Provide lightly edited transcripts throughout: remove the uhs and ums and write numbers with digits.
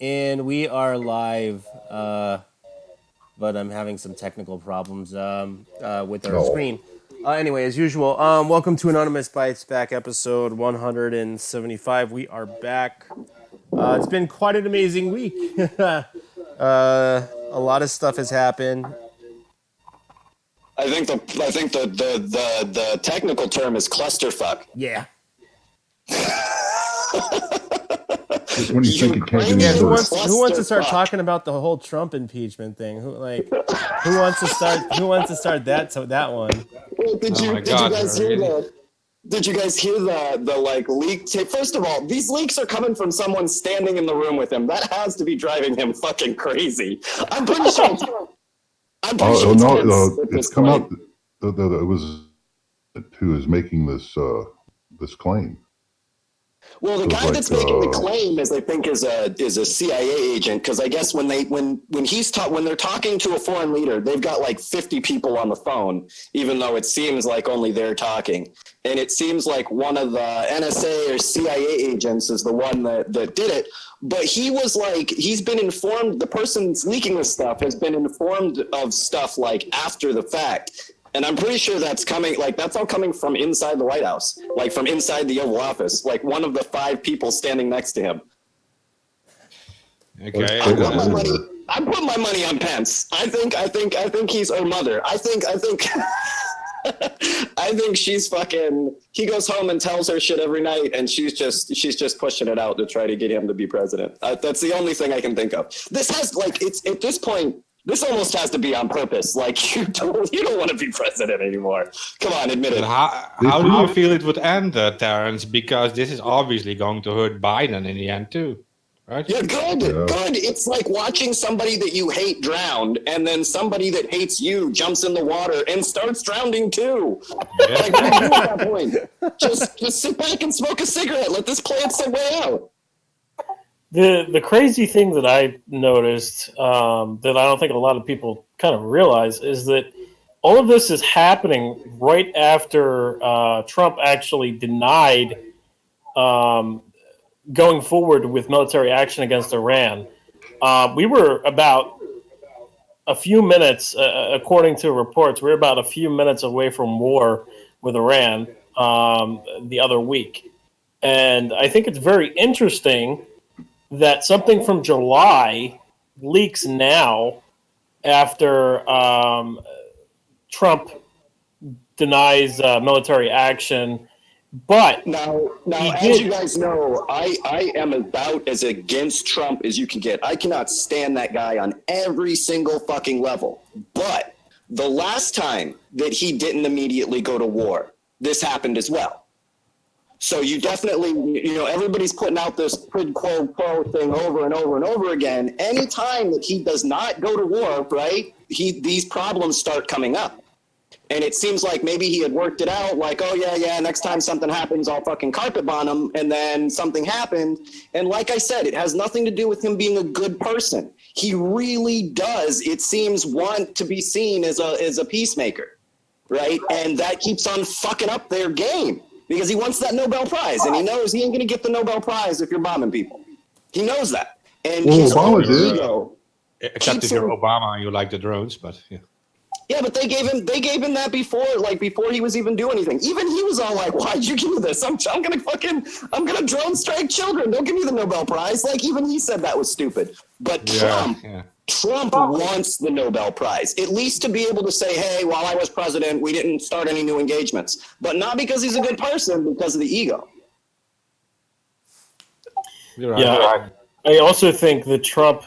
And we are live, but I'm having some technical problems with our No. screen. Anyway, as usual, welcome to Anonymous Bites Back episode 175. We are back. It's been quite an amazing week. A lot of stuff has happened. I think the technical term is clusterfuck. Yeah. Just when you think it can't get Yeah, any who worse. wants to start talking about the whole Trump impeachment thing? Who wants to start that one? Well, did you guys hear the like leak tape? First of all, these leaks are coming from someone standing in the room with him. That has to be driving him fucking crazy. I'm pretty sure. It's come out. It was who is making this claim. Well, the guy that's making the claim is, I think, is a CIA agent, because I guess when they're talking to a foreign leader, they've got like 50 people on the phone, even though it seems like only they're talking. And it seems like one of the NSA or CIA agents is the one that did it. But he's been informed, the person leaking this stuff has been informed of stuff like after the fact. And I'm pretty sure that's all coming from inside the White House, like from inside the Oval Office, like one of the 5 people standing next to him. Okay. I put my money on Pence. I think he's her mother. I think I think she's fucking. He goes home and tells her shit every night, and she's just pushing it out to try to get him to be president. That's the only thing I can think of. This has it's at this point. This almost has to be on purpose. Like you don't want to be president anymore. Come on, admit it. How do you feel it would end, Terrence? Because this is obviously going to hurt Biden in the end too, right? Yeah, good. It's like watching somebody that you hate drowned, and then somebody that hates you jumps in the water and starts drowning too. Yeah. Like, what do you do at that point? Just sit back and smoke a cigarette. Let this play its way out. The crazy thing that I noticed that I don't think a lot of people kind of realize is that all of this is happening right after Trump actually denied going forward with military action against Iran. We were about a few minutes, according to reports, we were about a few minutes away from war with Iran the other week. And I think it's very interesting that something from July leaks now after Trump denies military action. But now, as you guys know, I am about as against Trump as you can get. I cannot stand that guy on every single fucking level. But the last time that he didn't immediately go to war, this happened as well. So you definitely, everybody's putting out this quid pro quo thing over and over and over again. Anytime that he does not go to war, right, these problems start coming up. And it seems like maybe he had worked it out, like, oh, yeah, next time something happens, I'll fucking carpet bomb him. And then something happened. And like I said, it has nothing to do with him being a good person. He really does, it seems, want to be seen as a peacemaker, right? And that keeps on fucking up their game. Because he wants that Nobel Prize, and he knows he ain't going to get the Nobel Prize if you're bombing people. He knows that. And his Obama did. Ego except if you're Obama and you like the drones, but yeah. Yeah, but they gave him that before he was even doing anything. Even he was all like, "Why'd you give me this? I'm gonna drone strike children. Don't give me the Nobel Prize." Like even he said that was stupid. But Trump wants the Nobel Prize, at least to be able to say, hey, while I was president, we didn't start any new engagements. But not because he's a good person, because of the ego. You're right. Yeah, I also think that Trump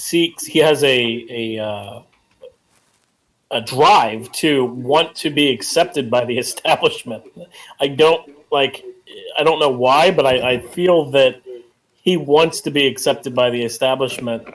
he has a drive to want to be accepted by the establishment. I don't know why, but I feel that he wants to be accepted by the establishment.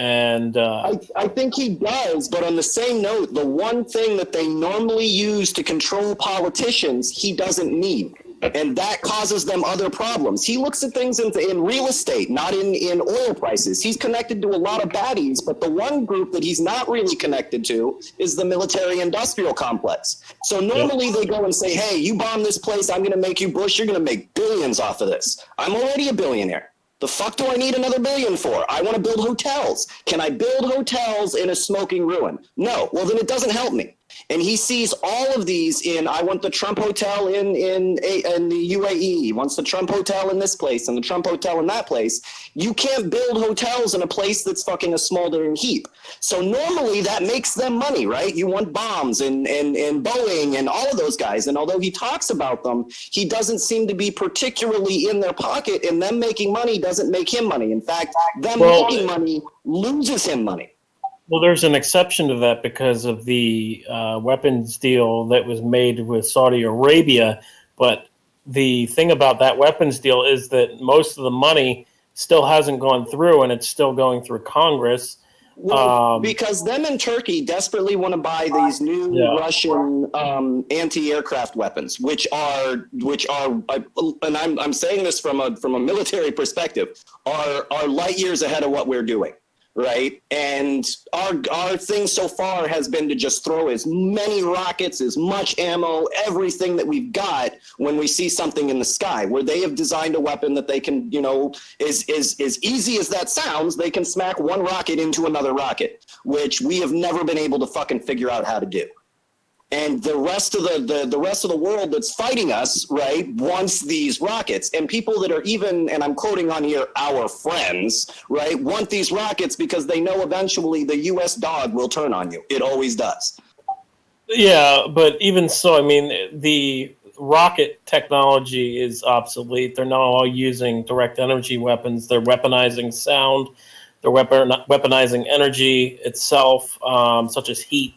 And I think he does, but on the same note, the one thing that they normally use to control politicians, he doesn't need. And that causes them other problems. He looks at things in real estate, not in oil prices. He's connected to a lot of baddies, but the one group that he's not really connected to is the military-industrial complex. So normally they go and say, hey, you bomb this place, I'm going to make you Bush, you're going to make billions off of this. I'm already a billionaire. The fuck do I need another billion for? I want to build hotels. Can I build hotels in a smoking ruin? No. Well, then it doesn't help me. And he sees all of these I want the Trump hotel in the UAE. He wants the Trump hotel in this place and the Trump hotel in that place. You can't build hotels in a place that's fucking a smoldering heap. So normally that makes them money, right? You want bombs and Boeing and all of those guys. And although he talks about them, he doesn't seem to be particularly in their pocket, and them making money doesn't make him money. In fact, them making money loses him money. Well, there's an exception to that because of the weapons deal that was made with Saudi Arabia. But the thing about that weapons deal is that most of the money still hasn't gone through, and it's still going through Congress. Well, because them in Turkey desperately want to buy these new Russian anti-aircraft weapons, which are, and I'm saying this from a military perspective, are light years ahead of what we're doing. Right. And our thing so far has been to just throw as many rockets, as much ammo, everything that we've got when we see something in the sky, where they have designed a weapon that they can, is as easy as that sounds, they can smack one rocket into another rocket, which we have never been able to fucking figure out how to do. And the rest of the world that's fighting us, right, wants these rockets. And people that are even, and I'm quoting on here, our friends, right, want these rockets because they know eventually the U.S. dog will turn on you. It always does. Yeah, but even so, I mean, the rocket technology is obsolete. They're now all using direct energy weapons. They're weaponizing sound. They're weaponizing energy itself, such as heat.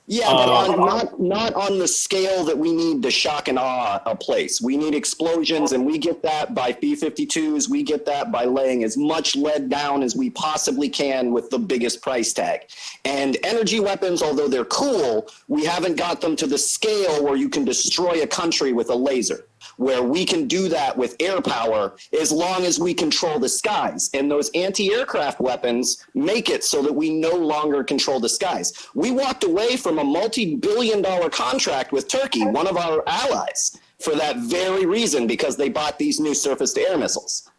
Yeah, but not on the scale that we need to shock and awe a place. We need explosions, and we get that by B-52s. We get that by laying as much lead down as we possibly can with the biggest price tag. And energy weapons, although they're cool, we haven't got them to the scale where you can destroy a country with a laser, where we can do that with air power as long as we control the skies. And those anti-aircraft weapons make it so that we no longer control the skies. We walked away from a multi-billion-dollar contract with Turkey, one of our allies, for that very reason, because they bought these new surface-to-air missiles.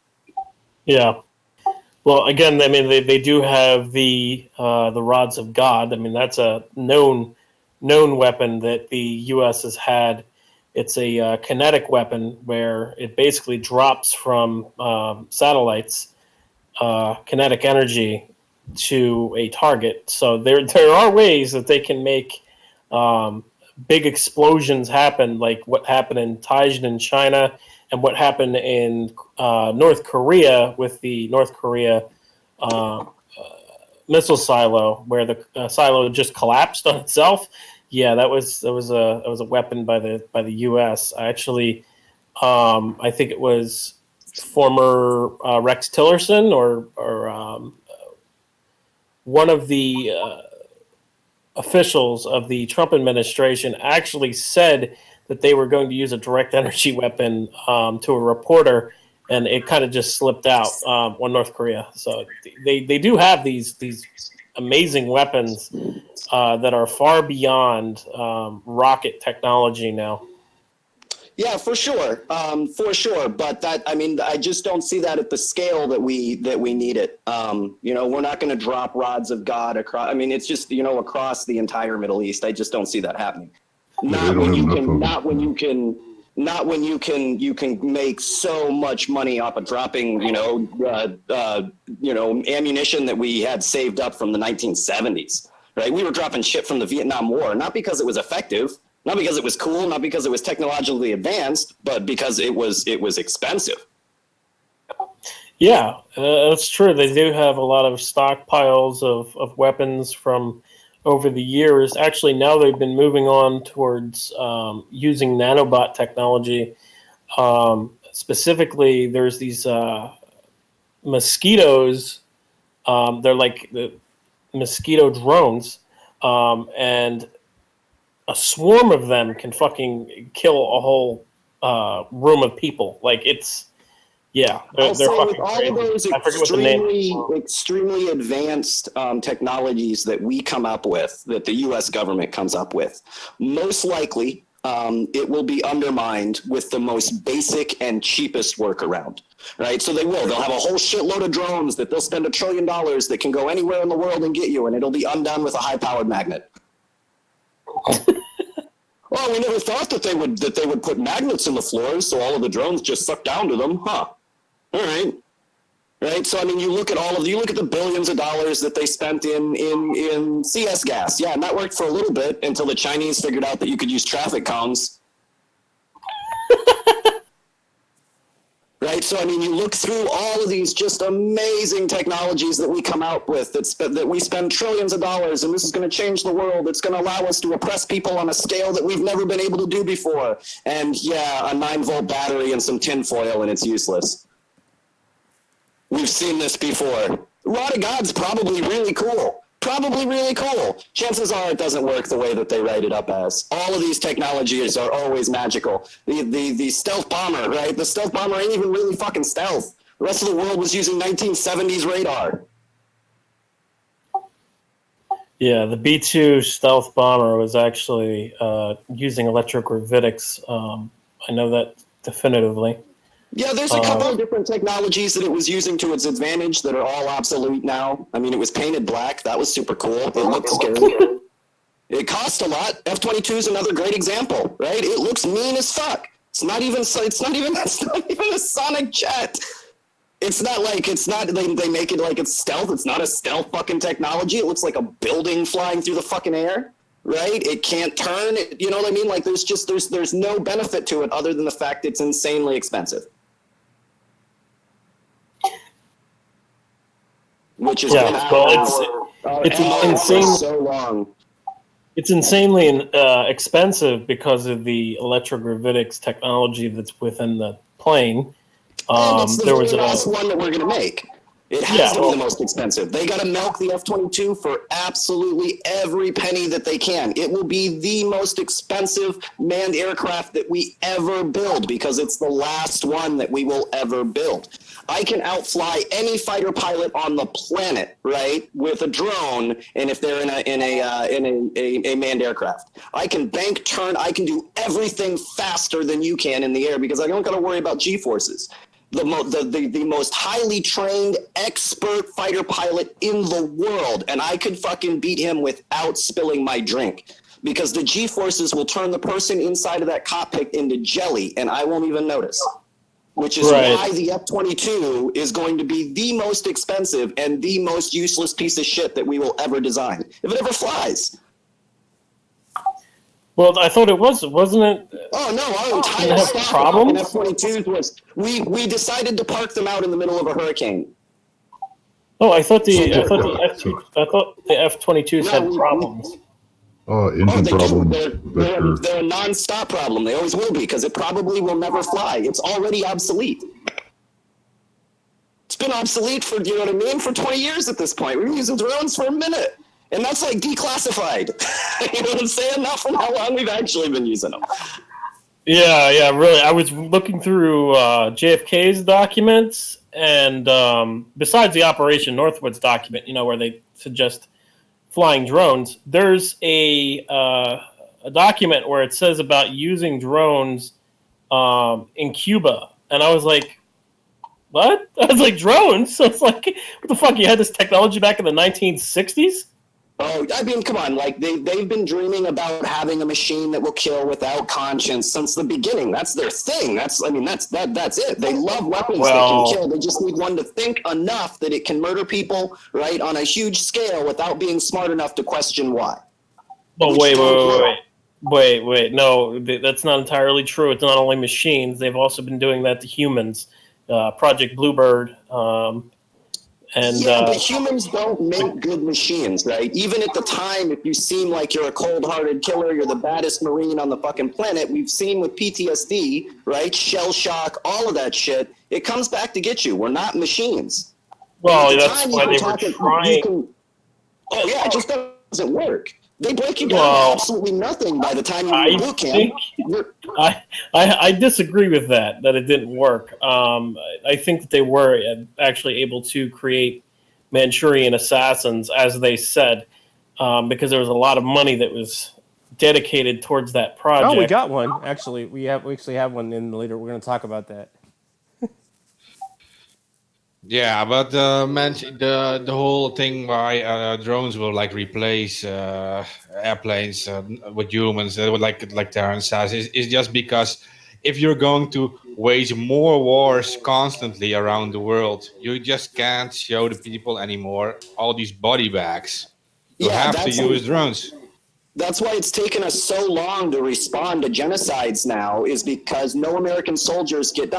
Yeah. Well, again, I mean, they do have the rods of God. I mean, that's a known weapon that the U.S. has had. It's a kinetic weapon where it basically drops from satellites kinetic energy to a target. So there are ways that they can make big explosions happen, like what happened in Taizhen in China and what happened in North Korea with the North Korea missile silo, where the silo just collapsed on itself. Yeah, that was a weapon by the U.S. Actually, I think it was former Rex Tillerson or one of the officials of the Trump administration actually said that they were going to use a direct energy weapon to a reporter, and it kind of just slipped out on North Korea. So they do have these amazing weapons that are far beyond rocket technology now. Yeah, for sure. But I just don't see that at the scale that we need it. We're not going to drop rods of God across. I mean, it's just, across the entire Middle East. I just don't see that happening. Not when you can make so much money off of dropping, ammunition that we had saved up from the 1970s. Right? We were dropping shit from the Vietnam War, not because it was effective, not because it was cool, not because it was technologically advanced, but because it was expensive. Yeah, that's true. They do have a lot of stockpiles of weapons from over the years. Actually, now they've been moving on towards using nanobot technology. Specifically, there's these mosquitoes. They're like the mosquito drones, and a swarm of them can fucking kill a whole room of people. Like, it's, yeah, they're fucking all crazy. of those extremely advanced technologies that we come up with, that the U.S. government comes up with, most likely it will be undermined with the most basic and cheapest workaround, right? So they will. They'll have a whole shitload of drones that they'll spend $1 trillion that can go anywhere in the world and get you, and it'll be undone with a high-powered magnet. Well, we never thought that they would put magnets in the floors, so all of the drones just suck down to them, huh? All right. Right, so I mean, you look at the billions of dollars that they spent in CS gas, yeah, and that worked for a little bit until the Chinese figured out that you could use traffic cones. Right, so I mean, you look through all of these just amazing technologies that we come out with that we spend trillions of dollars, and this is going to change the world. It's going to allow us to oppress people on a scale that we've never been able to do before. And yeah, a 9-volt battery and some tinfoil, and it's useless. We've seen this before. Rod of God's probably really cool. Chances are it doesn't work the way that they write it up as. All of these technologies are always magical. The stealth bomber, right? The stealth bomber ain't even really fucking stealth. The rest of the world was using 1970s radar. Yeah, the B-2 stealth bomber was actually using electrogravitics. I know that definitively. Yeah, there's a couple of different technologies that it was using to its advantage that are all obsolete now. I mean, it was painted black. That was super cool. It looked scary. It cost a lot. F-22 is another great example, right? It looks mean as fuck. It's not even a sonic jet. They make it like it's stealth. It's not a stealth fucking technology. It looks like a building flying through the fucking air. Right? It can't turn. You know what I mean? Like there's no benefit to it other than the fact it's insanely expensive. Which is it's insane. So long. It's insanely expensive because of the electrogravitics technology that's within the plane. It's the last one that we're going to make. It has to be the most expensive. They got to milk the F-22 for absolutely every penny that they can. It will be the most expensive manned aircraft that we ever build because it's the last one that we will ever build. I can outfly any fighter pilot on the planet, right, with a drone, and if they're in a manned aircraft, I can bank turn. I can do everything faster than you can in the air because I don't got to worry about G-forces. The most highly trained expert fighter pilot in the world, and I could fucking beat him without spilling my drink because the G-forces will turn the person inside of that cockpit into jelly, and I won't even notice. Which is why the F-22 is going to be the most expensive and the most useless piece of shit that we will ever design, if it ever flies. Well, I thought it wasn't it? Oh no, our entire stock in F-22s was we decided to park them out in the middle of a hurricane. Oh, I thought the F-22s had problems. Engine problems. They're a non-stop problem. They always will be because it probably will never fly. It's already obsolete. It's been obsolete for, you know what I mean, for 20 years at this point. We've been using drones for a minute. And that's like declassified. You know what I'm saying? Not from how long we've actually been using them. Yeah, really. I was looking through JFK's documents, and besides the Operation Northwoods document, where they suggest flying drones, there's a document where it says about using drones in Cuba. And I was like, what? I was like, drones? So it's like, what the fuck? You had this technology back in the 1960s? Oh, I mean, come on! Like they've been dreaming about having a machine that will kill without conscience since the beginning. That's their thing. That's it. They love weapons that can kill. They just need one to think enough that it can murder people, right, on a huge scale without being smart enough to question why. But wait! No, that's not entirely true. It's not only machines. They've also been doing that to humans. Project Bluebird. But humans don't make good machines, right? Even at the time, if you seem like you're a cold-hearted killer, you're the baddest Marine on the fucking planet, we've seen with PTSD, right? Shell shock, all of that shit. It comes back to get you. We're not machines. Well, that's why they were trying. It just doesn't work. They break you down to absolutely nothing by the time you're in boot camp. I disagree with that it didn't work. I think that they were actually able to create Manchurian assassins, as they said, because there was a lot of money that was dedicated towards that project. Oh, we got one. Actually, we actually have one in later. We're going to talk about that. Yeah, but the whole thing why drones will like replace airplanes with humans, like Terrence says, is just because if you're going to wage more wars constantly around the world, you just can't show the people anymore all these body bags. You Yeah, have to use drones. that's why it's taken us so long to respond to genocides now, is because no American soldiers get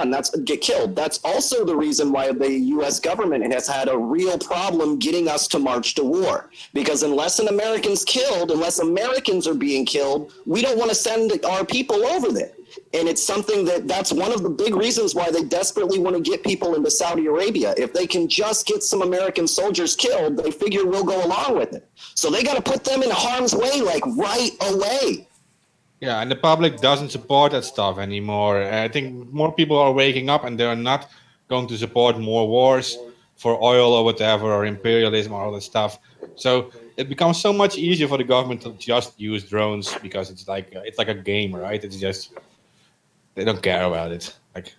killed. That's also the reason why the US government has had a real problem getting us to march to war. Because unless an American's killed, unless Americans are being killed, we don't want to send our people over there. And it's something that's one of the big reasons why they desperately want to get people into Saudi Arabia. If they can just get some American soldiers killed, they figure we'll go along with it. So they got to put them in harm's way, like right away. Yeah, and the public doesn't support that stuff anymore. I think more people are waking up and they're not going to support more wars for oil or whatever, or imperialism or all that stuff. So it becomes so much easier for the government to just use drones because it's like a game, right? It's just they don't care about it. Like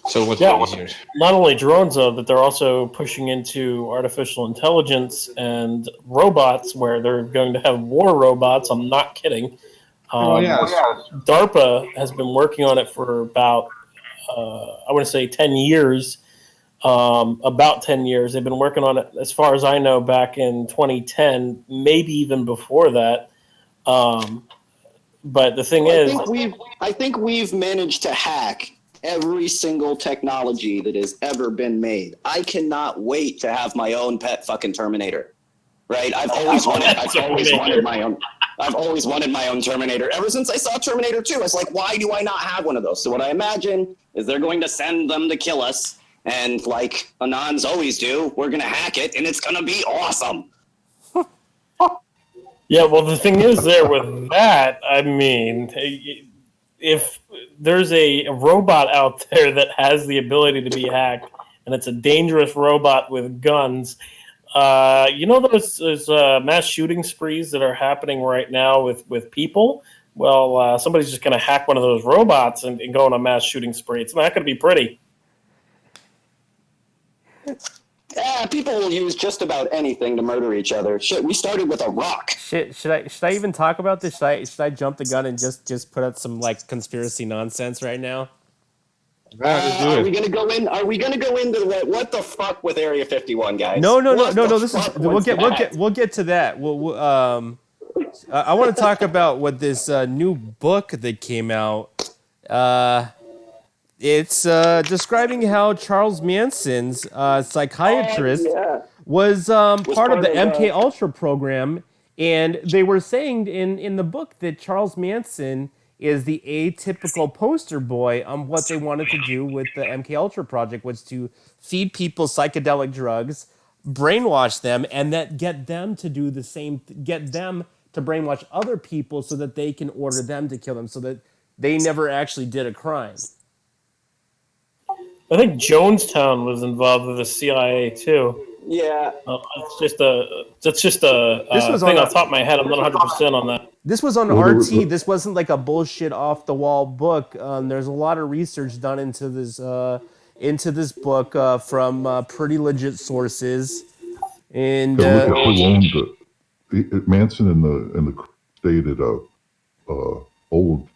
so much Yeah, easier. not only drones though, but they're also pushing into artificial intelligence and robots, where they're going to have war robots. I'm not kidding. Oh yes. DARPA has been working on it for about, I want to say 10 years. About 10 years. They've been working on it, as far as I know, back in 2010, maybe even before that. But the thing is, I think we've managed to hack every single technology that has ever been made. I cannot wait to have my own pet fucking Terminator. Right? I've always wanted my own. I've always wanted my own Terminator. Ever since I saw Terminator 2, I was like, why do I not have one of those? So what I imagine is they're going to send them to kill us. And like Anons always do, we're going to hack it and it's going to be awesome. yeah, well, the thing is there with that, I mean, if there's a robot out there that has the ability to be hacked, and it's a dangerous robot with guns, you know those mass shooting sprees that are happening right now with people? Well, somebody's just going to hack one of those robots and go on a mass shooting spree. It's not going to be pretty. Yeah, people will use just about anything to murder each other. Shit, we started with a rock. Shit, should I even talk about this? Should I jump the gun and just put out some like conspiracy nonsense right now? Yeah, just do Are it. we gonna go in? Are we gonna go into what the fuck with Area 51, guys? No. What the This is fuck we'll was get that? we'll get to that. I want to talk about what this new book that came out. It's describing how Charles Manson's psychiatrist was part of the MK Ultra program, and they were saying in the book that Charles Manson is the atypical poster boy on what they wanted to do with the MK Ultra project, was to feed people psychedelic drugs, brainwash them, and that get them to do the same, get them to brainwash other people so that they can order them to kill them, so that they never actually did a crime. I think Jonestown was involved with the CIA too. Yeah. That's just a This was thing on off the top of my head. I'm not 100% on that. This was on Well, RT. This wasn't like a bullshit off the wall book. There's a lot of research done into this book from pretty legit sources. And Look at who owned Manson and the stayed at a old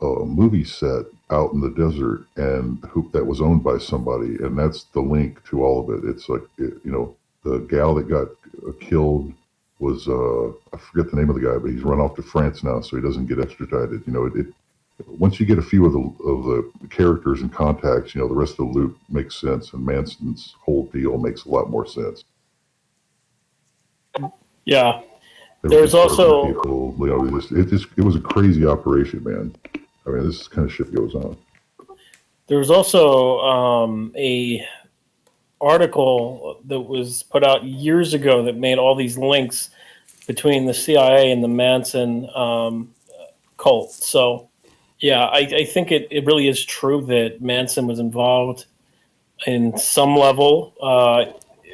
movie set out in the desert, and that was owned by somebody, and that's the link to all of it. It's like the gal that got killed was I forget the name of the guy, but he's run off to France now, so he doesn't get extradited. Once you get a few of the characters and contacts, the rest of the loop makes sense, and Manson's whole deal makes a lot more sense. Yeah. There's also people, it was a crazy operation, man. I mean, this kind of shit goes on. There's also a article that was put out years ago that made all these links between the CIA and the Manson cult. So, yeah, I think it really is true that Manson was involved in some level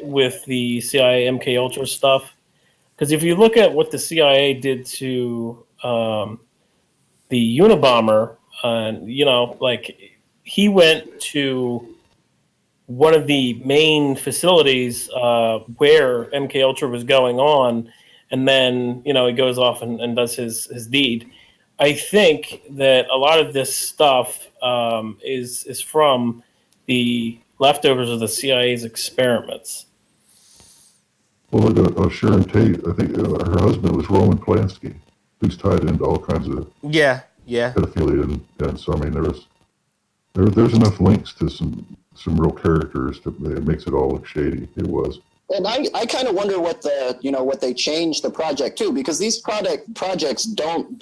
with the CIA MK Ultra stuff. Because if you look at what the CIA did to the Unabomber, he went to one of the main facilities where MK Ultra was going on, and then he goes off and does his deed. I think that a lot of this stuff is from the leftovers of the CIA's experiments. Well, Sharon Tate, I think her husband was Roman Polanski, who's tied into all kinds of Yeah. pedophilia, and so I mean there's enough links to some real characters it makes it all look shady. It was. And I kind of wonder what what they changed the project to, because these projects don't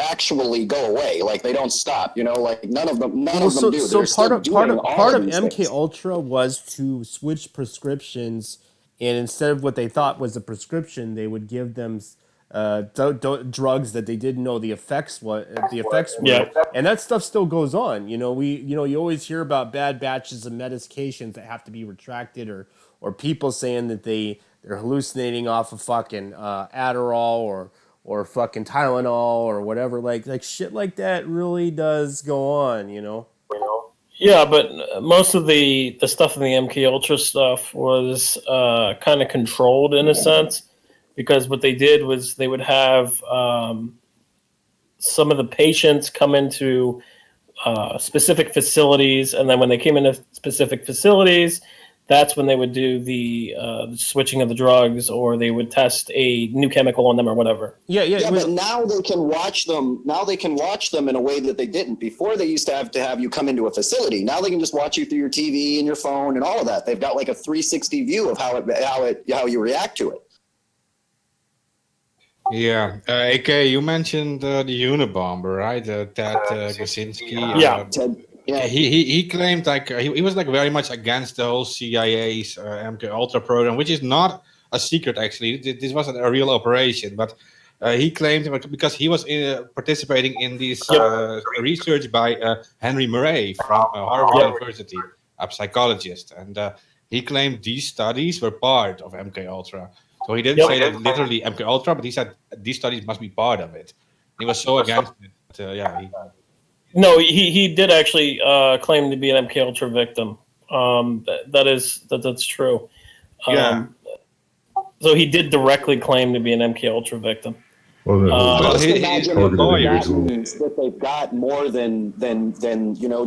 actually go away. Like, they don't stop. Like none of them do. So part of MK things. Ultra was to switch prescriptions, and instead of what they thought was a prescription, they would give them drugs that they didn't know the effects were. Yeah. And that stuff still goes on. You always hear about bad batches of medications that have to be retracted, or people saying that they're hallucinating off of fucking Adderall or fucking Tylenol or whatever. Like shit like that really does go on. Yeah, but most of the stuff in the MK Ultra stuff was kind of controlled in a sense, because what they did was they would have some of the patients come into specific facilities, and then when they came into specific facilities, that's when they would do the switching of the drugs, or they would test a new chemical on them or whatever. Yeah, but now they can watch them. Now they can watch them in a way that they didn't before. They used to have you come into a facility. Now they can just watch you through your TV and your phone and all of that. They've got like a 360 view of how you react to it. Yeah, AK, you mentioned the Unabomber, right? Ted Kaczynski. Yeah. Yeah. He claimed he was very much against the whole CIA's MK Ultra program, which is not a secret actually. This wasn't a real operation, but he claimed because he was participating in this research by Henry Murray from Harvard University, a psychologist, and he claimed these studies were part of MK Ultra. So he didn't say that literally MK Ultra, but he said these studies must be part of it. He was so against it. No, he did actually claim to be an MK Ultra victim. That's true. So he did directly claim to be an MK Ultra victim. Just imagine that they've got more than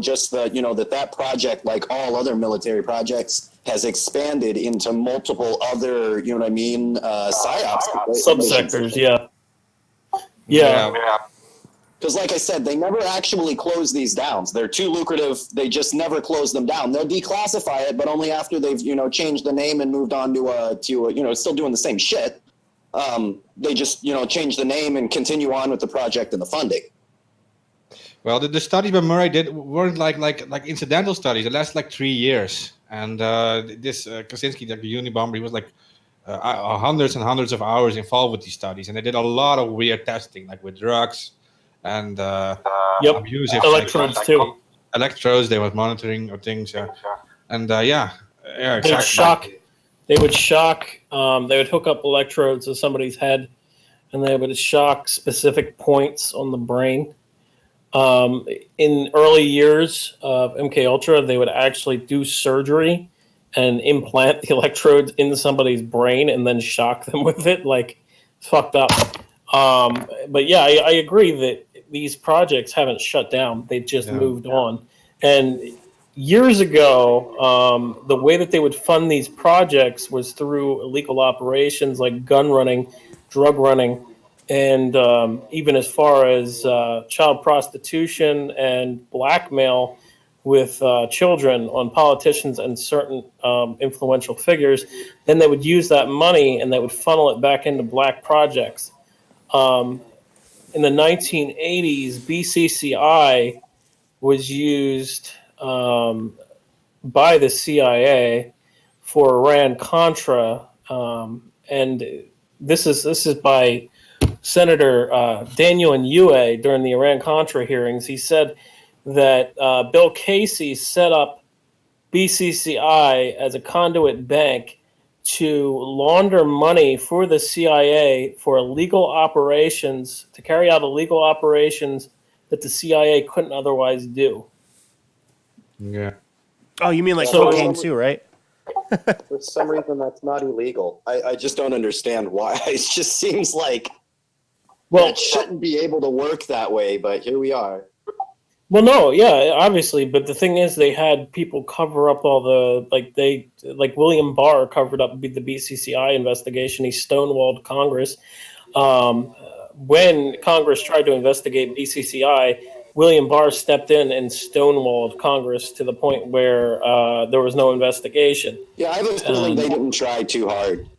just that project, like all other military projects, has expanded into multiple other psyops subsectors. Yeah. Because like I said, they never actually close these down. They're too lucrative. They just never close them down. They'll declassify it, but only after they've changed the name and moved on to still doing the same shit. They just change the name and continue on with the project and the funding. Well, the studies by Murray weren't like incidental studies. It lasted 3 years, and this Kaczynski, the Unabomber, he was hundreds and hundreds of hours involved with these studies, and they did a lot of weird testing, like with drugs and abusive electrodes too. Electrodes, they were monitoring or things, and exactly. They would shock. They would hook up electrodes to somebody's head, and they would shock specific points on the brain. In early years of MK Ultra, they would actually do surgery and implant the electrodes into somebody's brain and then shock them with it. It's fucked up. But yeah, I agree that these projects haven't shut down. They've just moved on. And years ago, the way that they would fund these projects was through illegal operations like gun running, drug running, and even as far as child prostitution and blackmail with children on politicians and certain influential figures. Then they would use that money and they would funnel it back into black projects. In the 1980s, BCCI was used by the CIA for Iran-Contra, and this is by Senator Daniel Inouye during the Iran-Contra hearings. He said that Bill Casey set up BCCI as a conduit bank to launder money for the CIA for illegal operations, to carry out illegal operations that the CIA couldn't otherwise do. Yeah. Oh, you mean like So- cocaine too, right? For some reason, that's not illegal. I just don't understand why. It just seems like Well, it shouldn't be able to work that way, but here we are. Well, no, yeah, obviously, but the thing is, they had people cover up all the like William Barr covered up the BCCI investigation. He stonewalled Congress. When Congress tried to investigate BCCI, William Barr stepped in and stonewalled Congress to the point where there was no investigation. Yeah, I have a feeling they didn't try too hard.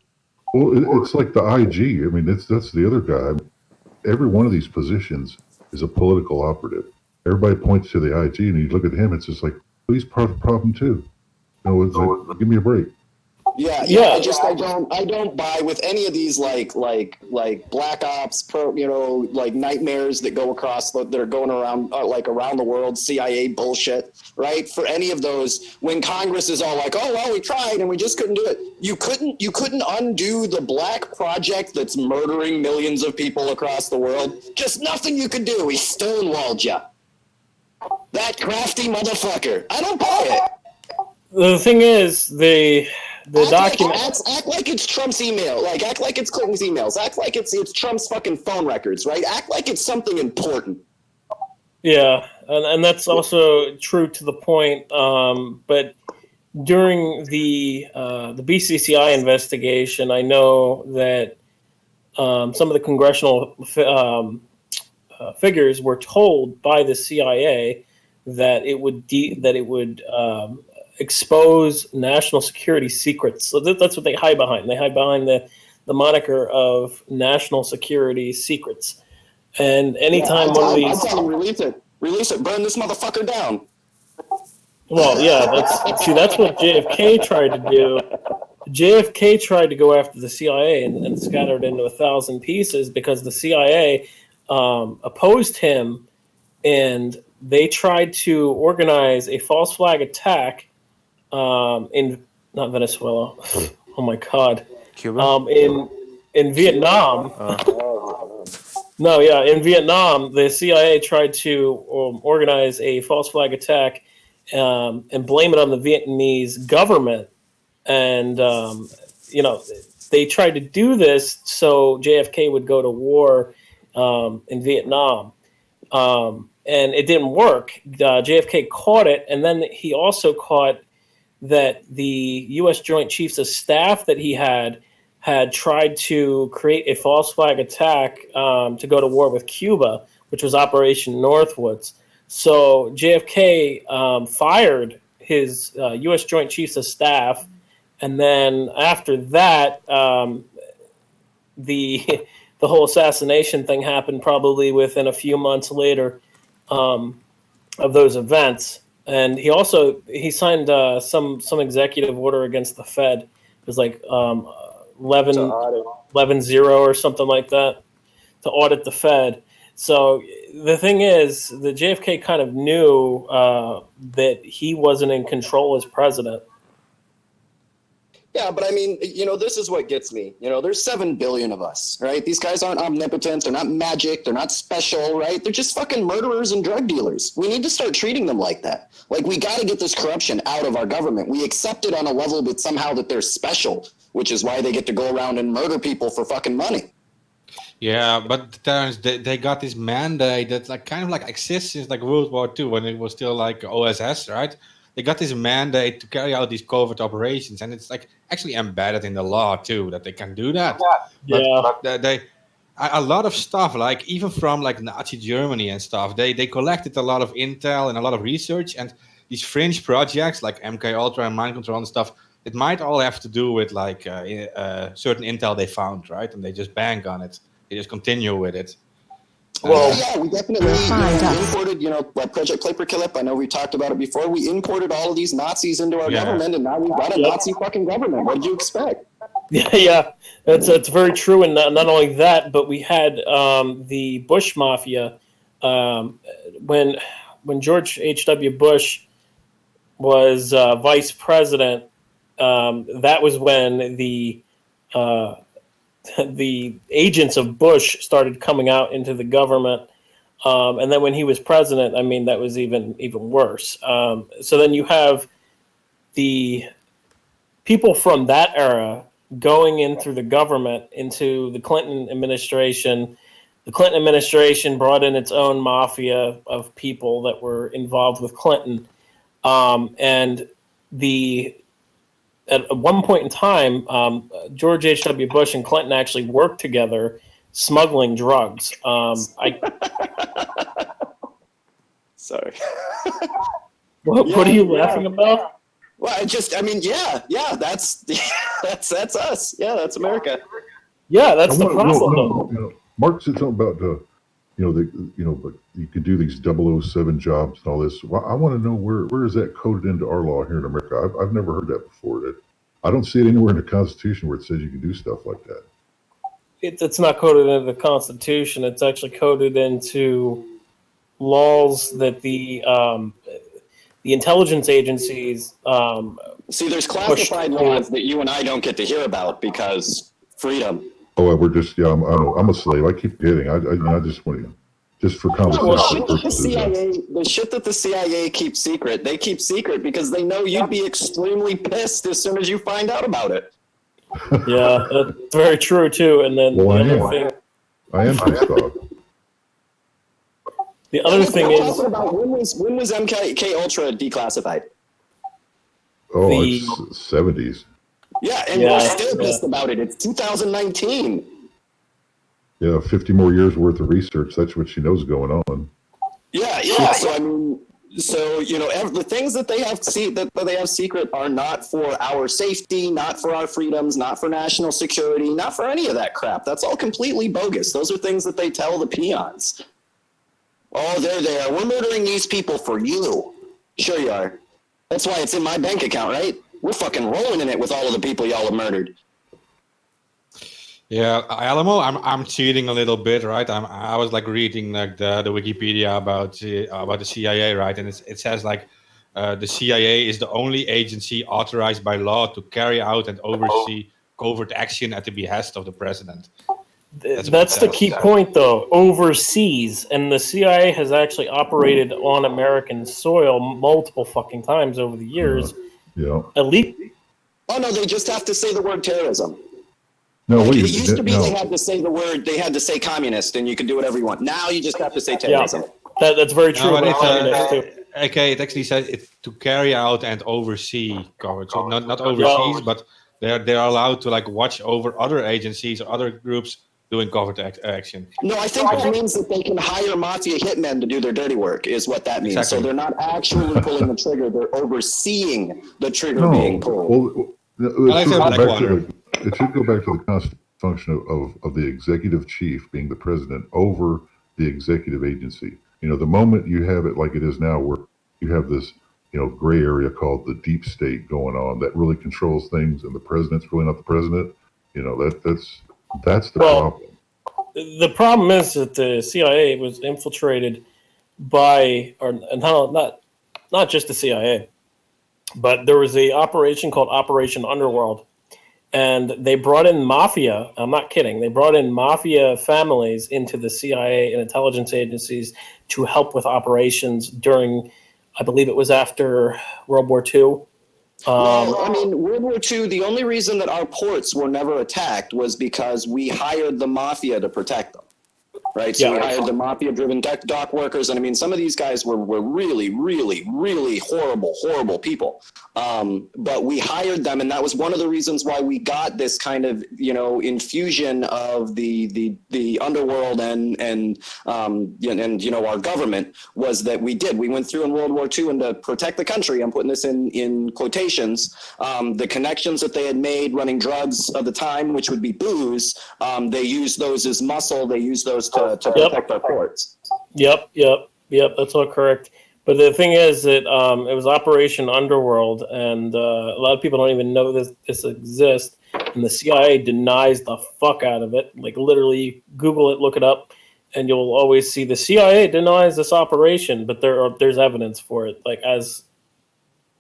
Well, it's like the IG. I mean, that's the other guy. Every one of these positions is a political operative. Everybody points to the IG, and you look at him. It's just like, well, he's part of the problem too. You know, it's like, give me a break. Yeah. I don't buy with any of these like black ops, like nightmares that go across that are going around like around the world, CIA bullshit, right? For any of those, when Congress is all like, oh well, we tried and we just couldn't do it. You couldn't undo the black project that's murdering millions of people across the world. Just nothing you could do. He stonewalled you. That crafty motherfucker. I don't buy it. The thing is, the document. Act like it's Trump's email. Like, act like it's Clinton's emails. Act like it's Trump's fucking phone records, right? Act like it's something important. Yeah, and that's also true to the point. But during the BCCI investigation, I know that some of the congressional figures were told by the CIA that it would expose national security secrets. So that's what they hide behind. They hide behind the moniker of national security secrets. And anytime one of these, I'm telling you, release it, burn this motherfucker down. well, yeah, that's what JFK tried to do. JFK tried to go after the CIA and scattered into 1,000 pieces because the CIA opposed him, and they tried to organize a false flag attack in not Venezuela. Oh my God, Cuba. In Vietnam. No, yeah, in Vietnam, the CIA tried to organize a false flag attack and blame it on the Vietnamese government, and they tried to do this so JFK would go to war in Vietnam. And it didn't work. JFK caught it, and then he also caught that the U.S. Joint Chiefs of Staff that he had tried to create a false flag attack to go to war with Cuba, which was Operation Northwoods. So JFK fired his U.S. Joint Chiefs of Staff, and then after that, the whole assassination thing happened probably within a few months later of those events. And he signed some executive order against the Fed. It was like 11-0 or something like that to audit the Fed. So the thing is, the JFK kind of knew that he wasn't in control as president. Yeah, but I mean, this is what gets me. There's 7 billion of us, right? These guys aren't omnipotent. They're not magic. They're not special, right? They're just fucking murderers and drug dealers. We need to start treating them like that. Like, we got to get this corruption out of our government. We accept it on a level that somehow that they're special, which is why they get to go around and murder people for fucking money. Yeah, but Terrence, they got this mandate that kind of exists since World War II when it was still like OSS, right? They got this mandate to carry out these covert operations, and it's actually embedded in the law too that they can do that. But they a lot of stuff, even from Nazi Germany and stuff, they collected a lot of intel and a lot of research, and these fringe projects like MK Ultra and mind control and stuff, it might all have to do with certain intel they found, right? And they just bank on it. They just continue with it. Well, yeah, we definitely imported, like Project Paperclip. I know we talked about it before. We imported all of these Nazis into our government, and now we've got a Nazi fucking government. What did you expect? Yeah, that's very true. And not only that, but we had the Bush Mafia when George H.W. Bush was vice president. That was when the agents of Bush started coming out into the government. And then when he was president, I mean, that was even worse. So then you have the people from that era going in through the government into the Clinton administration. The Clinton administration brought in its own mafia of people that were involved with Clinton. And at one point in time, George H.W. Bush and Clinton actually worked together smuggling drugs. Sorry. What are you laughing about? Well, that's that's us. Yeah, that's America. Yeah, that's the problem. No, Mark said something about but you can do these 007 jobs and all this. Well, I want to know where is that coded into our law here in America? I've never heard that before. I don't see it anywhere in the Constitution where it says you can do stuff like that. It's not coded into the Constitution. It's actually coded into laws that the intelligence agencies. See, there's classified laws that you and I don't get to hear about because freedom. Oh, we're just I'm a slave. I keep getting. I just want to. Just for conversation purposes. The shit that the CIA keeps secret, they keep secret because they know you'd be extremely pissed as soon as you find out about it. Yeah, that's very true too. And then I am pissed off. The other thing is, when was MK Ultra declassified? Oh, it's 70s. Yeah, and we're still pissed about it. It's 2019. Yeah, 50 more years worth of research. That's what she knows going on. Yeah. So I mean, the things that they have that they have secret are not for our safety, not for our freedoms, not for national security, not for any of that crap. That's all completely bogus. Those are things that they tell the peons. Oh, they're there. We're murdering these people for you. Sure you are. That's why it's in my bank account, right? We're fucking rolling in it with all of the people y'all have murdered. Yeah, Alamo, I'm cheating a little bit, right? I was like reading like the Wikipedia about the CIA, right? And it says like the CIA is the only agency authorized by law to carry out and oversee covert action at the behest of the president. That's the key point, though. Overseas, and the CIA has actually operated on American soil multiple fucking times over the years. Yeah. At least. Oh no, they just have to say the word terrorism. No, it used to be they had to say the word. They had to say communist, and you can do whatever you want. Now you just have to say terrorism. Yeah, that's very true. No, okay, it actually says it's to carry out and oversee coverage. So not overseas, but they're allowed to like watch over other agencies or other groups doing covert action. No, I think that means that they can hire mafia hitmen to do their dirty work, is what that means. Exactly. So they're not actually pulling the trigger, they're overseeing the trigger being pulled. It should go back to the constant function of the executive chief being the president over the executive agency. The moment you have it like it is now, where you have this, gray area called the deep state going on that really controls things, and the president's really not the president, that's the problem. The problem is that the CIA was infiltrated by, not just the CIA, but there was a operation called Operation Underworld, and they brought in mafia. I'm not kidding. They brought in mafia families into the CIA and intelligence agencies to help with operations during, I believe it was after World War II. World War II, the only reason that our ports were never attacked was because we hired the mafia to protect them. Right, so we hired the mafia-driven dock workers, and I mean, some of these guys were really, really, really horrible people. But we hired them, and that was one of the reasons why we got this kind of, infusion of the underworld and our government, was that we went through in World War II, and to protect the country, I'm putting this in quotations, the connections that they had made running drugs of the time, which would be booze, they used those as muscle. They used those to protect our ports. Yep, that's all correct. But the thing is that it was Operation Underworld, and a lot of people don't even know this exists, and the CIA denies the fuck out of it. Like, literally, Google it, look it up, and you'll always see the CIA denies this operation, but there's evidence for it, like as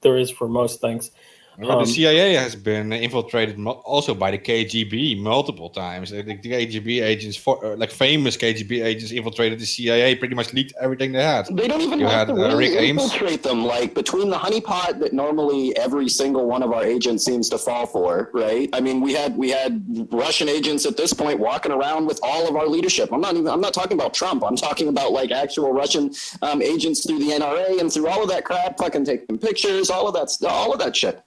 there is for most things. Well, the CIA has been infiltrated also by the KGB multiple times. The KGB agents, like famous KGB agents, infiltrated the CIA, pretty much leaked everything they had. They don't even have to really infiltrate them. Like between the honeypot that normally every single one of our agents seems to fall for, right? I mean, we had Russian agents at this point walking around with all of our leadership. I'm not talking about Trump. I'm talking about like actual Russian agents through the NRA and through all of that crap, fucking taking pictures, all of that shit.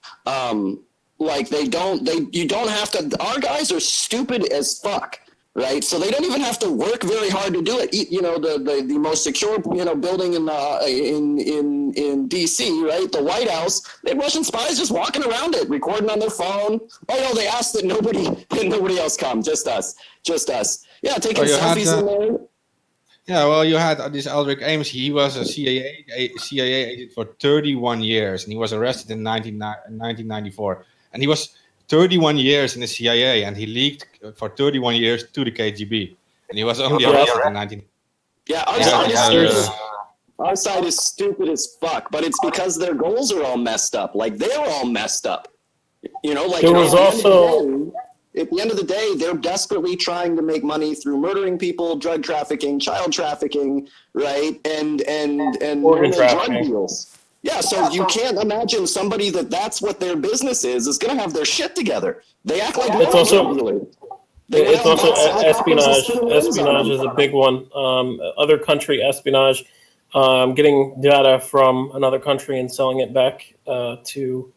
Like you don't have to. Our guys are stupid as fuck, right? So they don't even have to work very hard to do it. You know, the most secure building in DC, right? The White House. They had Russian spies just walking around it, recording on their phone. Oh no, they asked that nobody else come, just us. Yeah, taking selfies in there. Yeah, well, you had this Aldrich Ames. He was a CIA agent for 31 years, and he was arrested in 1994. And he was 31 years in the CIA, and he leaked for 31 years to the KGB. And he was only arrested in 19. Yeah, our side is stupid as fuck, but it's because their goals are all messed up. Like they're all messed up. You know, like there was also. At the end of the day, they're desperately trying to make money through murdering people, drug trafficking, child trafficking, right? And organ drug deals. Yeah, so you can't imagine somebody that's what their business is going to have their shit together. They act like it's also espionage. Espionage is a big one. Other country espionage, getting data from another country and selling it back to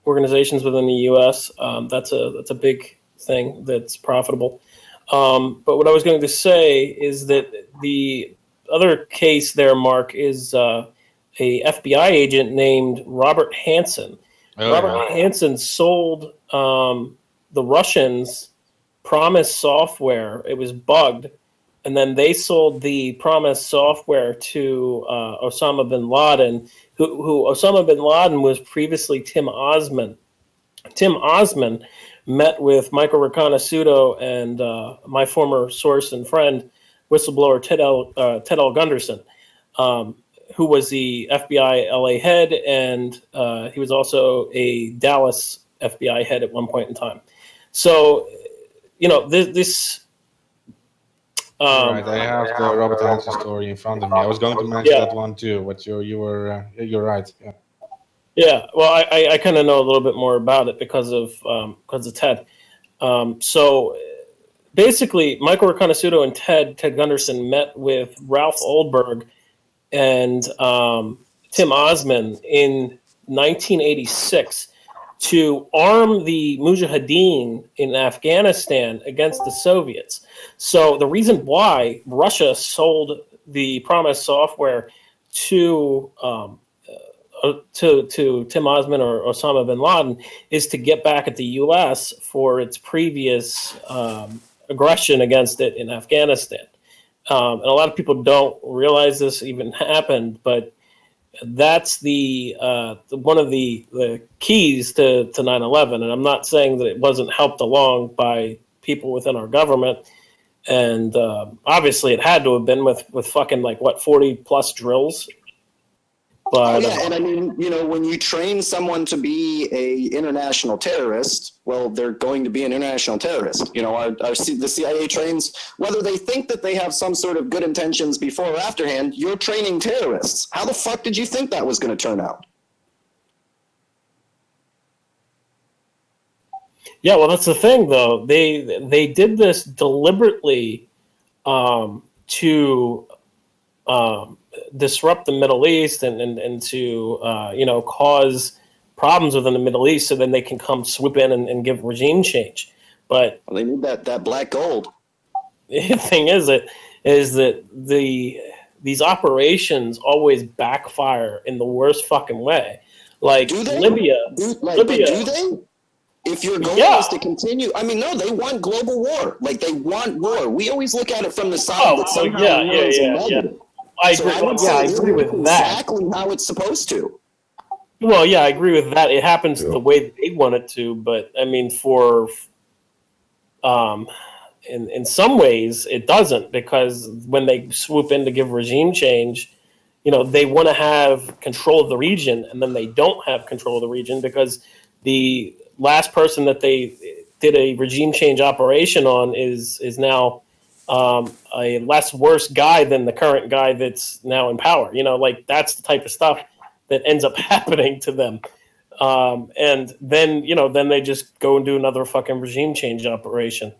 organizations within the U.S. That's a big thing that's profitable. But what I was going to say is that the other case there, Mark, is a FBI agent named Robert Hansen. Robert Hansen sold the Russians Promise software. It was bugged, and then they sold the Promise software to Osama bin Laden, who Osama bin Laden was previously Tim Osman. Tim Osman met with Michael Riconosciuto and my former source and friend, whistleblower Ted L. Gunderson, who was the FBI LA head, and he was also a Dallas FBI head at one point in time. So, this. Right, I have the Robert Hansen story in front of me. I was going to mention that one too, but you're right. Yeah. Yeah, well, I kind of know a little bit more about it because of Ted. So basically, Michael Riconosciuto and Ted Gunderson met with Ralph Oldberg and Tim Osman in 1986 to arm the Mujahideen in Afghanistan against the Soviets. So the reason why Russia sold the Promise software to Tim Osman or Osama bin Laden is to get back at the U.S. for its previous aggression against it in Afghanistan. And a lot of people don't realize this even happened, but that's the one of the keys to 9/11. And I'm not saying that it wasn't helped along by people within our government. And obviously it had to have been with fucking 40 plus drills. But, and I mean, when you train someone to be a international terrorist, well, they're going to be an international terrorist. The CIA trains, whether they think that they have some sort of good intentions before or afterhand, you're training terrorists. How the fuck did you think that was going to turn out? Yeah, well, that's the thing, though. They did this deliberately to disrupt the Middle East and to cause problems within the Middle East, so then they can come swoop in and give regime change. But they need that black gold. The thing is that these operations always backfire in the worst fucking way. Like Libya. Do they? If your goal is to continue, I mean, no, they want global war. Like, they want war. We always look at it from the side that somehow is negative. I agree with that. Exactly how it's supposed to. Well, yeah, I agree with that. It happens the way they want it to, but I mean, in some ways, it doesn't, because when they swoop in to give regime change, they want to have control of the region, and then they don't have control of the region because the last person that they did a regime change operation on is now a less worse guy than the current guy that's now in power. Like that's the type of stuff that ends up happening to them. And then they just go and do another fucking regime change operation.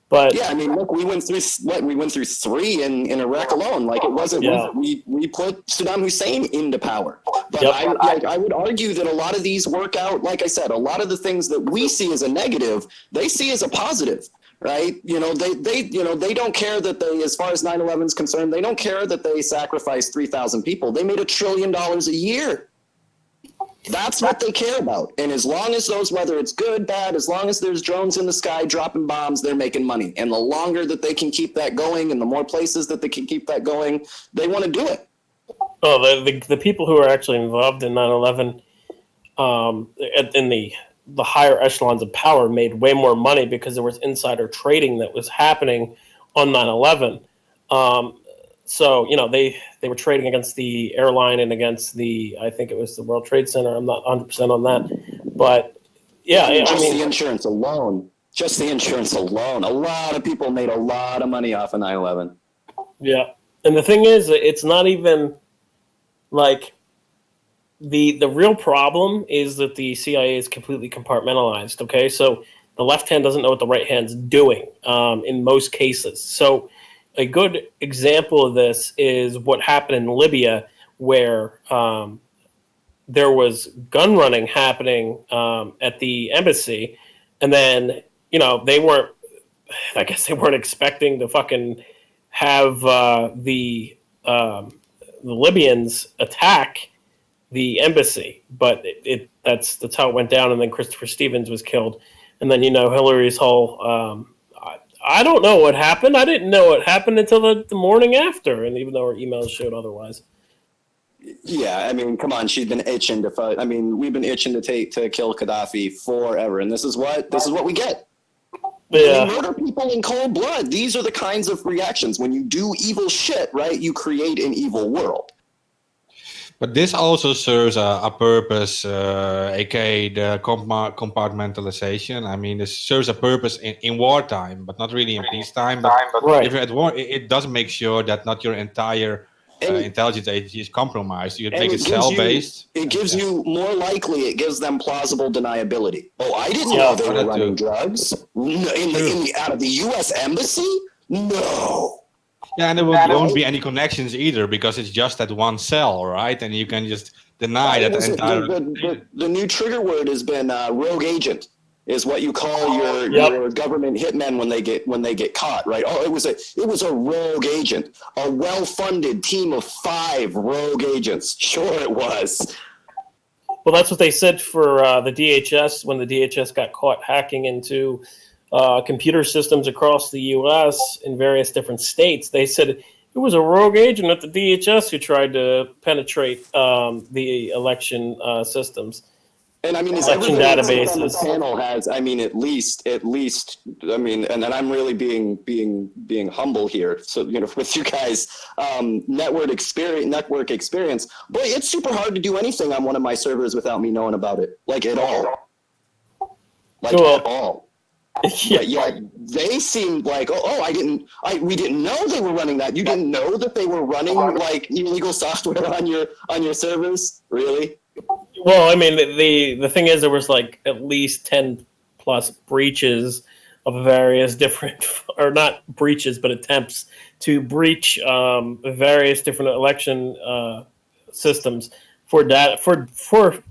But yeah, I mean, look, we went through 3 in Iraq alone. Like it wasn't we put Saddam Hussein into power. But I would argue that a lot of these work out. Like I said, a lot of the things that we see as a negative, they see as a positive. Right? They don't care that they, as far as 9/11 is concerned, they don't care that they sacrificed 3,000 people. They made $1 trillion a year. That's what they care about. And as long as those, whether it's good, bad, as long as there's drones in the sky dropping bombs, they're making money. And the longer that they can keep that going and the more places that they can keep that going, they want to do it. Oh, the people who are actually involved in 9/11 in the higher echelons of power made way more money because there was insider trading that was happening on 9/11. So, they were trading against the airline and against I think it was the World Trade Center. I'm not 100% on that. But, yeah. The insurance alone. Just the insurance alone. A lot of people made a lot of money off of 9/11. Yeah. And the thing is, it's not even like the real problem is that the CIA is completely compartmentalized. Okay. So the left hand doesn't know what the right hand's doing in most cases. So, a good example of this is what happened in Libya, where there was gun running happening at the embassy, and then they weren't expecting to fucking have the Libyans attack the embassy, but that's how it went down, and then Christopher Stevens was killed, and then Hillary's whole. I don't know what happened. I didn't know what happened until the morning after, and even though her emails showed otherwise. Yeah, I mean, come on, she's been itching to fight. I mean, we've been itching to kill Gaddafi forever, and this is what we get. Yeah. When you murder people in cold blood, these are the kinds of reactions. When you do evil shit, right, you create an evil world. But this also serves a purpose, aka the compartmentalization. I mean, this serves a purpose in wartime, but not really in peacetime. But if you're at war, it does make sure that not your entire intelligence agency is compromised. You make it cell-based. It gives you more likely. It gives them plausible deniability. Oh, I didn't know they were running drugs out of the U.S. embassy. No. Yeah, and there won't be any connections either because it's just that one cell, right? And you can just deny that the entire. The new trigger word has been rogue agent, is what you call your government hitmen when they get caught, right? Oh, it was a rogue agent, a well-funded team of 5 rogue agents. Sure, it was. Well, that's what they said for the DHS when the DHS got caught hacking into computer systems across the U.S. in various different states. They said it was a rogue agent at the DHS who tried to penetrate the election systems. And I mean, election databases. On the panel has, I mean, at least, I mean, and then I'm really being humble here. So, with you guys, network experience, boy, it's super hard to do anything on one of my servers without me knowing about it, like at all. At all. Yeah, they seemed like, we didn't know they were running that. You didn't know that they were running like illegal software on your servers, really? Well, I mean, the thing is, there was like at least 10 plus breaches of various different, or not breaches, but attempts to breach various different election systems for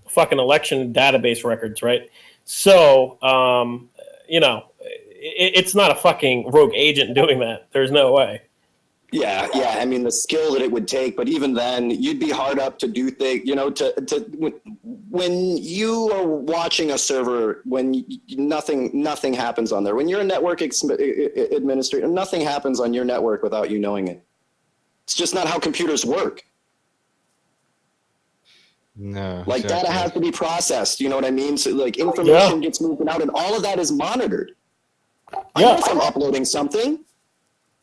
fucking election database records, right? So, it's not a fucking rogue agent doing that. There's no way. Yeah. I mean, the skill that it would take, but even then, you'd be hard up to do things. When you are watching a server, when nothing happens on there. When you're a network administrator, nothing happens on your network without you knowing it. It's just not how computers work. No. Like data has to be processed. You know what I mean? So like information gets moved out, and all of that is monitored. I know if I'm uploading something.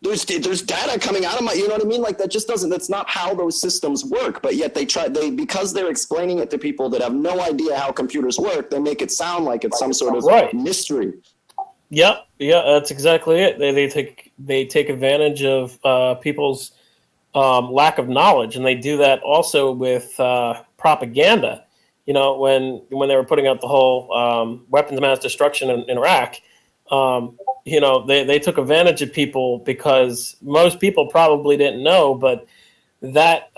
There's data coming out of my, you know what I mean? Like that just doesn't, that's not how those systems work. But yet because they're explaining it to people that have no idea how computers work, they make it sound like it's some sort of mystery. Yep. Yeah, that's exactly it. They take advantage of people's lack of knowledge, and they do that also with propaganda. You know, when they were putting out the whole weapons of mass destruction in Iraq, you know, they took advantage of people because most people probably didn't know, but that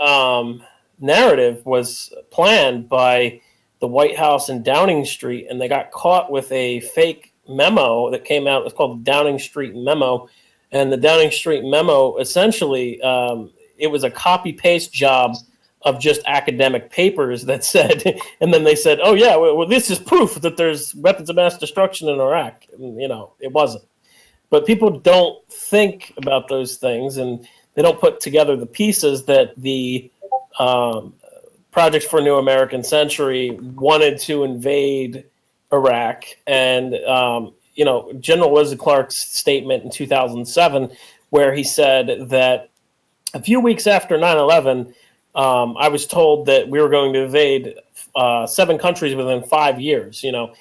narrative was planned by the White House in Downing Street, and they got caught with a fake memo that came out. It was called the Downing Street Memo, and the Downing Street Memo essentially it was a copy-paste job of just academic papers that said, and then they said, oh yeah, well this is proof that there's weapons of mass destruction in Iraq. And, you know, it wasn't. But people don't think about those things, and they don't put together the pieces that the Project for a New American Century wanted to invade Iraq. And, you know, General Wesley Clark's statement in 2007, where he said that a few weeks after 9/11, I was told that we were going to invade 7 countries within 5 years. You know,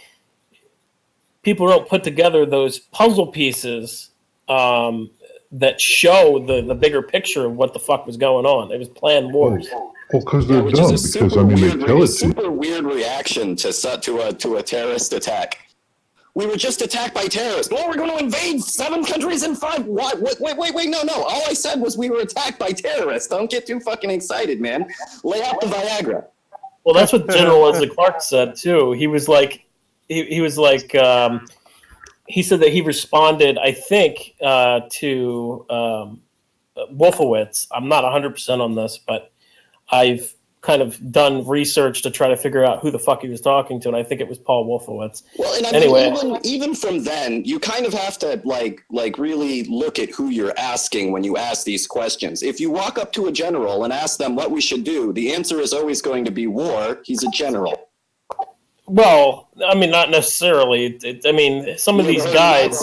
people don't put together those puzzle pieces that show the bigger picture of what the fuck was going on. It was planned wars. Well, because they're dumb. Because I mean, they tell it to super weird reaction to a terrorist attack. We were just attacked by terrorists. Well, we're going to invade 7 countries in 5. What? Wait. No. All I said was we were attacked by terrorists. Don't get too fucking excited, man. Lay out the Viagra. Well, that's what General Wesley Clark said too. He was like, he said that he responded, I think, to Wolfowitz. I'm not 100% on this, but I've kind of done research to try to figure out who the fuck he was talking to, and I think it was Paul Wolfowitz. Well, and I mean, even from then, you kind of have to like really look at who you're asking when you ask these questions. If you walk up to a general and ask them what we should do, the answer is always going to be war. He's a general. Well, I mean, not necessarily. I mean, some of these guys.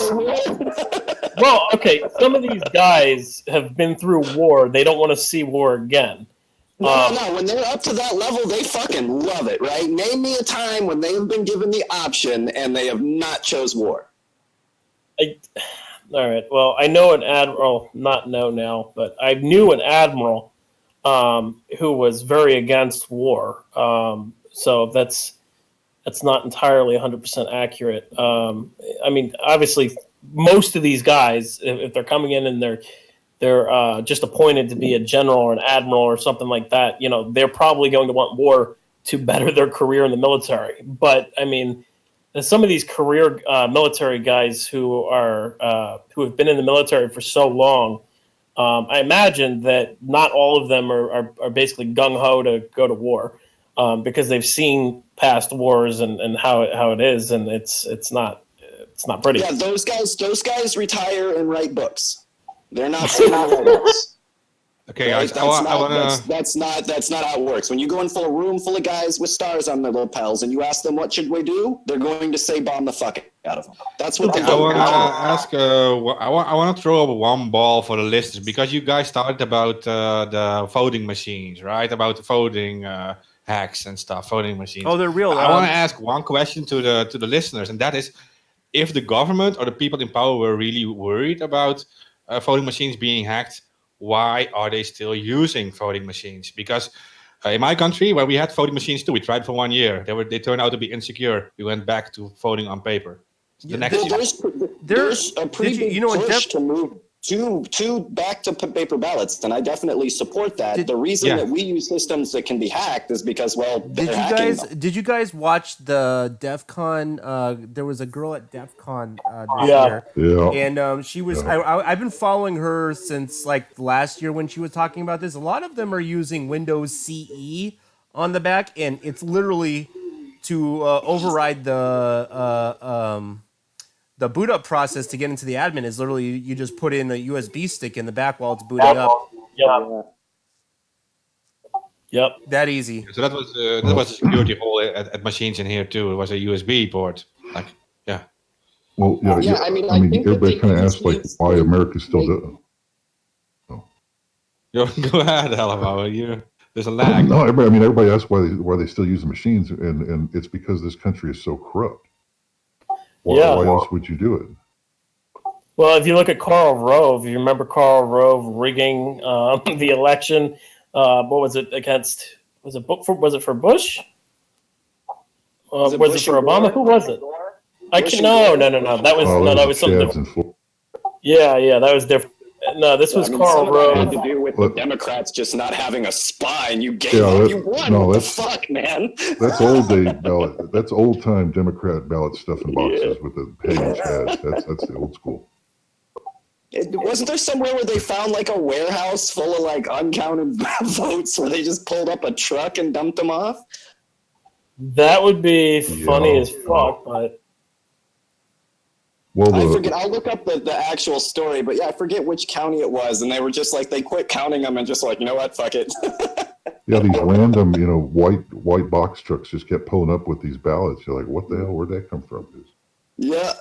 Well, okay, some of these guys have been through war. They don't want to see war again. No. When they're up to that level, they fucking love it, right? Name me a time when they have been given the option and they have not chose war. All right. Well, I know an admiral, not know now, but I knew an admiral who was very against war. So that's not entirely 100% accurate. I mean, obviously, most of these guys, if they're coming in and they're just appointed to be a general or an admiral or something like that, you know, they're probably going to want war to better their career in the military. But I mean, some of these career military guys who have been in the military for so long, I imagine that not all of them are basically gung ho to go to war because they've seen past wars and how it is, and it's not pretty. Yeah, those guys retire and write books. They're not writers. Okay, guys, that's not how it works. When you go into a room full of guys with stars on their lapels and you ask them what should we do, they're going to say bomb the fuck out of them. That's what they do. I want to ask. I want to throw up one ball for the listeners because you guys started about the voting machines, right? About the voting hacks and stuff, voting machines. Oh, they're real. I want to ask one question to the listeners, and that is, if the government or the people in power were really worried about voting machines being hacked, why are they still using voting machines? Because in my country, where we had voting machines too, we tried for 1 year. They turned out to be insecure. We went back to voting on paper. There's a pretty big push to move to back to paper ballots, and I definitely support that. The reason that we use systems that can be hacked is because, well, did you guys watch the DEF CON? There was a girl at DEF CON this year. Yeah. And she was, I've been following her since like last year when she was talking about this. A lot of them are using Windows CE on the back, and it's literally to override the boot up process to get into the admin is literally you just put in a USB stick in the back while it's booting up. Yep. That easy. So that was a security hole at machines in here too. It was a USB port. Well, yeah. I mean, everybody kind of asks like why America still does. Go ahead, Alamo. There's a lag. No, everybody asks why they still use the machines, and it's because this country is so corrupt. Why else would you do it? Well, if you look at Karl Rove, you remember Karl Rove rigging the election. What was it against? Was it for Bush? Was it for Obama? Who was it? No. That was something different. Yeah, that was different. No, this was Karl Rove. Had to do with the Democrats just not having a spy, and you gave up. You won. What the fuck, man? That's old day ballot. That's old time Democrat ballot stuff in boxes with the pagan chads. That's the old school. Wasn't there somewhere where they found like a warehouse full of like uncounted votes where they just pulled up a truck and dumped them off? That would be funny as fuck, but. Well, I forget. I'll look up the actual story, but yeah, I forget which county it was, and they were just like they quit counting them and just like, you know what, fuck it. Yeah, these random, white box trucks just kept pulling up with these ballots. You're like, what the hell? Where'd that come from? Yeah,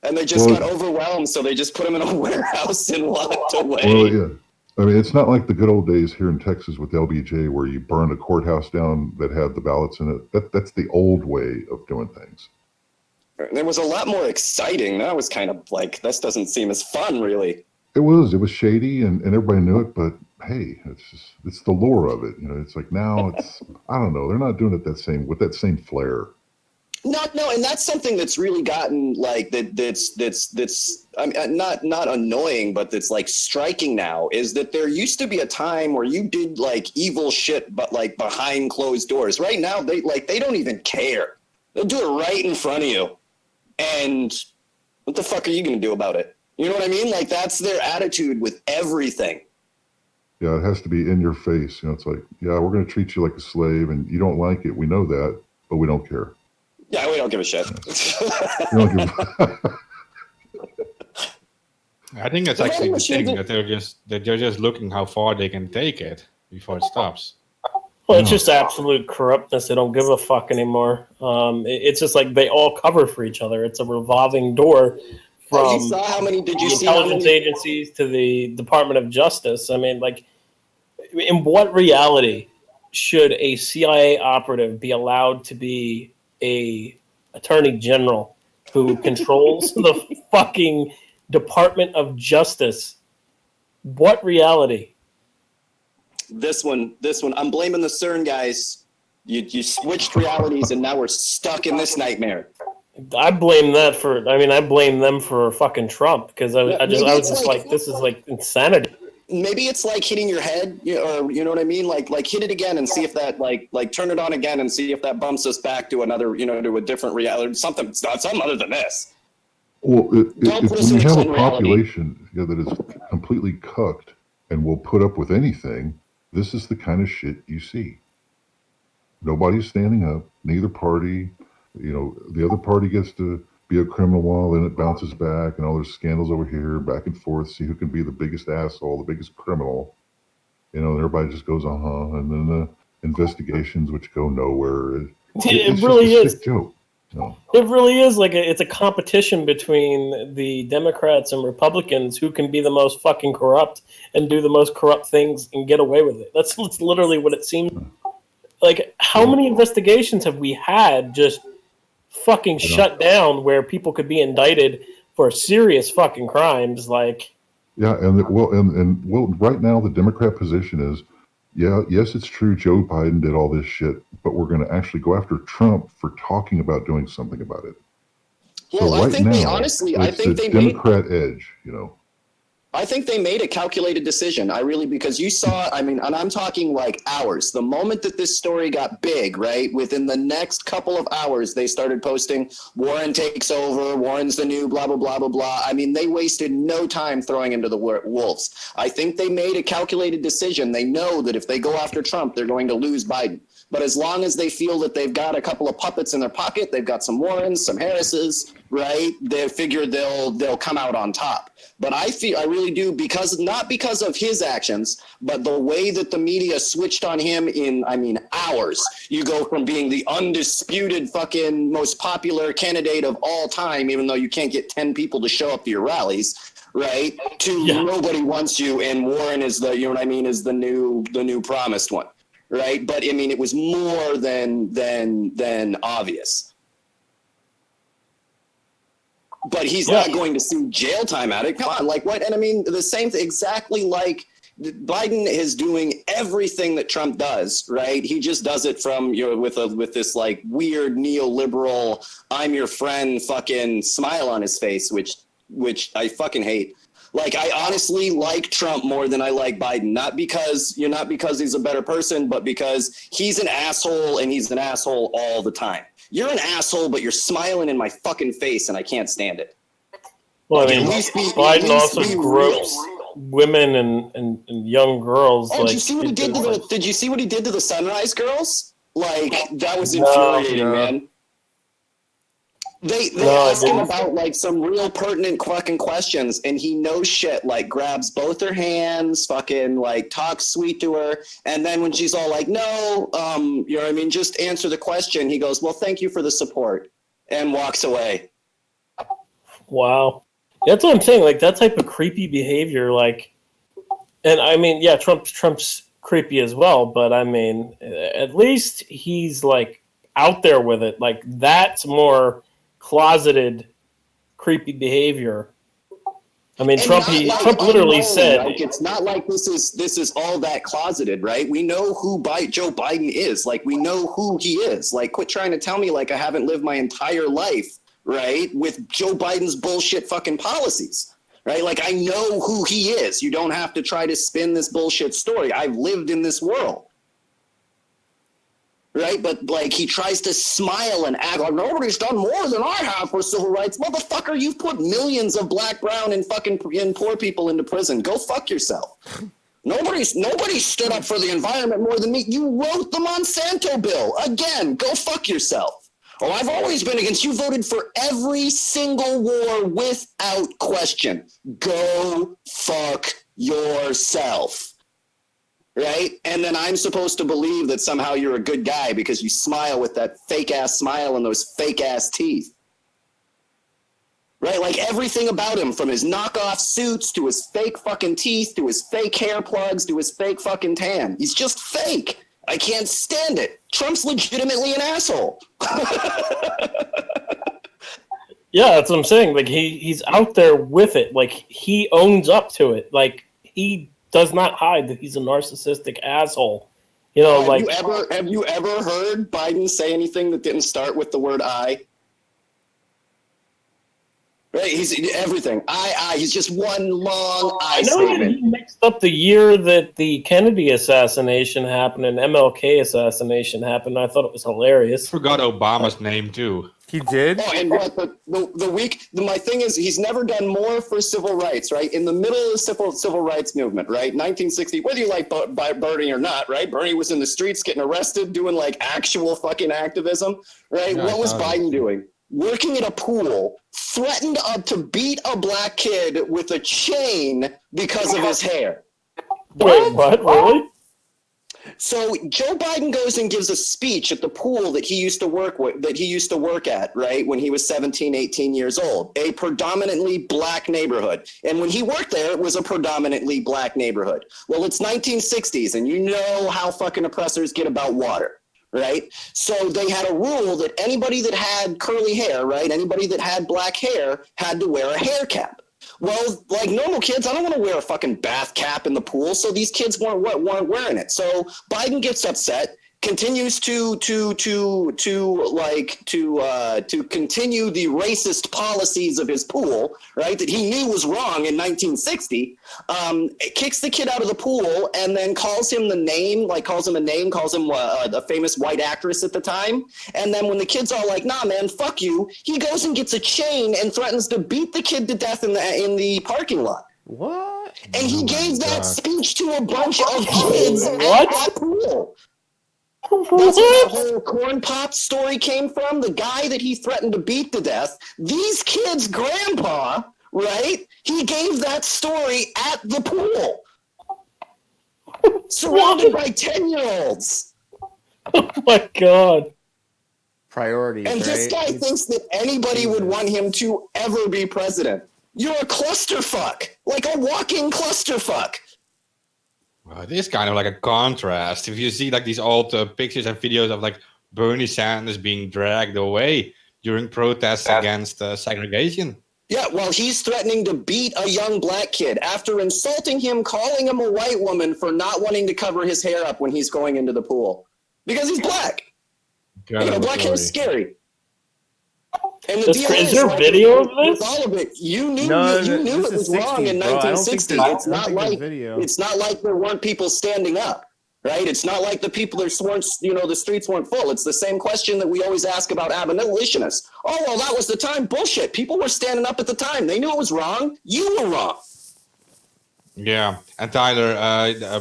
and they just got overwhelmed, so they just put them in a warehouse and walked away. Well, yeah. I mean, it's not like the good old days here in Texas with LBJ where you burned a courthouse down that had the ballots in it. That's the old way of doing things. It was a lot more exciting. That was kind of like, this doesn't seem as fun, really. It was shady and everybody knew it, but hey, it's the lore of it. It's like now I don't know. They're not doing it with that same flair. No, and that's something that's really gotten like that's I mean, not annoying, but that's like striking now is that there used to be a time where you did like evil shit, but like behind closed doors. Right now, they don't even care. They'll do it right in front of you. And what the fuck are you going to do about it? You know what I mean? Like, that's their attitude with everything. Yeah, it has to be in your face. It's like, yeah, we're going to treat you like a slave, and you don't like it. We know that, but we don't care. Yeah, we don't give a shit. I think that's actually the thing, that they're just looking how far they can take it before it stops. Well, it's just absolute corruptness. They don't give a fuck anymore. It's just like they all cover for each other. It's a revolving door from intelligence agencies to the Department of Justice. I mean, like, in what reality should a CIA operative be allowed to be a attorney general who controls the fucking Department of Justice? What reality? This one. I'm blaming the CERN guys. You switched realities, and now we're stuck in this nightmare. I blame them for fucking Trump because I was just like, this is like insanity. Maybe it's like hitting your head, or you know what I mean? Like hit it again and see if that like turn it on again and see if that bumps us back to another, to a different reality, something other than this. Well, if we have a population that is completely cucked and will put up with anything, this is the kind of shit you see. Nobody's standing up, neither party. The other party gets to be a criminal while then it bounces back, and all there's scandals over here, back and forth, see who can be the biggest asshole, the biggest criminal. And everybody just goes, and then the investigations which go nowhere. It really is. Joke. It really is like it's a competition between the Democrats and Republicans who can be the most fucking corrupt and do the most corrupt things and get away with it. That's literally what it seems like. How many investigations have we had just fucking shut down where people could be indicted for serious fucking crimes? Like, yeah, and right now the Democrat position is, yes, it's true Joe Biden did all this shit, but we're going to actually go after Trump for talking about doing something about it. Well, so I think they Democrat edge, I think they made a calculated decision. Because you saw, and I'm talking like hours. The moment that this story got big, right, within the next couple of hours, they started posting, Warren takes over, Warren's the new blah, blah, blah, blah, blah. They wasted no time throwing him to the wolves. I think they made a calculated decision. They know that if they go after Trump, they're going to lose Biden. But as long as they feel that they've got a couple of puppets in their pocket, they've got some Warrens, some Harrises, right? They figure they'll come out on top. But I really do, not because of his actions, but the way that the media switched on him in, hours. You go from being the undisputed fucking most popular candidate of all time, even though you can't get 10 people to show up to your rallies, right? To nobody wants you, and Warren is is the new promised one, right? But it was more than obvious. But he's not going to see jail time at it. Come on, like what? And the same thing, exactly like Biden is doing everything that Trump does, right? He just does it from with this like weird neoliberal, I'm your friend fucking smile on his face, which I fucking hate. Like, I honestly like Trump more than I like Biden, not because he's a better person, but because he's an asshole, and he's an asshole all the time. You're an asshole, but you're smiling in my fucking face, and I can't stand it. Well, Biden also gropes women and young girls. Oh, did you see what he did did you see what he did to the Sunrise Girls? Like, that was infuriating, man. They ask him about like some real pertinent fucking questions, and he knows shit, like grabs both her hands, fucking like talks sweet to her, and then when she's all like, no, just answer the question, he goes, well, thank you for the support, and walks away. Wow. That's what I'm saying, like that type of creepy behavior, like, and Trump's creepy as well, but at least he's like out there with it. Like, that's more closeted, creepy behavior. Trump literally said, like, it's not like this is all that closeted, right? We know who Joe Biden is. Like, we know who he is. Like, quit trying to tell me like I haven't lived my entire life, right, with Joe Biden's bullshit fucking policies, right? Like, I know who he is. You don't have to try to spin this bullshit story. I've lived in this world. Right, but like he tries to smile and act like nobody's done more than I have for civil rights. Motherfucker, you've put millions of black, brown, and poor people into prison. Go fuck yourself. Nobody stood up for the environment more than me. You wrote the Monsanto bill. Again, go fuck yourself. Oh, I've always been against. You voted for every single war without question. Go fuck yourself. Right? And then I'm supposed to believe that somehow you're a good guy because you smile with that fake-ass smile and those fake-ass teeth. Right? Like, everything about him, from his knockoff suits to his fake fucking teeth to his fake hair plugs to his fake fucking tan. He's just fake. I can't stand it. Trump's legitimately an asshole. Yeah, that's what I'm saying. Like, he's out there with it. Like, he owns up to it. Like, he does not hide that he's a narcissistic asshole. Have you ever heard Biden say anything that didn't start with the word I? Right, he's everything. I. He's just one long I statement. He mixed up the year that the Kennedy assassination happened and MLK assassination happened. I thought it was hilarious. Forgot Obama's name too. He did? Oh, and what my thing is, he's never done more for civil rights, right? In the middle of the civil rights movement, right? 1960, whether you like Bernie or not, right? Bernie was in the streets getting arrested, doing like actual fucking activism, right? Yeah, what was Biden doing? Working at a pool, threatened to beat a black kid with a chain because of his hair. Wait, what? Really? So Joe Biden goes and gives a speech at the pool that he used to work at, right, when he was 17, 18 years old, a predominantly black neighborhood. And when he worked there, it was a predominantly black neighborhood. Well, it's 1960s, and you know how fucking oppressors get about water, right? So they had a rule that anybody that had curly hair, right, anybody that had black hair had to wear a hair cap. Well, like normal kids, I don't want to wear a fucking bath cap in the pool, so these kids weren't wearing it. So Biden gets upset, continues to continue the racist policies of his pool, right, that he knew was wrong in 1960, kicks the kid out of the pool and then calls him a name, calls him a famous white actress at the time. And then when the kid's all like, nah, man, fuck you, he goes and gets a chain and threatens to beat the kid to death in the parking lot. What? And he gave that speech to a bunch of kids at that pool. That's where that whole corn pop story came from. The guy that he threatened to beat to death. These kids' grandpa, right? He gave that story at the pool. Surrounded by 10-year-olds. Oh my god. Priorities, And this guy thinks that anybody would want him to ever be president. You're a clusterfuck. Like a walking clusterfuck. Well, it is kind of like a contrast. If you see like these old pictures and videos of like Bernie Sanders being dragged away during protests against segregation. Yeah, well, he's threatening to beat a young black kid after insulting him, calling him a white woman for not wanting to cover his hair up when he's going into the pool. Because he's black. Black hair is scary. And the deal is there video of this? All of it, you knew No, it this was is wrong 60s, in bro. I don't think 1960. there's- It's I don't not think there's like video. it's not like there weren't people standing up, right? It's not like the people that weren't, the streets weren't full. It's the same question that we always ask about abolitionists. Oh, well, that was the time. Bullshit. People were standing up at the time. They knew it was wrong. You were wrong. Yeah, and Tyler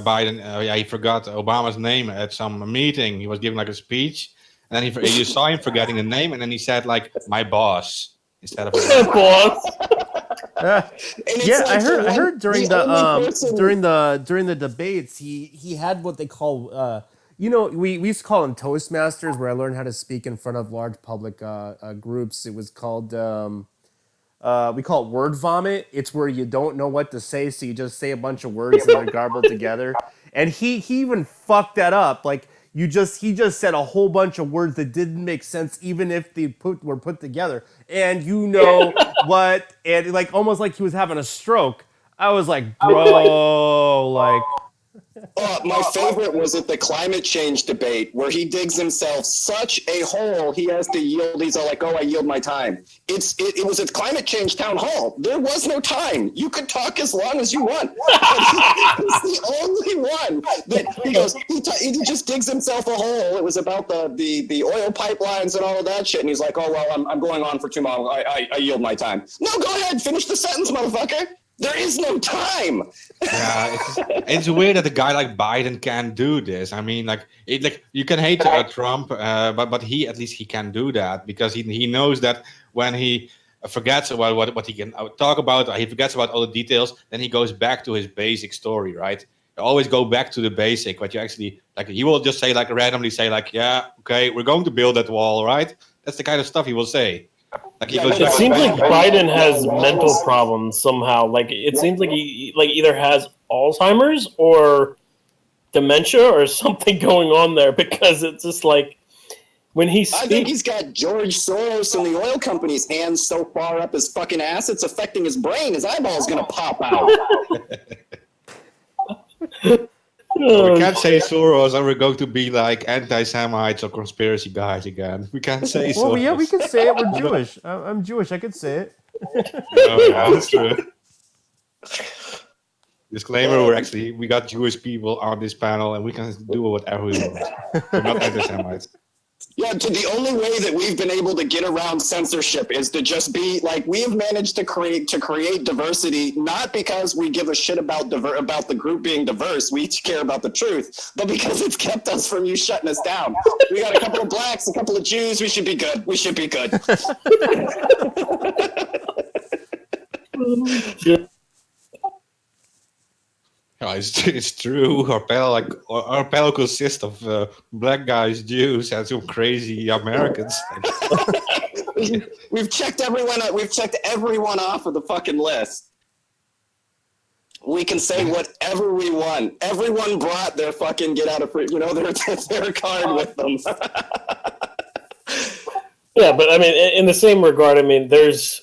Biden, he forgot Obama's name at some meeting. He was giving like a speech, and then you saw him forgetting the name, and then he said like "my boss" instead of Boss. Yeah, I heard during the debates he had what they call we used to call them Toastmasters, where I learned how to speak in front of large public groups. It was called we call it word vomit. It's where you don't know what to say, so you just say a bunch of words and they're garbled together. And he even fucked that up. Like he just said a whole bunch of words that didn't make sense, even if they were put together. And what? And like almost like he was having a stroke. I was like, bro, like. My favorite was at the climate change debate where he digs himself such a hole he has to yield. He's all like, "Oh, I yield my time." It was at climate change town hall. There was no time. You could talk as long as you want. He's the only one that he goes. He just digs himself a hole. It was about the oil pipelines and all of that shit. And he's like, "Oh well, I'm going on for too long. I yield my time." No, go ahead, finish the sentence, motherfucker. There is no time. Yeah, it's weird that a guy like Biden can do this. I mean, you can hate Trump, but he at least he can do that because he knows that when he forgets about what he can talk about, he forgets about all the details, then he goes back to his basic story, right? You always go back to the basic. What you actually like, he will just say randomly say yeah, okay, we're going to build that wall, right? That's the kind of stuff he will say. It seems like Biden has mental problems somehow. Like it seems like he either has Alzheimer's or dementia or something going on there, because it's just like when he speaks. I think he's got George Soros and the oil company's hands so far up his fucking ass it's affecting his brain. His eyeball's gonna pop out. We can't say Soros or we're going to be like anti-Semites or conspiracy guys again. We can't say Soros. Well, yeah, we can say it. We're Jewish. I'm Jewish. I could say it. Oh, yeah, that's true. Disclaimer: we got Jewish people on this panel, and we can do whatever we want. We're not anti-Semites. Yeah, the only way that we've been able to get around censorship is to just be like, we have managed to create diversity, not because we give a shit about the group being diverse. We each care about the truth, but because it's kept us from you shutting us down. We got a couple of blacks, a couple of Jews. We should be good. We should be good. Yeah, it's true. Our panel consists of black guys, Jews, and some crazy Americans. We've checked everyone. We've checked everyone off of the fucking list. We can say whatever we want. Everyone brought their fucking get out of free, their card with them. Yeah, but I mean, in the same regard, I mean, there's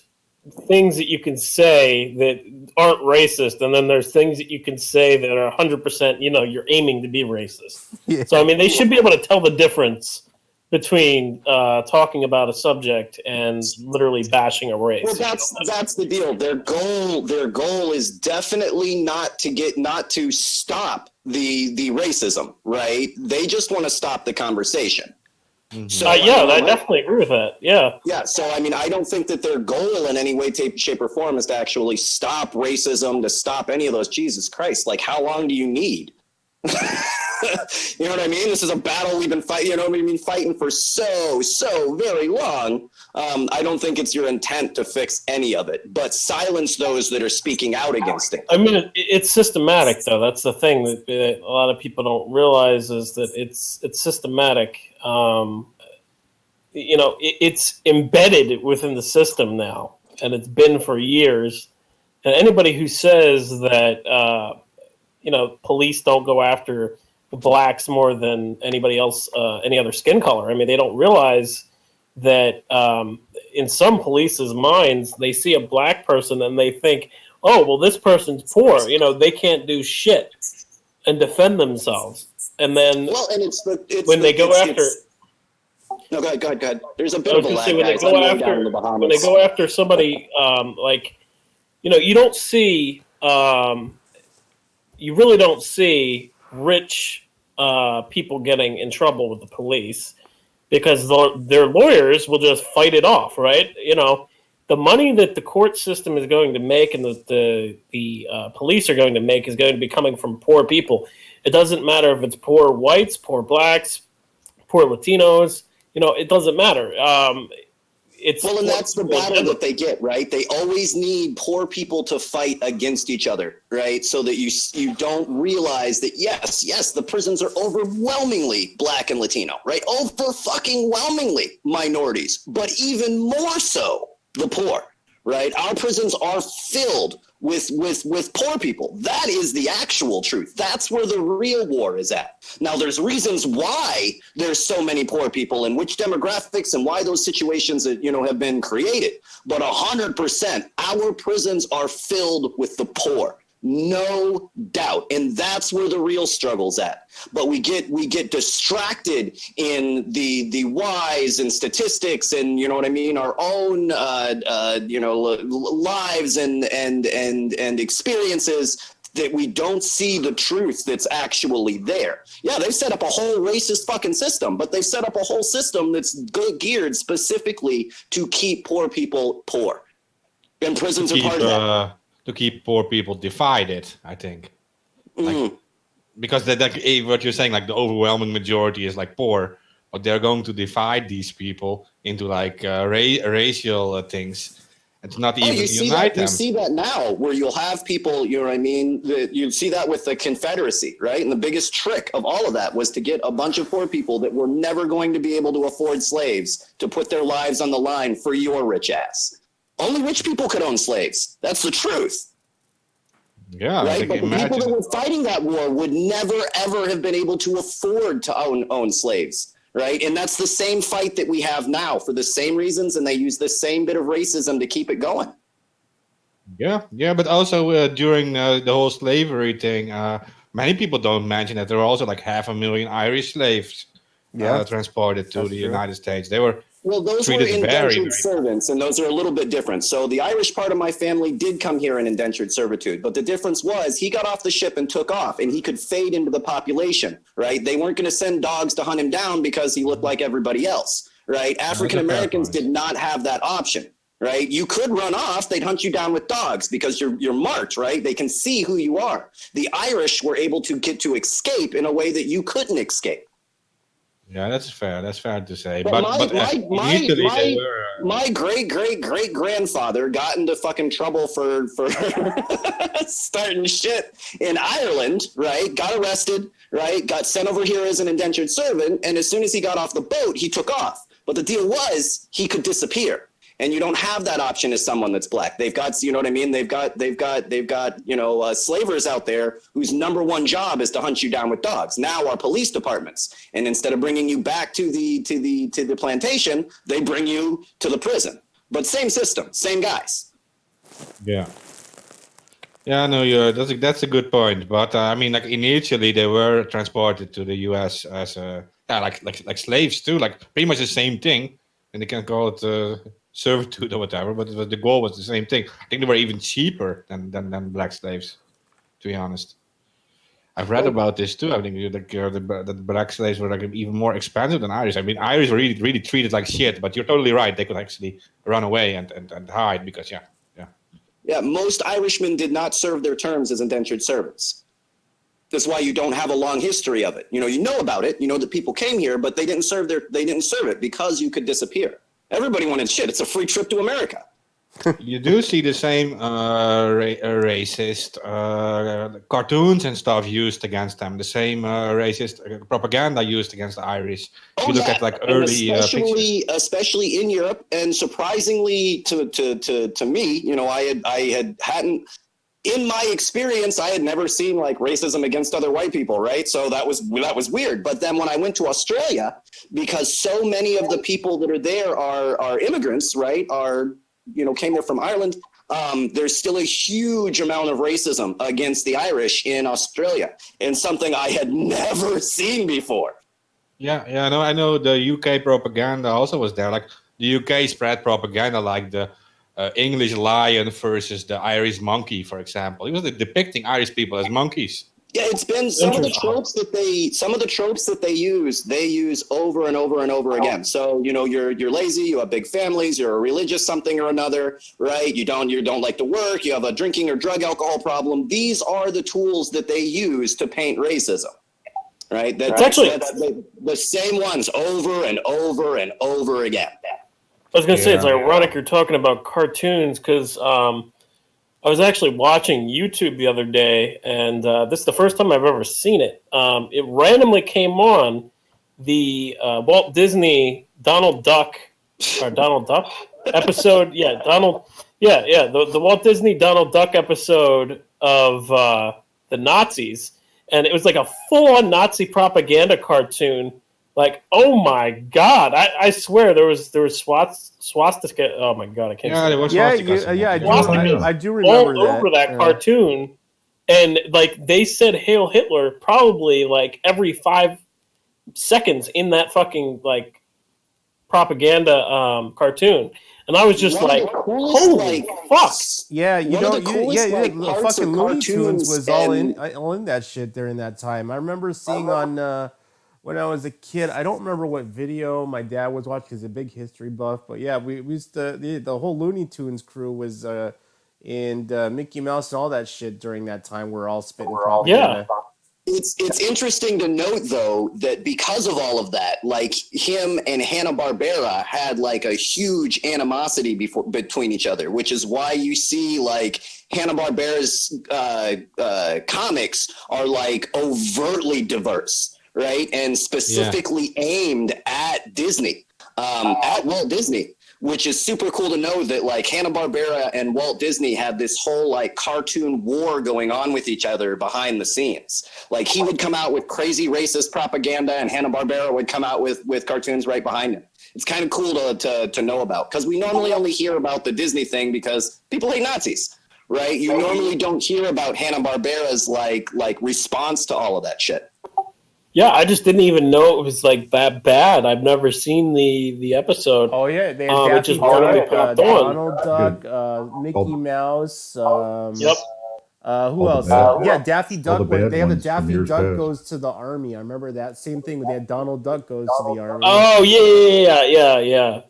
things that you can say that aren't racist, and then there's things that you can say that are 100%, you're aiming to be racist. Yeah. So, I mean, they should be able to tell the difference between talking about a subject and literally bashing a race. Well, that's the deal. Their goal is definitely not to stop the racism, right? They just want to stop the conversation. Mm-hmm. So I definitely agree with that. Yeah. Yeah. So I mean, I don't think that their goal in any way, shape, or form is to actually stop racism, to stop any of those. Jesus Christ! Like, how long do you need? You know what I mean? This is a battle we've been fighting. You know what I mean? Fighting for so very long. I don't think it's your intent to fix any of it, but silence those that are speaking out against it. I mean, it's systematic, though. That's the thing that a lot of people don't realize is that it's systematic. You know, it's embedded within the system now, and it's been for years. And anybody who says that, you know, police don't go after blacks more than anybody else, any other skin color, I mean, they don't realize that in some police's minds, they see a black person and they think, oh, well, this person's poor. You know, they can't do shit and defend themselves. And then when they go after... No, go ahead. There's a bit of a lag, guys. When they go after somebody, like, you know, you don't see... you really don't see rich people getting in trouble with the police because their lawyers will just fight it off, right? You know, the money that the court system is going to make and that the police are going to make is going to be coming from poor people. It doesn't matter if it's poor whites, poor blacks, poor Latinos. You know, it doesn't matter. And that's the battle that they get, right? They always need poor people to fight against each other, right? So that you don't realize that, yes, the prisons are overwhelmingly black and Latino, right? Over-fucking-whelmingly minorities, but even more so the poor, right? Our prisons are filled with poor people. That is the actual truth. That's where the real war is at. Now, there's reasons why there's so many poor people and which demographics and why those situations that, you know, have been created. But 100%, our prisons are filled with the poor. No doubt. And that's where the real struggle's at. But we get distracted in the whys and statistics and, you know what I mean, our own lives and experiences that we don't see the truth that's actually there. Yeah, they've set up a whole racist fucking system, but they've set up a whole system that's geared specifically to keep poor people poor. And prisons are part of that. To keep poor people divided, I think. Like, because what you're saying, like the overwhelming majority is like poor, but they're going to divide these people into like racial things and to not even unite them. You see that now, where you'll have people, you know what I mean? You see that with the Confederacy, right? And the biggest trick of all of that was to get a bunch of poor people that were never going to be able to afford slaves to put their lives on the line for your rich ass. Only rich people could own slaves. That's the truth. Yeah, right. But the people that were fighting that war would never, ever have been able to afford to own slaves. Right. And that's the same fight that we have now for the same reasons. And they use the same bit of racism to keep it going. Yeah. But also during the whole slavery thing, many people don't mention that there were also like 500,000 Irish slaves transported to the United States. They were. Well, those were indentured servants, and those are a little bit different. So the Irish part of my family did come here in indentured servitude, but the difference was he got off the ship and took off, and he could fade into the population, right? They weren't going to send dogs to hunt him down because he looked like everybody else, right? African Americans did not have that option, right? You could run off, they'd hunt you down with dogs because you're marked, right? They can see who you are. The Irish were able to get to escape in a way that you couldn't escape. Yeah, that's fair. That's fair to say. But my great grandfather got into fucking trouble for starting shit in Ireland, right? Got arrested, right? Got sent over here as an indentured servant, and as soon as he got off the boat, he took off. But the deal was he could disappear. And you don't have that option as someone that's black. They've got, you know what I mean? They've got, you know, slavers out there whose number one job is to hunt you down with dogs. Now our police departments, and instead of bringing you back to the plantation, they bring you to the prison. But same system, same guys. Yeah. Yeah, no, that's a good point. But I mean, like initially they were transported to the U.S. as like slaves too, like pretty much the same thing, and they can call it servitude or whatever. But the goal was the same thing. I think they were even cheaper than black slaves, to be honest. I've read about this too. I think the black slaves were like even more expensive than Irish. I mean, Irish were really treated like shit. But you're totally right. They could actually run away and hide because Yeah, most Irishmen did not serve their terms as indentured servants. That's why you don't have a long history of it. You know about it. You know that people came here, but they didn't serve it because you could disappear. Everybody wanted shit. It's a free trip to America. You do see the same racist cartoons and stuff used against them. The same racist propaganda used against the Irish. If you look at like early pictures. Especially in Europe, and surprisingly to me, I hadn't. In my experience, I had never seen like racism against other white people, right? So that was weird. But then when I went to Australia, because so many of the people that are there are immigrants, right? Came there from Ireland. There's still a huge amount of racism against the Irish in Australia, and something I had never seen before. Yeah, no, I know the UK propaganda also was there. Like the UK spread propaganda, like the English lion versus the Irish monkey, for example. It was depicting Irish people as monkeys. Yeah, it's been some of the tropes that they use over and over and over again. So you're lazy, you have big families, you're a religious something or another, right? You don't like to work, you have a drinking or drug alcohol problem. These are the tools that they use to paint racism, right? That's the same ones over and over and over again. I was going to say, it's ironic you're talking about cartoons because I was actually watching YouTube the other day, and this is the first time I've ever seen it. It randomly came on the Walt Disney Donald Duck episode. Yeah, the Walt Disney Donald Duck episode of the Nazis, and it was like a full-on Nazi propaganda cartoon. Like, oh my God! I swear there was swastika. Oh my God, I can't. Yeah, there was swastikas. I do remember all over that cartoon, and like they said "Hail Hitler" probably like every 5 seconds in that fucking like propaganda cartoon, and I was just like, holy fuck! Yeah, the fucking Looney Tunes was all in that shit during that time. I remember seeing on. When I was a kid, I don't remember what video my dad was watching. He's a big history buff, but yeah, we used to the whole Looney Tunes crew was and Mickey Mouse and all that shit during that time. We're all spitting propaganda. Yeah. It's interesting to note though that because of all of that, like him and Hanna-Barbera had like a huge animosity between each other, which is why you see like Hanna-Barbera's comics are like overtly diverse. Right, and specifically aimed at Disney, at Walt Disney, which is super cool to know that like Hanna-Barbera and Walt Disney had this whole like cartoon war going on with each other behind the scenes. Like he would come out with crazy racist propaganda, and Hanna-Barbera would come out with cartoons right behind him. It's kind of cool to know about because we normally only hear about the Disney thing because people hate Nazis, right? You normally don't hear about Hanna-Barbera's like response to all of that shit. Yeah, I just didn't even know it was like that bad. I've never seen the episode. Oh yeah, they had Daffy Duck, Donald Duck, Mickey Mouse. Yep. Who else? Daffy Duck. They have the Daffy Duck goes to the army. I remember that same thing. They had Donald Duck goes to the army. Oh yeah.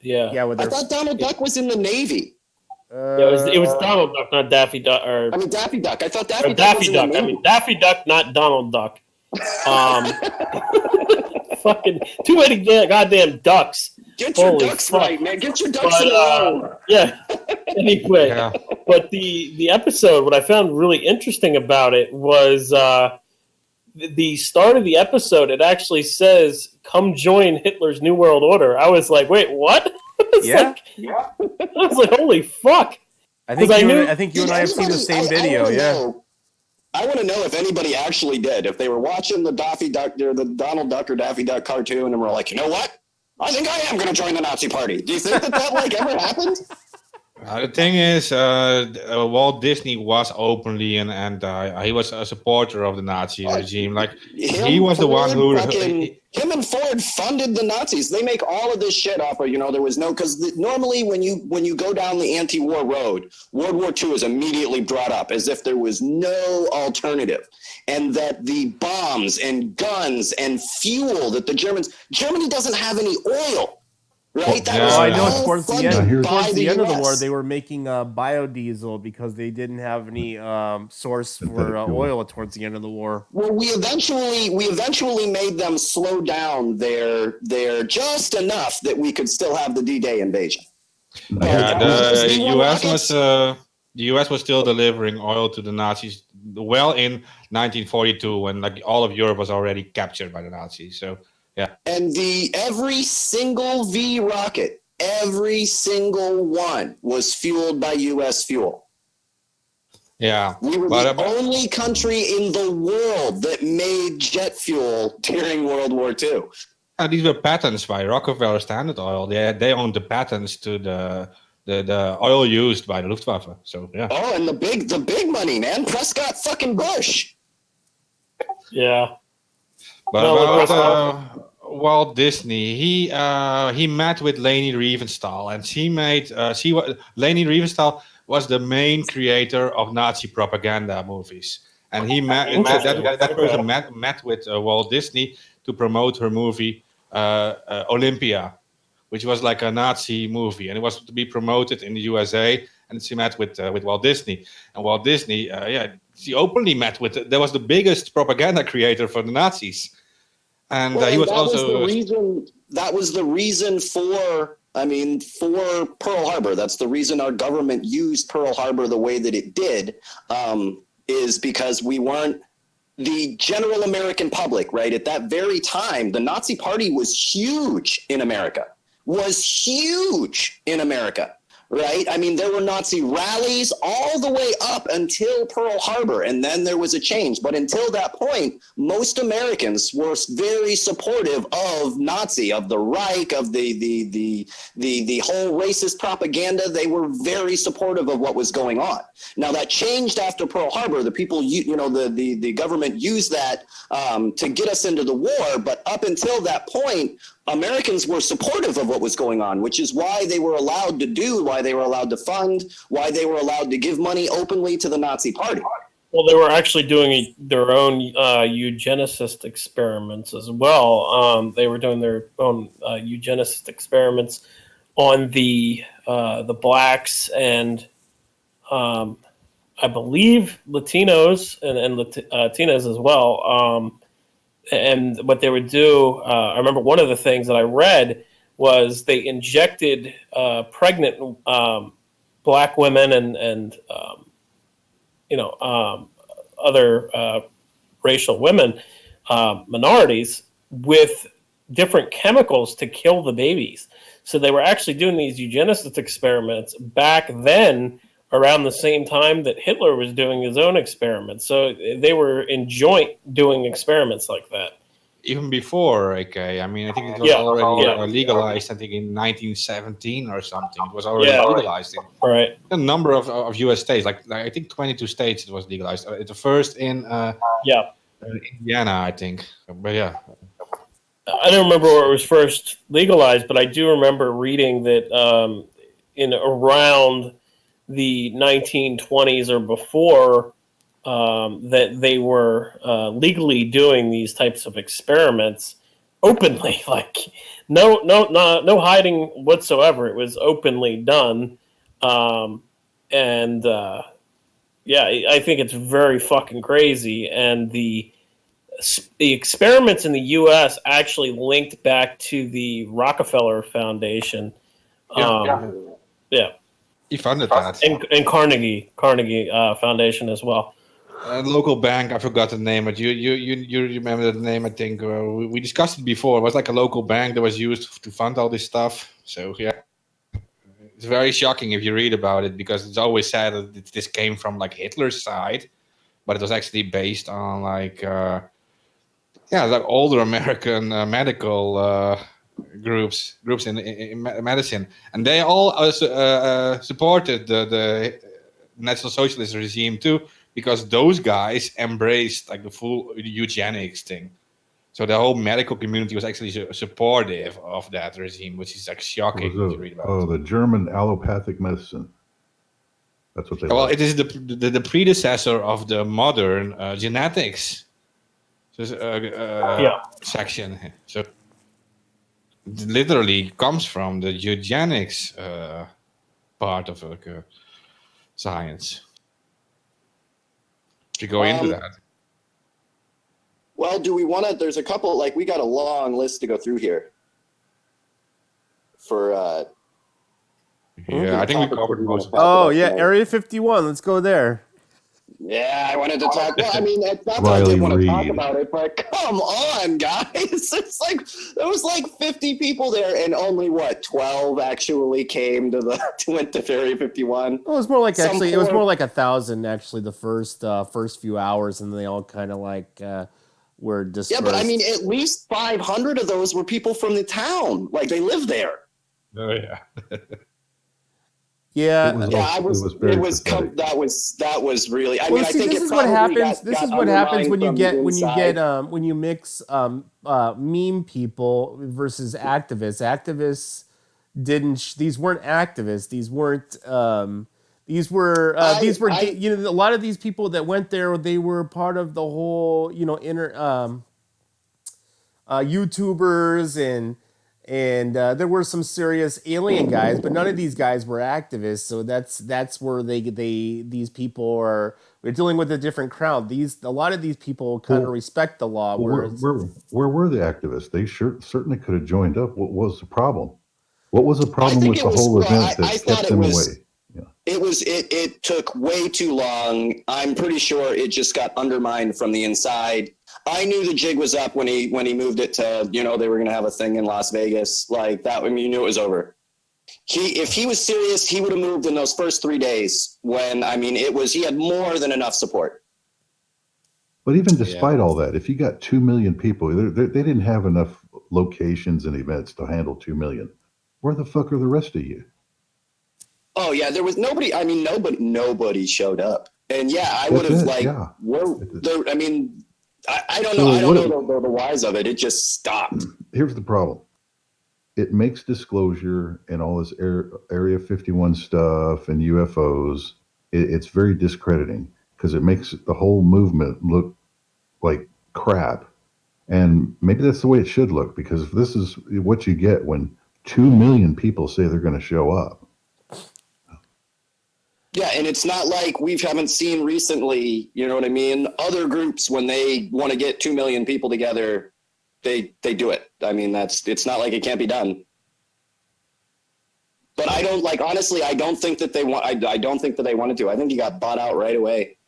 Yeah, I thought Donald Duck was in the Navy. It was Donald Duck, not Daffy Duck. Daffy Duck. I thought Daffy Duck was in the Navy. Daffy Duck, not Donald Duck. Fucking too many goddamn ducks. Get your ducks right, man. Get your ducks in a row. Yeah. Anyway, but the episode, what I found really interesting about it was the start of the episode. It actually says, "Come join Hitler's New World Order." I was like, "Wait, what?" I was like, "Holy fuck!" I think you and I have seen the same video. I want to know if anybody actually did. If they were watching the Daffy Duck, or the Donald Duck or Daffy Duck cartoon, and were like, you know what? I think I am going to join the Nazi Party. Do you think that like ever happened? The thing is, Walt Disney was openly and he was a supporter of the Nazi regime. Like he was the one who. Him and Ford funded the Nazis. They make all of this shit off of, there was no, because normally when you go down the anti-war road, World War II is immediately brought up as if there was no alternative, and that the bombs and guns and fuel that Germany doesn't have any oil. right? That yeah, was Well, I yeah. know all towards the funded end, here's- by towards the the end of the war, US. they were making biodiesel because they didn't have any source for Synthetic fuel. oil towards the end of the war. Well, we eventually made them slow down their just enough that we could still have the D-Day invasion. Yeah, those the V1 U.S. rockets? the U.S. was still delivering oil to the Nazis well in 1942 when like all of Europe was already captured by the Nazis. So yeah, And every single V rocket, every single one was fueled by U.S. fuel. yeah. We were But the only country in the world that made jet fuel during World War II. these were patents by Rockefeller Standard Oil. They owned the patents to the oil used by the Luftwaffe. So yeah. Oh, and the big money, man. Prescott fucking Bush. Yeah. But No, about Prescott. Walt Disney, he met with Leni Riefenstahl, and Leni Riefenstahl was the main creator of Nazi propaganda movies, and he met Interesting. that Okay. person met with Walt Disney to promote her movie Olympia, which was like a Nazi movie, and it was to be promoted in the USA. And she met with Walt Disney, and Walt Disney, she openly met with. That was the biggest propaganda creator for the Nazis, and he was also. That was the reason for Pearl Harbor. That's the reason our government used Pearl Harbor the way that it did, is because we weren't the general American public, right? At that very time, the Nazi Party was huge in America. Right? I mean, there were Nazi rallies all the way up until Pearl Harbor, and then there was a change. But until that point, most Americans were very supportive of Nazi, of the Reich, of the whole racist propaganda. They were very supportive of what was going on. Now that changed after Pearl Harbor. The people, the government used that to get us into the war. But up until that point, Americans were supportive of what was going on, which is why they were allowed to fund, why they were allowed to give money openly to the Nazi Party. Well, they were actually doing their own eugenicist experiments as well. They were doing their own eugenicist experiments on the blacks and I believe Latinos and Latinas as well. And what they would do, I remember one of the things that I read was they injected pregnant black women and other racial women, minorities, with different chemicals to kill the babies. So they were actually doing these eugenicist experiments back then around the same time that Hitler was doing his own experiments. So they were in joint doing experiments like that. Even before, okay. I mean, I think it was already legalized. I think in 1917 or something, it was already legalized in Right. a number of U.S. states. Like I think 22 states it was legalized. The first in Indiana, I think. But yeah, I don't remember where it was first legalized, but I do remember reading that in around the 1920s or before, that they were legally doing these types of experiments openly, like no hiding whatsoever. It was openly done, I think it's very fucking crazy. And the experiments in the U.S. actually linked back to the Rockefeller Foundation. he funded that. And Carnegie Foundation as well. Local bank, I forgot the name, but you remember the name? I think we discussed it before. It was like a local bank that was used to fund all this stuff. So yeah, it's very shocking if you read about it, because it's always said that this came from like Hitler's side, but it was actually based on like older American medical groups in medicine, and they all supported the National Socialist regime too, because those guys embraced like the full eugenics thing. So the whole medical community was actually supportive of that regime, which is like shocking to read about. The German allopathic medicine. That's what they. Well, it is the predecessor of the modern genetics section. So literally comes from the eugenics part of science. To go into that. Well, do we want to? There's a couple. Like we got a long list to go through here. For I think we covered most of it. Oh yeah, Area 51. Let's go there. Yeah, I wanted to talk. Well, I mean, it's not that I Riley didn't want to talk Reid. about it, but come on, guys! It's like there was like 50 people there, and only 12 actually came to went to Area 51. Well, it was more like it was more like 1,000 actually. The first few hours, and they all kind of like were dispersed. Yeah, but I mean, at least 500 of those were people from the town. Like they lived there. Oh yeah. Yeah, That was really. I mean, I think this is what happens. This is what happens when you mix meme people versus activists. Activists these weren't activists. These weren't. A lot of these people that went there, they were part of the whole YouTubers and there were some serious alien guys, but none of these guys were activists. So that's where these people are. We're dealing with a different crowd. A lot of these people kind of respect the law. Where were the activists? They certainly could have joined up. What was the problem? What was the problem with the whole event that kept them away? Yeah. It took way too long. I'm pretty sure it just got undermined from the inside. I knew the jig was up when he moved it to, they were going to have a thing in Las Vegas like that. I mean, you knew it was over. If he was serious, he would have moved in those first 3 days when, I mean, he had more than enough support. But even despite all that, if you got 2 million people, they didn't have enough locations and events to handle 2 million. Where the fuck are the rest of you? Oh yeah, there was nobody. I mean, nobody showed up. And yeah, I would have I mean, I don't know. I don't know the whys of it. It just stopped. Here's the problem. It makes disclosure and all this Area 51 stuff and UFOs. It's very discrediting because it makes the whole movement look like crap. And maybe that's the way it should look, because this is what you get when 2 million people say they're going to show up. Yeah, and it's not like we haven't seen recently, you know what I mean? Other groups, when they want to get 2 million people together, they do it. I mean, it's not like it can't be done. But I don't honestly, I don't think that they want. I don't think that they wanted to. I think he got bought out right away.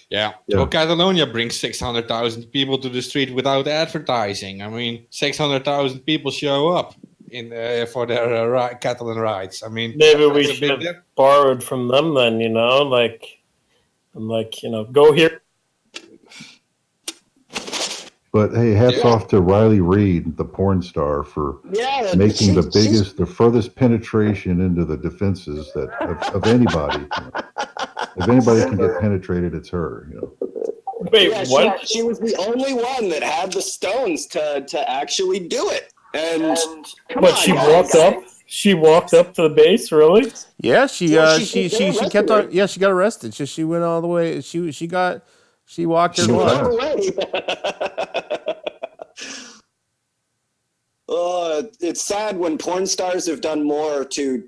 Yeah. Well, Catalonia brings 600,000 people to the street without advertising. I mean, 600,000 people show up for their Catalan rights. I mean, maybe we should have borrowed from them then, go here. But hey, hats off to Riley Reid, the porn star, for making the furthest penetration into the defenses of anybody. If anybody can get penetrated, it's her. Wait, what? She was the only one that had the stones to actually do it. And she walked up. She walked up to the base, really? Yeah, she kept on. Yeah, she got arrested. She went all the way. She walked her way. It's sad when porn stars have done more to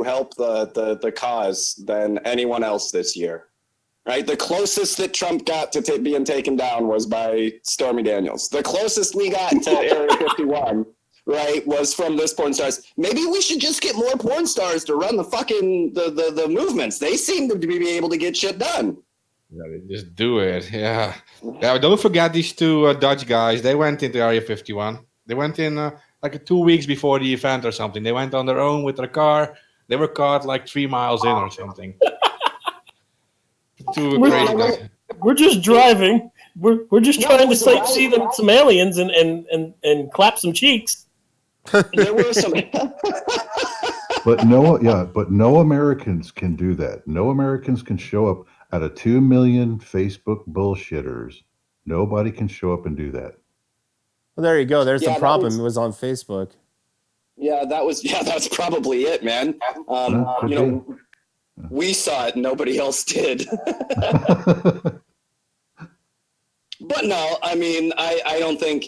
help the cause than anyone else this year. Right, the closest that Trump got to being taken down was by Stormy Daniels. The closest we got to Area 51, right, was from this porn stars. Maybe we should just get more porn stars to run the fucking the movements. They seem to be able to get shit done. Yeah, they just do it. Yeah. Don't forget these two Dutch guys. They went into Area 51. They went in 2 weeks before the event or something. They went on their own with their car. They were caught 3 miles in or something. We're just driving. We're just trying to see some aliens and clap some cheeks. There were some. But no Americans can do that. No Americans can show up out of 2 million Facebook bullshitters. Nobody can show up and do that. Well, there you go. There's the problem. It was on Facebook. Yeah, that's probably it, man. We saw it, nobody else did. But no, I mean, I don't think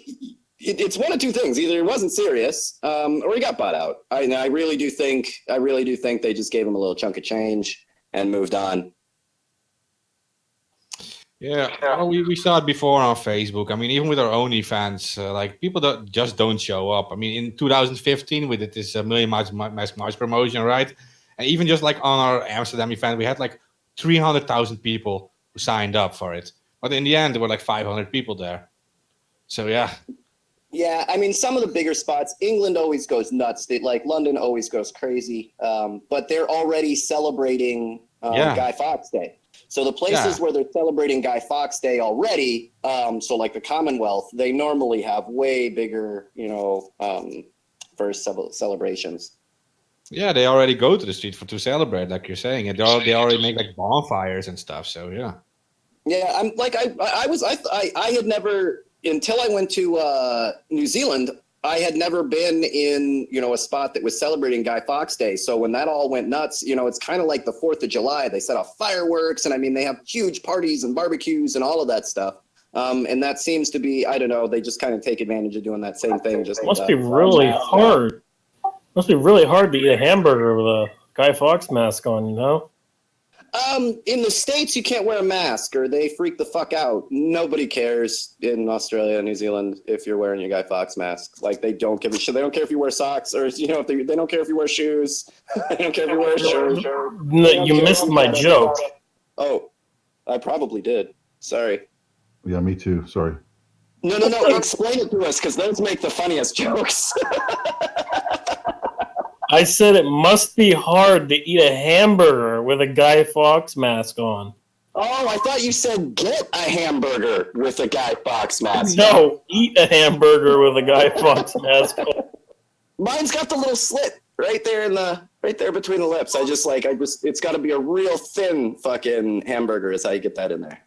It's one of two things: either it wasn't serious, or he got bought out. I really do think they just gave him a little chunk of change and moved on. Yeah, well, we saw it before on Facebook. I mean, even with our OnlyFans, like people just don't show up. I mean, in 2015, we did this Million Mask March promotion, right? And even just like on our Amsterdam event, we had like 300,000 people who signed up for it. But in the end, there were like 500 people there. So yeah. Yeah, I mean, some of the bigger spots, England always goes nuts. Like London always goes crazy. But they're already celebrating Guy Fawkes Day. So the places where they're celebrating Guy Fawkes Day already, so like the Commonwealth, they normally have way bigger, first celebrations. Yeah, they already go to the street to celebrate, like you're saying, and they already make like bonfires and stuff. So yeah. Yeah, I'm like I had never, until I went to New Zealand, I had never been in, a spot that was celebrating Guy Fawkes Day. So when that all went nuts, it's kind of like the 4th of July. They set off fireworks, and I mean, they have huge parties and barbecues and all of that stuff. And that seems to be, I don't know, they just kind of take advantage of doing that same thing. Just must be really hard. Must be really hard to eat a hamburger with a Guy Fawkes mask on, In the States, you can't wear a mask or they freak the fuck out. Nobody cares in Australia and New Zealand if you're wearing your Guy Fawkes mask. Like, they don't give a shit. They don't care if you wear socks or, if they don't care if you wear shoes. They don't care if you wear a shirt. No, you missed my joke. Oh, I probably did. Sorry. Yeah, me too. Sorry. No. Explain it to us, because those make the funniest jokes. I said it must be hard to eat a hamburger with a Guy Fawkes mask on. Oh, I thought you said get a hamburger with a Guy Fawkes mask. No, eat a hamburger with a Guy Fawkes mask on. Mine's got the little slit right there between the lips. It's got to be a real thin fucking hamburger is how you get that in there.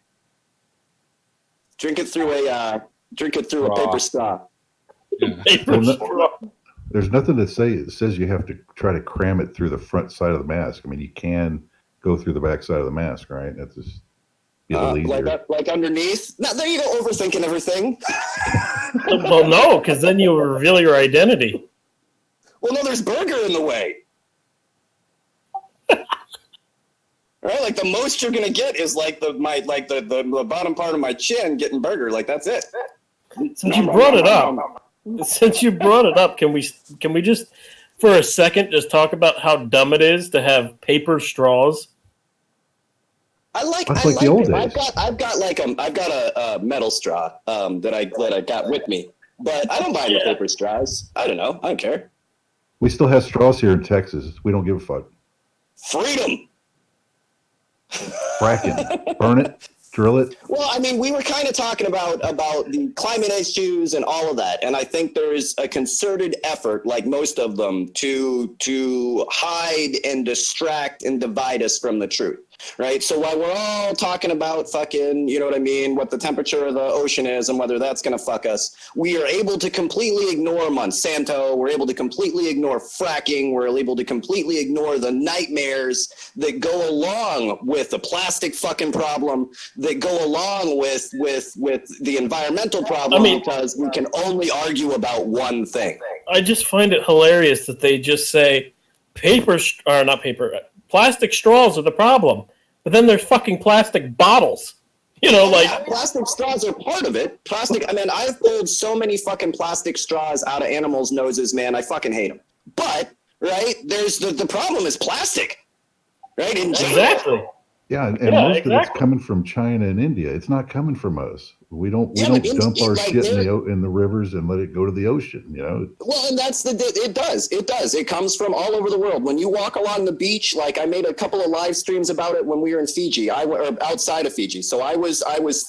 Drink it through a paper straw. Paper straw. There's nothing that says you have to try to cram it through the front side of the mask. I mean, you can go through the back side of the mask, right? That's just a little easier. Like underneath. Now, there you go, overthinking everything. Well, no, because then you reveal your identity. Well, no, there's burger in the way. Right, like the most you're gonna get is like the bottom part of my chin getting burger. Like that's it. Since you brought it up, can we just for a second just talk about how dumb it is to have paper straws? I like the old days. I've got a metal straw that I got with me, but I don't buy the paper straws. I don't know. I don't care. We still have straws here in Texas. We don't give a fuck. Freedom. Fracking, burn it, drill it. Well, I mean, we were kind of talking about the climate issues and all of that, and I think there is a concerted effort, like most of them, to hide and distract and divide us from the truth. Right. So while we're all talking about fucking, you know what I mean, what the temperature of the ocean is and whether that's going to fuck us, we are able to completely ignore Monsanto. We're able to completely ignore fracking. We're able to completely ignore the nightmares that go along with the plastic fucking problem, that go along with the environmental problem, because we can only argue about one thing. I just find it hilarious that they just say plastic straws are the problem, but then there's fucking plastic bottles. Plastic straws are part of it. I mean, I've pulled so many fucking plastic straws out of animals' noses, man. I fucking hate them. But, right, there's the problem is plastic, right? Exactly. Yeah, and most of it's coming from China and India. It's not coming from us. We don't dump our shit in the rivers and let it go to the ocean, Well, and it does. It comes from all over the world. When you walk along the beach, like I made a couple of live streams about it when we were in Fiji, or outside of Fiji. So I was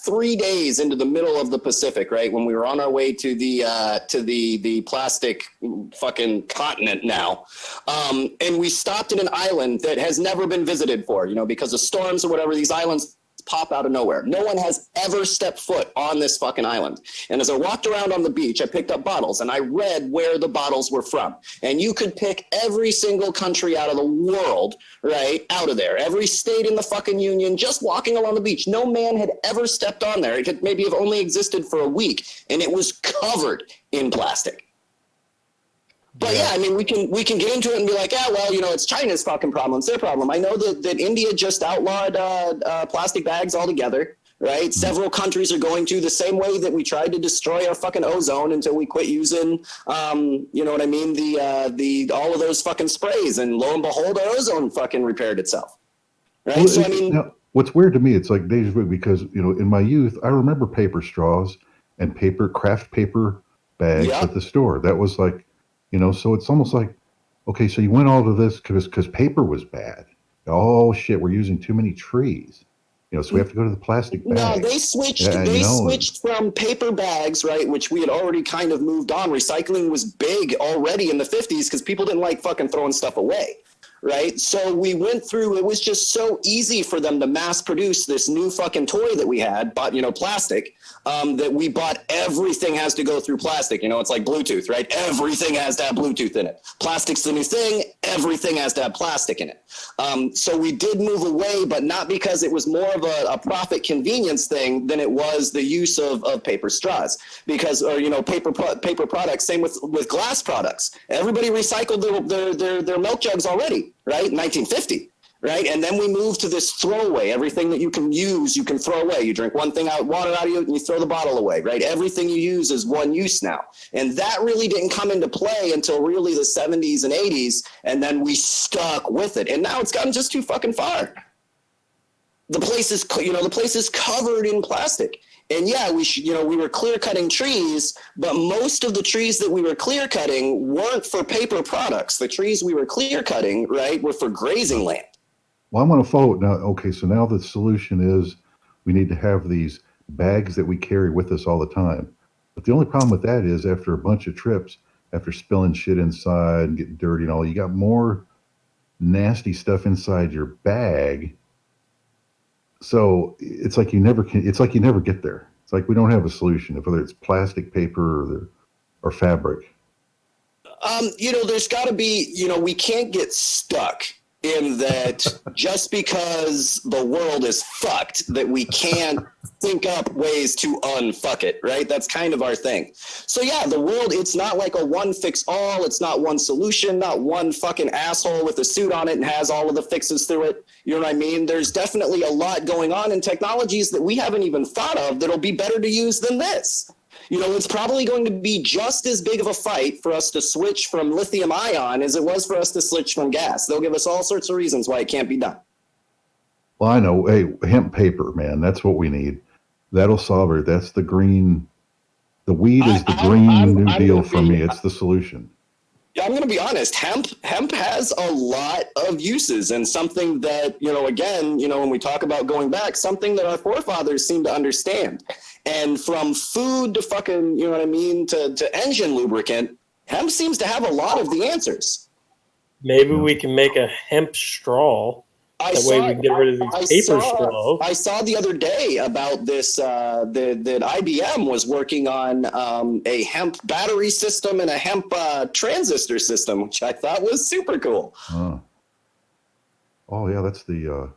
3 days into the middle of the Pacific, right, when we were on our way to the plastic fucking continent now, and we stopped at an island that has never been visited for, because of storms or whatever. These islands pop out of nowhere. No one has ever stepped foot on this fucking island. And as I walked around on the beach, I picked up bottles and I read where the bottles were from. And you could pick every single country out of the world, right, out of there. Every state in the fucking union, just walking along the beach. No man had ever stepped on there. It could maybe have only existed for a week, and it was covered in plastic. But yeah, I mean, we can get into it and be like, yeah, well, you know, it's China's fucking problem. It's their problem. I know that India just outlawed plastic bags altogether, right? Several countries are going to, the same way that we tried to destroy our fucking ozone until we quit using, you know what I mean, the all of those fucking sprays, and lo and behold, our ozone fucking repaired itself, right? Well, so I mean, now, what's weird to me, it's like deja vu, because you know, in my youth, I remember paper straws and craft paper bags at the store. That was like, you know, so it's almost like, okay, so you went all to this because paper was bad. Oh shit, we're using too many trees. You know, so we have to go to the plastic bag. No, they switched. They switched from paper bags, right, which we had already kind of moved on. Recycling was big already in the 50s because people didn't like fucking throwing stuff away, right? So we went through. It was just so easy for them to mass produce this new fucking toy that we had, but you know, plastic. That we bought, everything has to go through plastic. You know, it's like Bluetooth, right? Everything has to have Bluetooth in it. Plastic's the new thing. Everything has to have plastic in it. So we did move away, but not because it was more of a profit convenience thing than it was the use of paper straws. Because, or, you know, paper products, same with glass products. Everybody recycled their milk jugs already, right? 1950. Right. And then we moved to this throwaway. Everything that you can use, you can throw away. You drink one thing out, water out of you, and you throw the bottle away. Right. Everything you use is one use now. And that really didn't come into play until really the 70s and 80s. And then we stuck with it. And now it's gotten just too fucking far. The place is covered in plastic. And yeah, we were clear cutting trees, but most of the trees that we were clear cutting weren't for paper products. The trees we were clear cutting, right, were for grazing land. Well, I'm going to follow it now. Okay, so now the solution is we need to have these bags that we carry with us all the time. But the only problem with that is after a bunch of trips, after spilling shit inside and getting dirty and all, you got more nasty stuff inside your bag. So it's like you never get there. It's like we don't have a solution, whether it's plastic, paper, or fabric. You know, there's got to be, you know, we can't get stuck in that just because the world is fucked that we can't think up ways to unfuck it, right? That's kind of our thing. So yeah, the world, it's not like a one fix all. It's not one solution, not one fucking asshole with a suit on it and has all of the fixes through it. You know what I mean? There's definitely a lot going on in technologies that we haven't even thought of that'll be better to use than this. You know, it's probably going to be just as big of a fight for us to switch from lithium ion as it was for us to switch from gas. They'll give us all sorts of reasons why it can't be done. Well, I know. Hey, hemp paper, man, that's what we need. That'll solve it. That's the green. The weed is the green New Deal for me. It's the solution. Yeah, I'm going to be honest. Hemp has a lot of uses, and something that, you know, again, you know, when we talk about going back, something that our forefathers seem to understand. And from food to fucking, you know what I mean, to engine lubricant, hemp seems to have a lot of the answers. Maybe we can make a hemp straw. That way we can get rid of these paper straws. I saw the other day about this, that IBM was working on a hemp battery system and a hemp transistor system, which I thought was super cool. Oh yeah, that's the,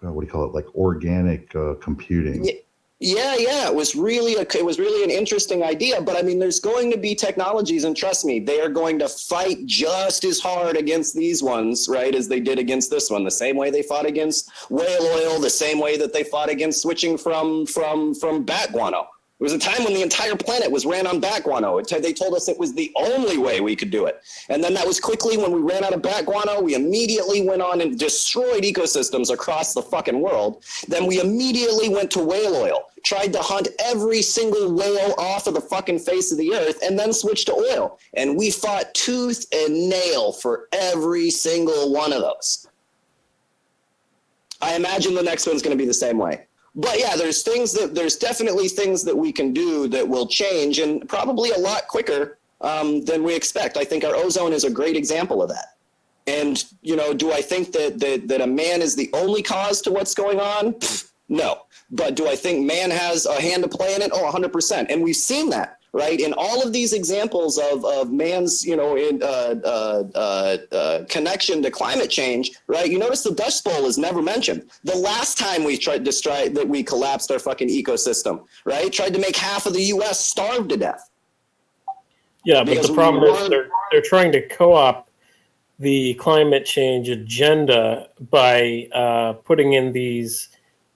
what do you call it, like organic computing. Yeah. It was really an interesting idea, but I mean, there's going to be technologies, and trust me, they are going to fight just as hard against these ones, right, as they did against this one. The same way they fought against whale oil, the same way that they fought against switching from bat guano. There was a time when the entire planet was ran on bat guano. They told us it was the only way we could do it. And then that was quickly, when we ran out of bat guano, we immediately went on and destroyed ecosystems across the fucking world. Then we immediately went to whale oil, tried to hunt every single whale off of the fucking face of the earth, and then switched to oil. And we fought tooth and nail for every single one of those. I imagine the next one's going to be the same way. But yeah, there's definitely things that we can do that will change, and probably a lot quicker than we expect. I think our ozone is a great example of that. And, do I think that a man is the only cause to what's going on? No. But do I think man has a hand to play in it? Oh, 100%. And we've seen that, right? In all of these examples of man's, connection to climate change, right? You notice the Dust Bowl is never mentioned. The last time we tried that we collapsed our fucking ecosystem, right? Tried to make half of the U.S. starve to death. Yeah, but the problem is they're trying to co-opt the climate change agenda by putting in these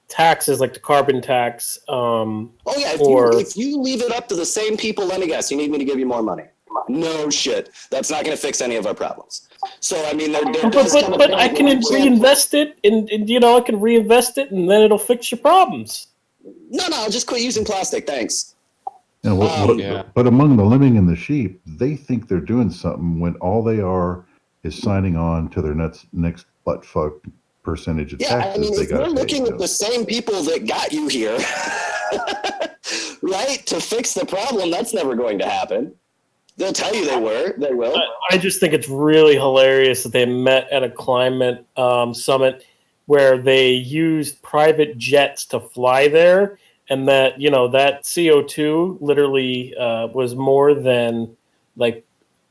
taxes like the carbon tax. If you leave it up to the same people, let me guess, you need me to give you more money. No shit. That's not going to fix any of our problems. So, I mean, but I can reinvest it, and I can reinvest it, and then it'll fix your problems. No, I'll just quit using plastic. Thanks. But among the lemming and the sheep, they think they're doing something when all they are is signing on to their next butt fuck percentage of taxes. I mean, if you're looking at the same people that got you here, right, to fix the problem, that's never going to happen. They'll tell you they will. I just think it's really hilarious that they met at a climate summit where they used private jets to fly there, and that that CO2 literally was more than like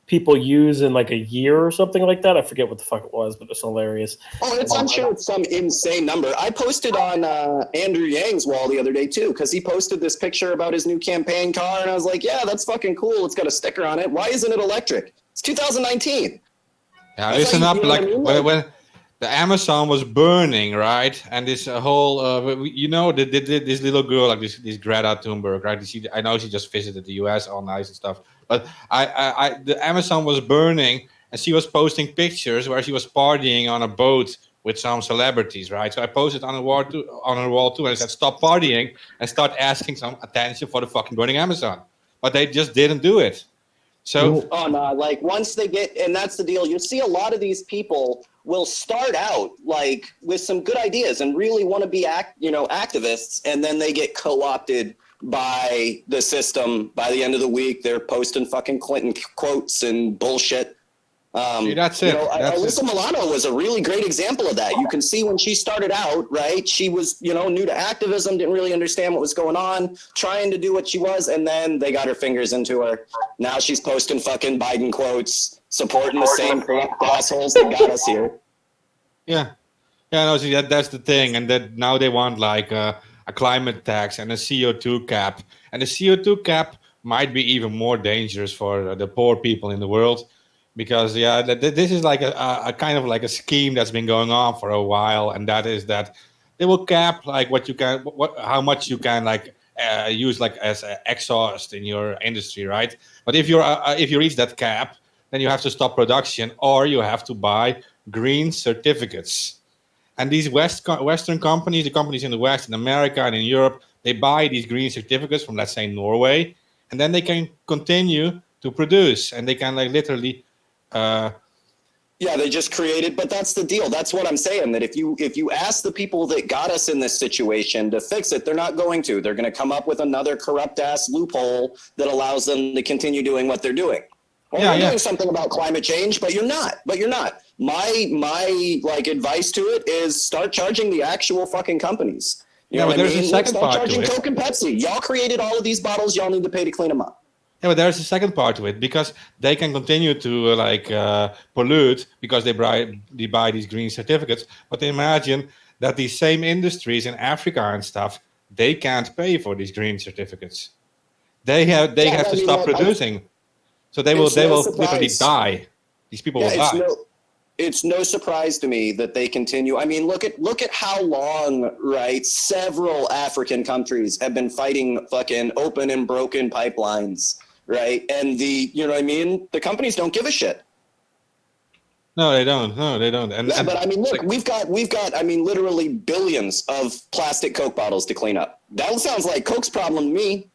people use in like a year or something like that. I forget what the fuck it was, but it's hilarious. I'm sure it's some insane number. I posted on Andrew Yang's wall the other day too, because he posted this picture about his new campaign car, and I was like, yeah, that's fucking cool. It's got a sticker on it. Why isn't it electric? It's 2019. Yeah, listen up. When the Amazon was burning, right? And this whole, this little girl, like this Greta Thunberg, right? I know she just visited the US, all nice and stuff. But the Amazon was burning, and she was posting pictures where she was partying on a boat with some celebrities, right? So I posted on her wall too, and I said, stop partying and start asking some attention for the fucking burning Amazon. But they just didn't do it. So like once they get, and that's the deal. You'll see a lot of these people will start out like with some good ideas and really want to be activists, and then they get co-opted by the system. By the end of the week, they're posting fucking Clinton quotes and bullshit. That's it. Alyssa Milano was a really great example of that. You can see when she started out, right? She was, new to activism, didn't really understand what was going on, trying to do what she was, and then they got her fingers into her. Now she's posting fucking Biden quotes, supporting the same corrupt assholes that got us here. Yeah. Yeah, no, see, that's the thing. And that now they want like a climate tax and a CO2 cap. And the CO2 cap might be even more dangerous for the poor people in the world. Because this is like a kind of like a scheme that's been going on for a while, and that is that they will cap like how much you can like use like as exhaust in your industry, right? But if you reach that cap, then you have to stop production, or you have to buy green certificates. And these Western companies, the companies in the West, in America and in Europe, they buy these green certificates from, let's say, Norway, and then they can continue to produce, and they can like literally. They just created, but that's the deal. That's what I'm saying, that if you ask the people that got us in this situation to fix it, they're not going to. They're going to come up with another corrupt ass loophole that allows them to continue doing what they're doing. Well, you're doing something about climate change, but you're not. My like advice to it is start charging the actual fucking companies. You know what I mean? A second start part charging to it. Coke and Pepsi. Y'all created all of these bottles. Y'all need to pay to clean them up. Yeah, but there's a second part to it, because they can continue to pollute because they buy these green certificates. But imagine that these same industries in Africa and stuff, they can't pay for these green certificates. They have to stop producing, so they will literally die. These people will die. It's no surprise to me that they continue. I mean, look at how long, right? Several African countries have been fighting fucking open and broken pipelines. Right. And the companies don't give a shit. No, they don't. But I mean, look, we've got, literally billions of plastic Coke bottles to clean up. That sounds like Coke's problem to me.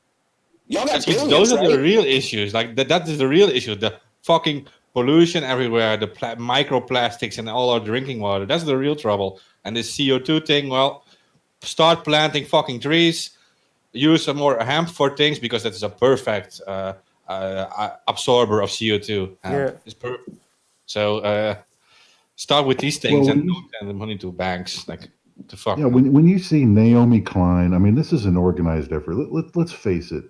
Y'all got billions, those are right? the real issues. Like that is the real issue. The fucking pollution everywhere, the microplastics and all our drinking water. That's the real trouble. And this CO2 thing, well, start planting fucking trees. Use some more hemp for things, because that is a perfect absorber of CO2. It's perfect. So Start with these things Well, and don't send the money to banks. Like, what the fuck? yeah, when you see Naomi Klein, I mean, this is an organized effort. Let's face it.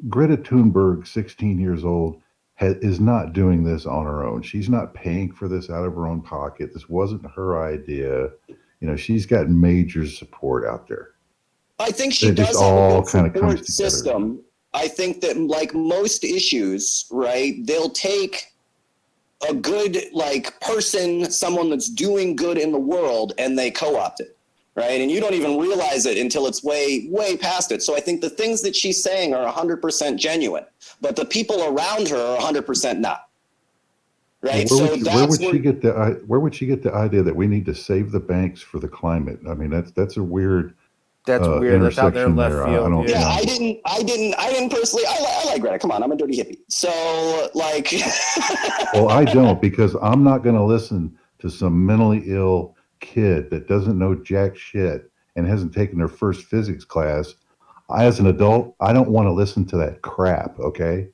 Greta Thunberg, 16 years old, is not doing this on her own. She's not paying for this out of her own pocket. This wasn't her idea. She's got major support out there. I think she It just does have a all good kind of comes support together. system. I think that, like most issues, right, they'll take a good person, someone that's doing good in the world, and they co-opt it, right? And you don't even realize it until it's way past it. So I think the things that she's saying are 100% genuine, but the people around her are 100% not. Right. Where would she get the idea that we need to save the banks for the climate? I mean, that's a weird. That's weird. That's out there in left field. Yeah, I didn't personally. I like Greta. Come on, I'm a dirty hippie. So like. Well, I don't, because I'm not going to listen to some mentally ill kid that doesn't know jack shit and hasn't taken their first physics class. As an adult, I don't want to listen to that crap. Okay.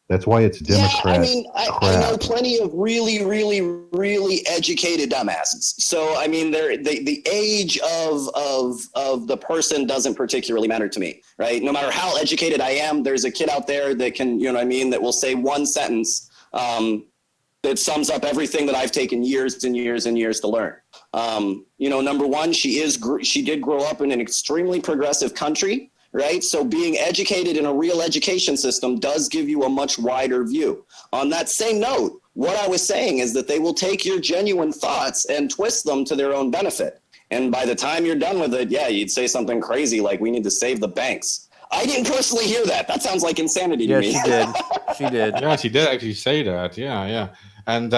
That's why it's Democrat. Yeah, I know plenty of really, really, really educated dumbasses. So I mean, the age of the person doesn't particularly matter to me, right? No matter how educated I am, there's a kid out there that can, that will say one sentence that sums up everything that I've taken years and years and years to learn. Number one, she did grow up in an extremely progressive country. Right. So being educated in a real education system does give you a much wider view. On that same note, what I was saying is that they will take your genuine thoughts and twist them to their own benefit. And by the time you're done with it, yeah, you'd say something crazy like we need to save the banks. I didn't personally hear that. That sounds like insanity to me. Yeah, she did. Yeah, she did actually say that. Yeah. And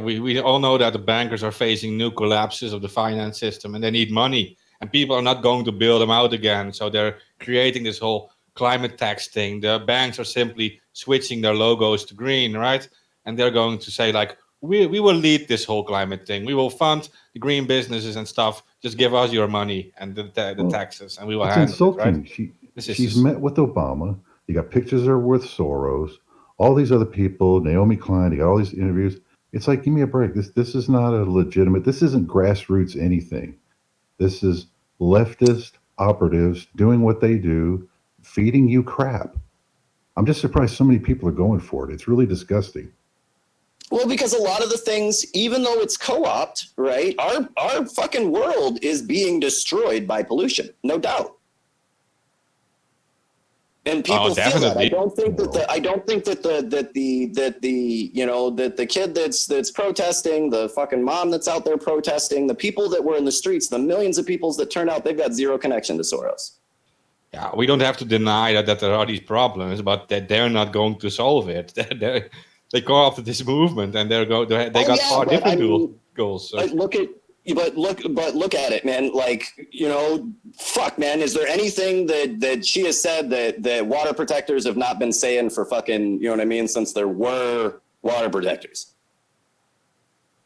we all know that the bankers are facing new collapses of the finance system, and they need money. And people are not going to bail them out again. So they're creating this whole climate tax thing. The banks are simply switching their logos to green, right? And they're going to say, like, we will lead this whole climate thing. We will fund the green businesses and stuff. Just give us your money and the taxes, and we will handle it, right? She's met with Obama. You got pictures of her with Soros. All these other people, Naomi Klein, you got all these interviews. It's like, give me a break. This is not a legitimate, this isn't grassroots anything. This is leftist operatives doing what they do, feeding you crap. I'm just surprised so many people are going for it. It's really disgusting. Well, because a lot of the things, even though it's co-opt, right, our fucking world is being destroyed by pollution, no doubt. And people feel that. I don't think that the kid that's protesting, the fucking mom that's out there protesting, the people that were in the streets, the millions of people that turned out, they've got zero connection to Soros. Yeah, we don't have to deny that there are these problems, but that they're not going to solve it. They co-opted this movement, and they got far different goals. So. Look at it, man. Like, fuck, man. Is there anything that she has said that water protectors have not been saying for fucking, since there were water protectors?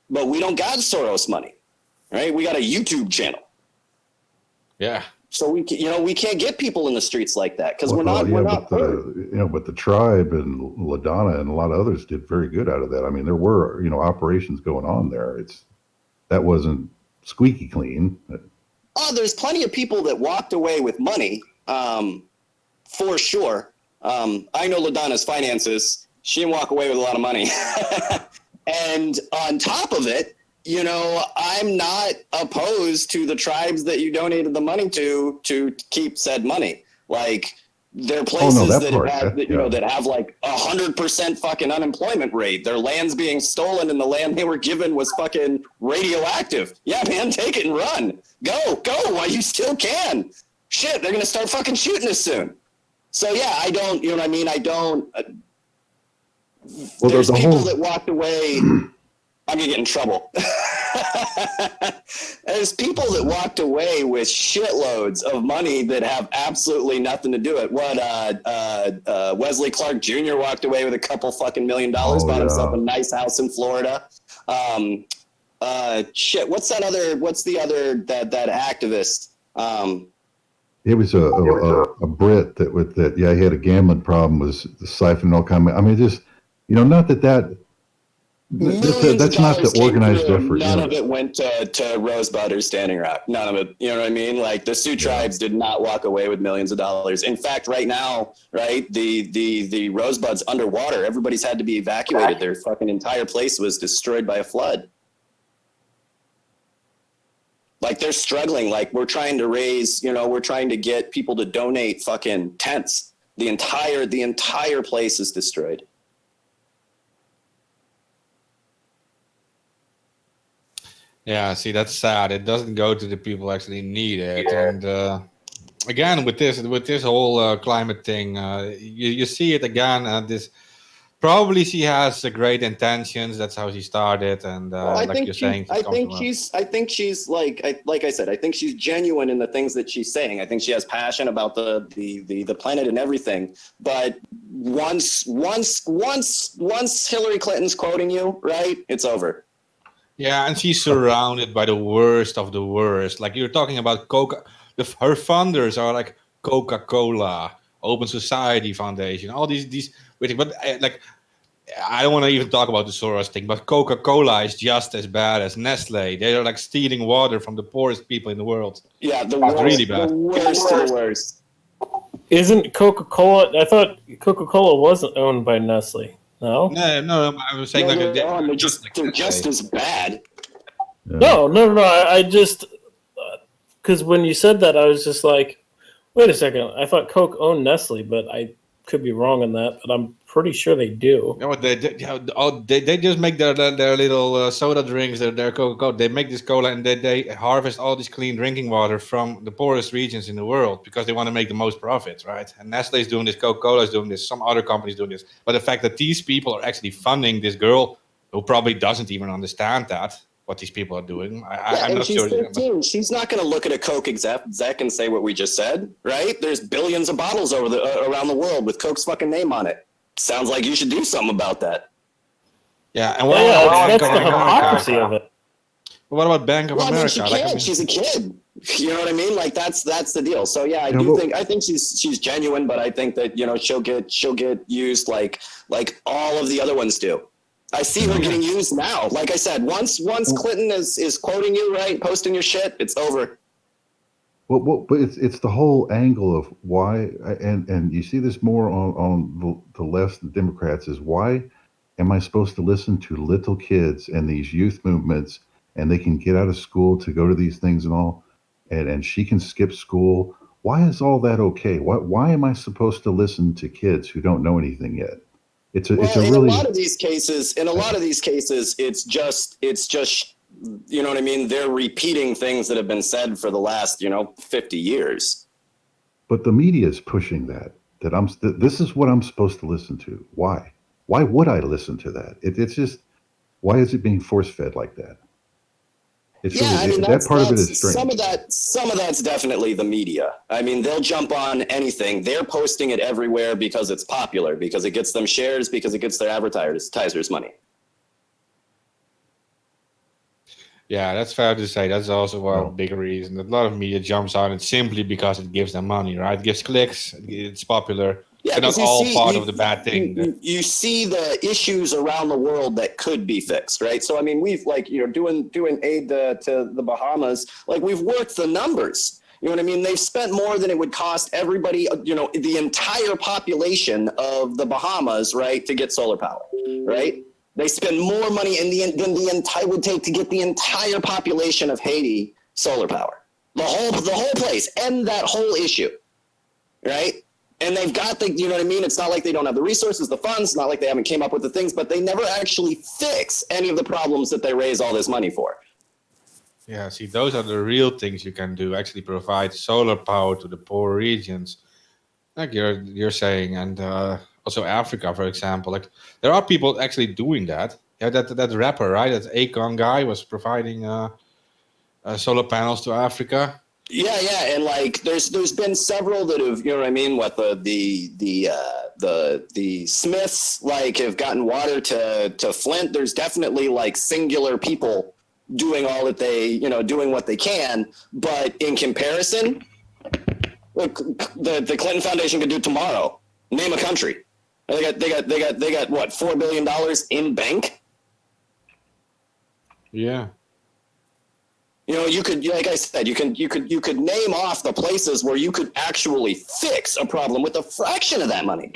But we don't got Soros money, right? We got a YouTube channel. Yeah. So we can't get people in the streets like that because we're not. But the tribe and LaDonna and a lot of others did very good out of that. I mean, there were operations going on there. That wasn't squeaky clean. Oh, there's plenty of people that walked away with money, for sure. I know LaDonna's finances. She didn't walk away with a lot of money. And on top of it, I'm not opposed to the tribes that you donated the money to keep said money. Like, there are places that have like 100% fucking unemployment rate. Their land's being stolen and the land they were given was fucking radioactive. Yeah, man, take it and run. Go while you still can. Shit, they're going to start fucking shooting us soon. So yeah, I don't, there's people that walked away. I'm going to get in trouble. There's people that walked away with shitloads of money that have absolutely nothing to do with it. Wesley Clark Jr. walked away with a couple fucking $1 million, bought himself a nice house in Florida. What's the other activist? It was a Brit that he had a gambling problem, was siphoning all kind of, I mean, just, not that Millions That's of not dollars the came organized through. effort. None Yeah. of it went to Rosebud or Standing Rock. None of it. You know what I mean? Like the Sioux tribes did not walk away with millions of dollars. In fact, right now, right, the Rosebud's underwater. Everybody's had to be evacuated. Their fucking entire place was destroyed by a flood. Like they're struggling. Like we're trying to raise, we're trying to get people to donate fucking tents. The entire place is destroyed. Yeah, see, that's sad. It doesn't go to the people who actually need it. And again, with this whole climate thing, you see it again. This probably she has great intentions. That's how she started. And Well, like you're saying, I think she's like I said, I think she's genuine in the things that she's saying. I think she has passion about the planet and everything. But once Hillary Clinton's quoting you, right, it's over. yeah, and she's surrounded by the worst of the worst. Like you're talking about Coca. Her funders are like Coca-Cola, Open Society Foundation, all these. But like, I don't want to even talk about the Soros thing. But Coca-Cola is just as bad as Nestle. They are like stealing water from the poorest people in the world. Yeah, the That's worst, really bad. the worst of the worst. Isn't Coca-Cola? I thought Coca-Cola wasn't owned by Nestle. No. No, I was saying No, like they're just like just Nestle. as bad. No. I just because when you said that, I was just like, wait a second. I thought Coke owned Nestle, but I could be wrong on that. But I'm pretty sure they do. No, they just make their little soda drinks, their Coca-Cola. They make this cola and they harvest all this clean drinking water from the poorest regions in the world because they want to make the most profit, right? And Nestle is doing this, Coca-Cola is doing this, some other companies doing this. But the fact that these people are actually funding this girl who probably doesn't even understand what these people are doing, I'm not she's sure. 13. She's not going to look at a Coke exec and say what we just said, right? There's billions of bottles around the world with Coke's fucking name on it. Sounds like you should do something about that. Yeah, and That's the hypocrisy of it. What about Bank of America? She can't. She's a kid. You know what I mean? Like that's the deal. So yeah, I think she's genuine, but I think that she'll get used like all of the other ones do. I see her getting used now. Like I said, once Clinton is quoting you, right, posting your shit, it's over. Well, but it's the whole angle of why, and you see this more on the left, the Democrats, is why am I supposed to listen to little kids and these youth movements, and they can get out of school to go to these things and all, and she can skip school. Why is all that okay? Why am I supposed to listen to kids who don't know anything yet? In a lot of these cases, it's just you know what I mean? They're repeating things that have been said for the last 50 years. But the media is pushing that this is what I'm supposed to listen to. Why would I listen to that? It's just, why is it being force fed like that? It's that part of it is strange. Some of that's definitely the media. I mean, they'll jump on anything. They're posting it everywhere because it's popular, because it gets them shares, because it gets their advertisers money. Yeah, that's fair to say. That's also a big reason that a lot of media jumps on it simply because it gives them money, right? It gives clicks, it's popular. Yeah, not all part of the bad thing. You see the issues around the world that could be fixed, right? So I mean, we've doing aid to the Bahamas, like we've worked the numbers. You know what I mean? They've spent more than it would cost everybody, the entire population of the Bahamas, right, to get solar power, right? They spend more money than the entire would take to get the entire population of Haiti solar power. The whole place, end that whole issue, right? And they've got you know what I mean? It's not like they don't have the resources, the funds, not like they haven't came up with the things, but they never actually fix any of the problems that they raise all this money for. Yeah, see, those are the real things you can do, actually provide solar power to the poor regions, like you're saying, and also Africa, for example. Like there are people actually doing that. Yeah, that rapper, right? That Akon guy was providing solar panels to Africa. Yeah, and like there's been several that have, you know what I mean, what the Smiths like have gotten water to Flint. There's definitely like singular people doing all that they, doing what they can, but in comparison, look, the Clinton Foundation could do tomorrow. Name a country. They got what, $4 billion in bank? Yeah. You know, you could, like I said, you could name off the places where you could actually fix a problem with a fraction of that money.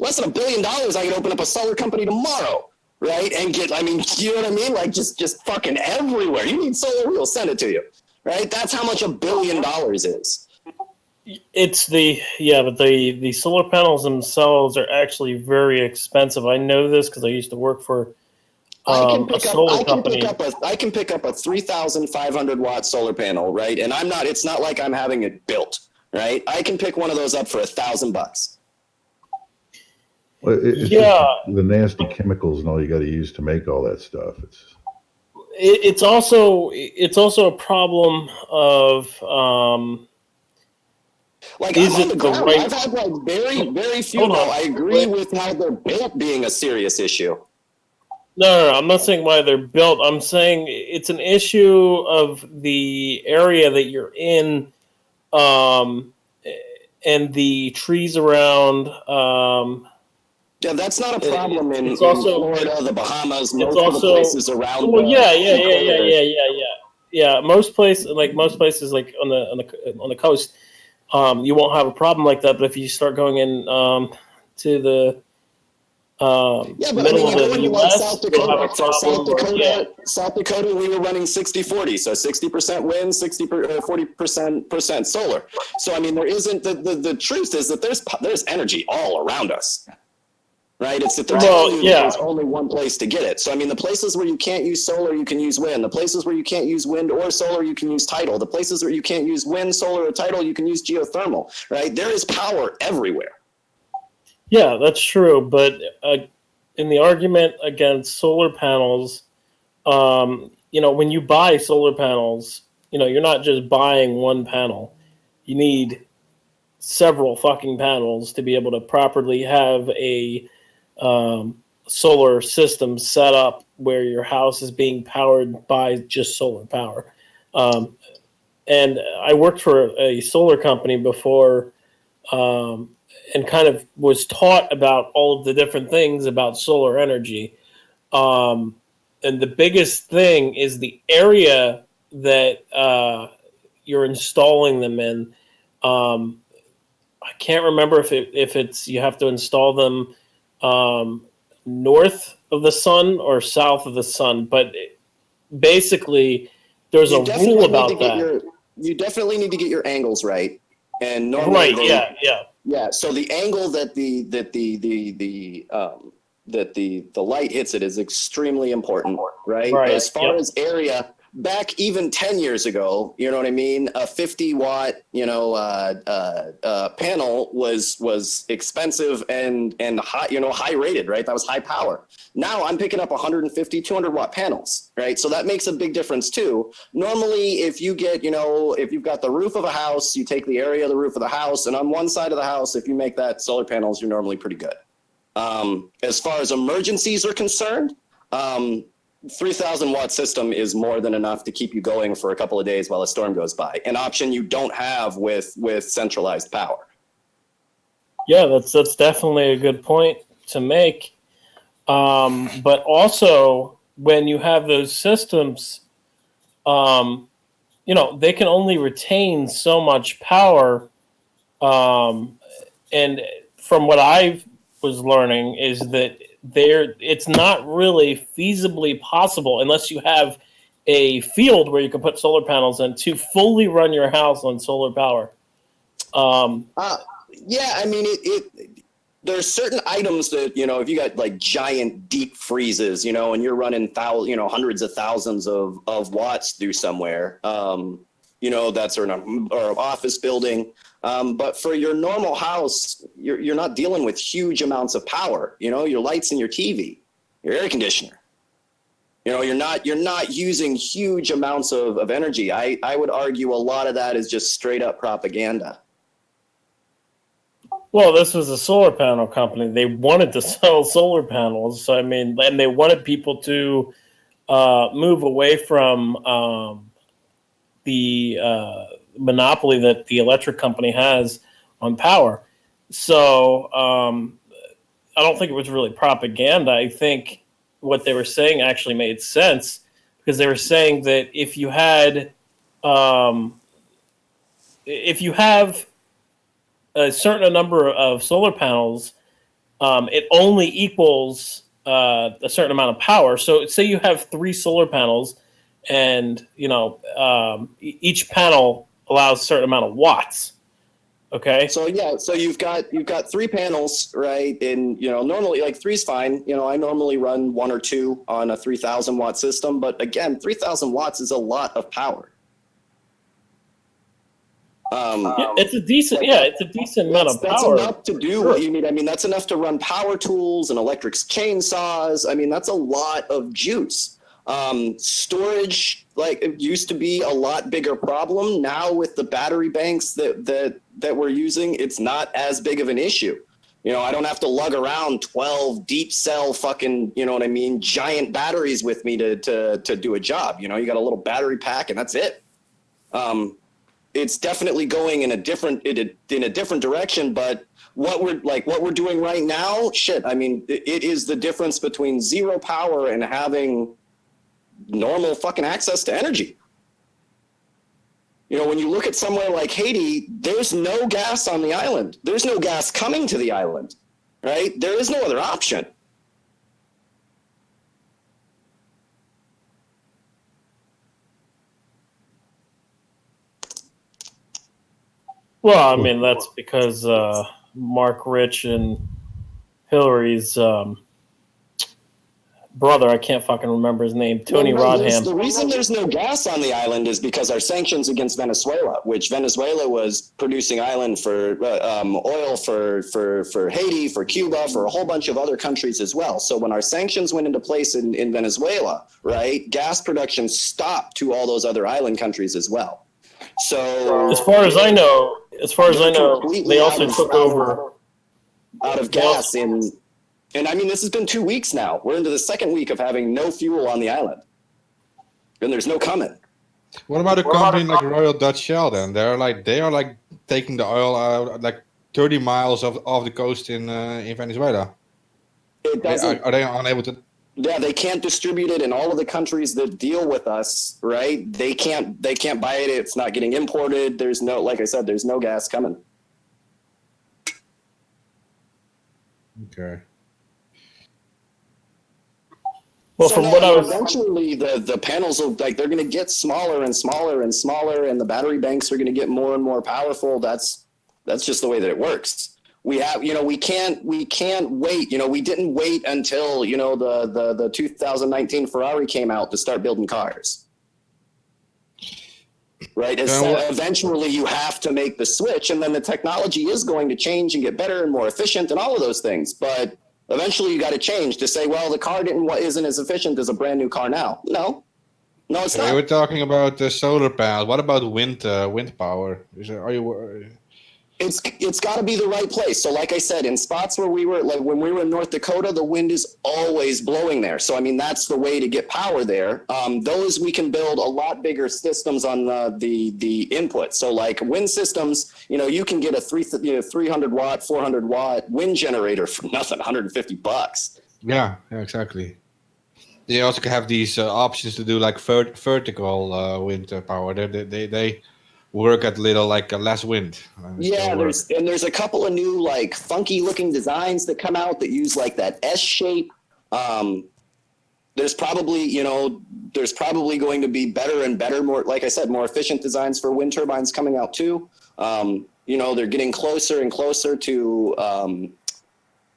Less than $1 billion, I could open up a solar company tomorrow, right? And get, I mean, you know what I mean? Like just fucking everywhere. You need solar, we'll send it to you, right? That's how much $1 billion is. It's but the solar panels themselves are actually very expensive. I know this because I used to work for a solar company. I can pick up a 3,500 watt solar panel, right? And it's not like I'm having it built, right? I can pick one of those up for $1,000. Well, it's just the nasty chemicals and all you got to use to make all that stuff. It's also a problem of like I'm on the ground. I've had like very few. Though I agree with how they're built being a serious issue. No, I'm not saying why they're built. I'm saying it's an issue of the area that you're in, and the trees around. Yeah, that's not a problem in Florida, the Bahamas, most of the places around. Well, yeah. Most places, like on the coast, you won't have a problem like that. But if you start going in to the middle of the U.S., South Dakota, we were running 60-40, so 60% wind, 40% solar. So I mean, there isn't the truth is that there's energy all around us. Right, it's that there's only one place to get it. So I mean, the places where you can't use solar, you can use wind. The places where you can't use wind or solar, you can use tidal. The places where you can't use wind, solar, or tidal, you can use geothermal. Right, there is power everywhere. Yeah, that's true. But in the argument against solar panels, when you buy solar panels, you're not just buying one panel. You need several fucking panels to be able to properly have a solar system set up where your house is being powered by just solar power. And I worked for a solar company before, and kind of was taught about all of the different things about solar energy. And the biggest thing is the area that you're installing them in. I can't remember if it's you have to install them north of the sun or south of the sun, but basically there's a rule about that. You definitely need to get your angles right, and normally so the angle that the light hits it is extremely important, right? As far as area, back even 10 years ago, you know what I mean? A 50 watt, panel was expensive and high, high rated, right? That was high power. Now I'm picking up 150, 200 watt panels, right? So that makes a big difference too. Normally, if you get, if you've got the roof of a house, you take the area of the roof of the house, and on one side of the house, if you make that solar panels, you're normally pretty good. As far as emergencies are concerned, 3,000 watt system is more than enough to keep you going for a couple of days while a storm goes by. An option you don't have with centralized power. Yeah, that's definitely a good point to make. But also, when you have those systems, they can only retain so much power. And from what I was learning is that it's not really feasibly possible unless you have a field where you can put solar panels in to fully run your house on solar power. Yeah, I mean, there's certain items that, if you got like giant deep freezes, and you're running hundreds of thousands of watts through somewhere, that's or an office building. But for your normal house, you're not dealing with huge amounts of power, your lights and your TV, your air conditioner. You're not using huge amounts of energy. I would argue a lot of that is just straight up propaganda. Well, this was a solar panel company. They wanted to sell solar panels. So, I mean, and they wanted people to move away from the monopoly that the electric company has on power. So I don't think it was really propaganda. I think what they were saying actually made sense, because they were saying that if you have a certain number of solar panels, it only equals a certain amount of power. So say you have 3 solar panels, and each panel allows a certain amount of watts. Okay. So you've got 3 panels, right? And normally like 3's fine. I normally run 1 or 2 on a 3,000 watt system, but again, 3,000 watts is a lot of power. It's a decent amount of power. That's enough to do what you need. I mean, that's enough to run power tools and electric chainsaws. I mean, that's a lot of juice. Storage, like, it used to be a lot bigger problem. Now with the battery banks that we're using, it's not as big of an issue. I don't have to lug around 12 deep cell fucking, giant batteries with me to do a job. You got a little battery pack and that's it. It's definitely going in a different direction, but what we're doing right now, shit, I mean, it is the difference between zero power and having normal fucking access to energy. When you look at somewhere like Haiti, there's no gas on the island. There's no gas coming to the island, right? There is no other option. Well, I mean, that's because Mark Rich and Hillary's brother, I can't fucking remember his name, Tony Rodham. The reason there's no gas on the island is because our sanctions against Venezuela, which Venezuela was producing island for oil for Haiti, for Cuba, for a whole bunch of other countries as well. So when our sanctions went into place in Venezuela, right, gas production stopped to all those other island countries as well. So as far as I know, they also took over out of gas and I mean, this has been 2 weeks now. We're into the 2nd week of having no fuel on the island, and there's no coming. What about a company like Royal Dutch Shell? Then they are like taking the oil out like 30 miles off the coast in Venezuela. Are they unable to? Yeah, they can't distribute it in all of the countries that deal with us, right? They can't buy it. It's not getting imported. There's no, like I said, there's no gas coming. Okay. Well, from what I was eventually the panels will they're going to get smaller and smaller and smaller, and the battery banks are going to get more and more powerful. That's just the way that it works. We have, we can't wait. We didn't wait until the 2019 Ferrari came out to start building cars. Right. Eventually, you have to make the switch, and then the technology is going to change and get better and more efficient, and all of those things. But eventually, you got to change to say, well, the car isn't as efficient as a brand new car now. No, it's not. We were talking about the solar panels. What about wind power? It's got to be the right place. So like I said, in spots where we were, like when we were in North Dakota, the wind is always blowing there. So, I mean, that's the way to get power there. Those we can build a lot bigger systems on the input. So like wind systems, you can get a 300 watt, 400 watt wind generator for nothing, $150. Yeah, exactly. They also have these options to do like vertical wind power. They work at less wind. Yeah, there's a couple of new like funky looking designs that come out that use like that S shape. There's probably going to be better and better, more, like I said, more efficient designs for wind turbines coming out too. They're getting closer and closer to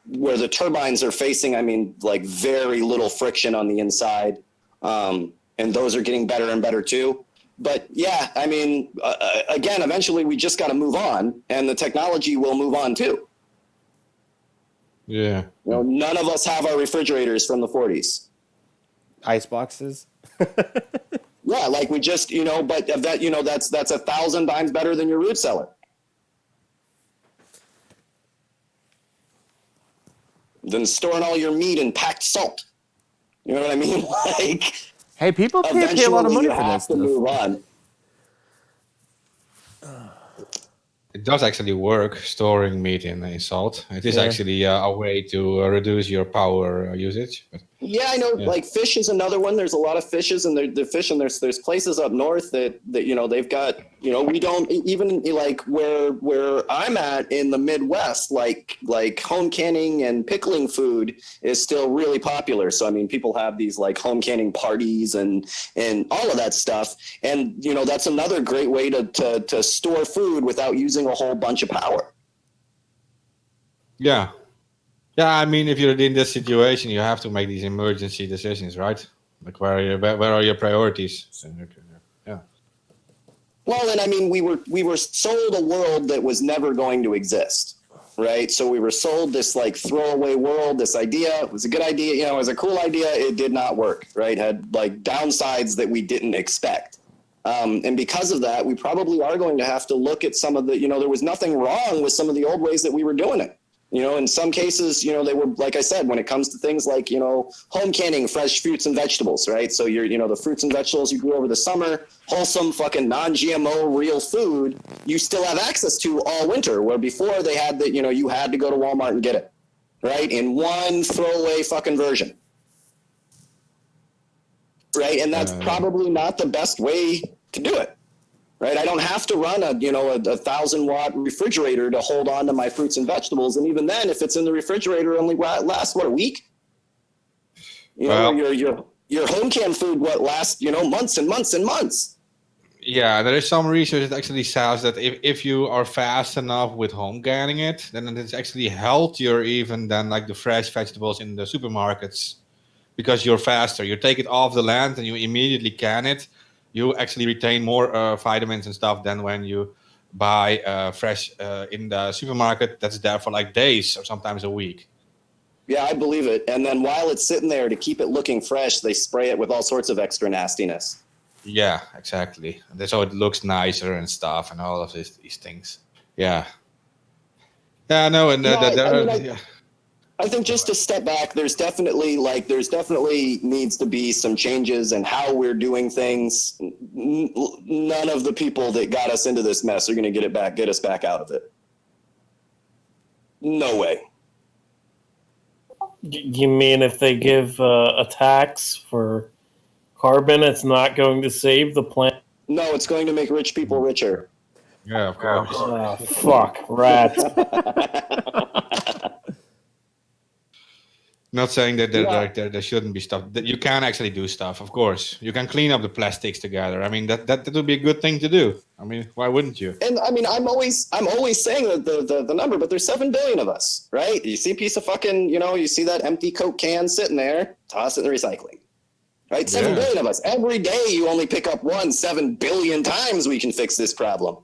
where the turbines are facing, I mean, like very little friction on the inside. And those are getting better and better too. But yeah, I mean, again, eventually we just got to move on, and the technology will move on too. Yeah. None of us have our refrigerators from the 40s. Ice boxes. Yeah, like we just, but that, that's 1,000 times better than your root cellar. Than storing all your meat in packed salt. You know what I mean? Like, hey, people pay a lot of money for this. To move on. It does actually work, storing meat in salt. It is actually a way to reduce your power usage. But Yeah, I know. Yeah. Like fish is another one. There's a lot of fishes, and the fish, and there's places up north that they've got. We don't even like where I'm at in the Midwest. Like home canning and pickling food is still really popular. So I mean, people have these like home canning parties and all of that stuff. And that's another great way to store food without using a whole bunch of power. Yeah. Yeah, I mean, if you're in this situation, you have to make these emergency decisions, right? Like, where are your priorities? Yeah. Well, and I mean, we were sold a world that was never going to exist, right? So we were sold this like throwaway world, this idea. It was a good idea, it was a cool idea. It did not work, right? Had like downsides that we didn't expect. And because of that, we probably are going to have to look at some of the, there was nothing wrong with some of the old ways that we were doing it. In some cases, they were, like I said, when it comes to things like, home canning fresh fruits and vegetables, right? So the fruits and vegetables you grew over the summer, wholesome fucking non-GMO real food, you still have access to all winter, where before they had that, you had to go to Walmart and get it, right? In one throwaway fucking version. Right. And that's probably not the best way to do it. Right. I don't have to run a 1,000-watt refrigerator to hold on to my fruits and vegetables. And even then, if it's in the refrigerator, only lasts a week. Your home canned food lasts months and months and months. Yeah, there is some research that actually says that if you are fast enough with home canning it, then it's actually healthier even than like the fresh vegetables in the supermarkets, because you're faster. You take it off the land and you immediately can it. You actually retain more vitamins and stuff than when you buy fresh in the supermarket that's there for like days or sometimes a week. Yeah, I believe it. And then while it's sitting there, to keep it looking fresh, they spray it with all sorts of extra nastiness. Yeah, exactly. And so it looks nicer and stuff and all of these things. Yeah. Yeah, no, and I think just to step back, there's definitely needs to be some changes in how we're doing things. None of the people that got us into this mess are going to get us back out of it. No way. You mean if they give a tax for carbon, it's not going to save the planet? No, it's going to make rich people richer. Yeah, of course. Oh, fuck, rats. Not saying that there shouldn't be stuff. That you can actually do stuff, of course. You can clean up the plastics together. I mean, that would be a good thing to do. I mean, why wouldn't you? And I mean, I'm always saying that the number, but there's 7 billion of us, right? You see a piece of fucking, you see that empty Coke can sitting there, toss it in the recycling, right? 7 billion of us. Every day you only pick up 7 billion times we can fix this problem.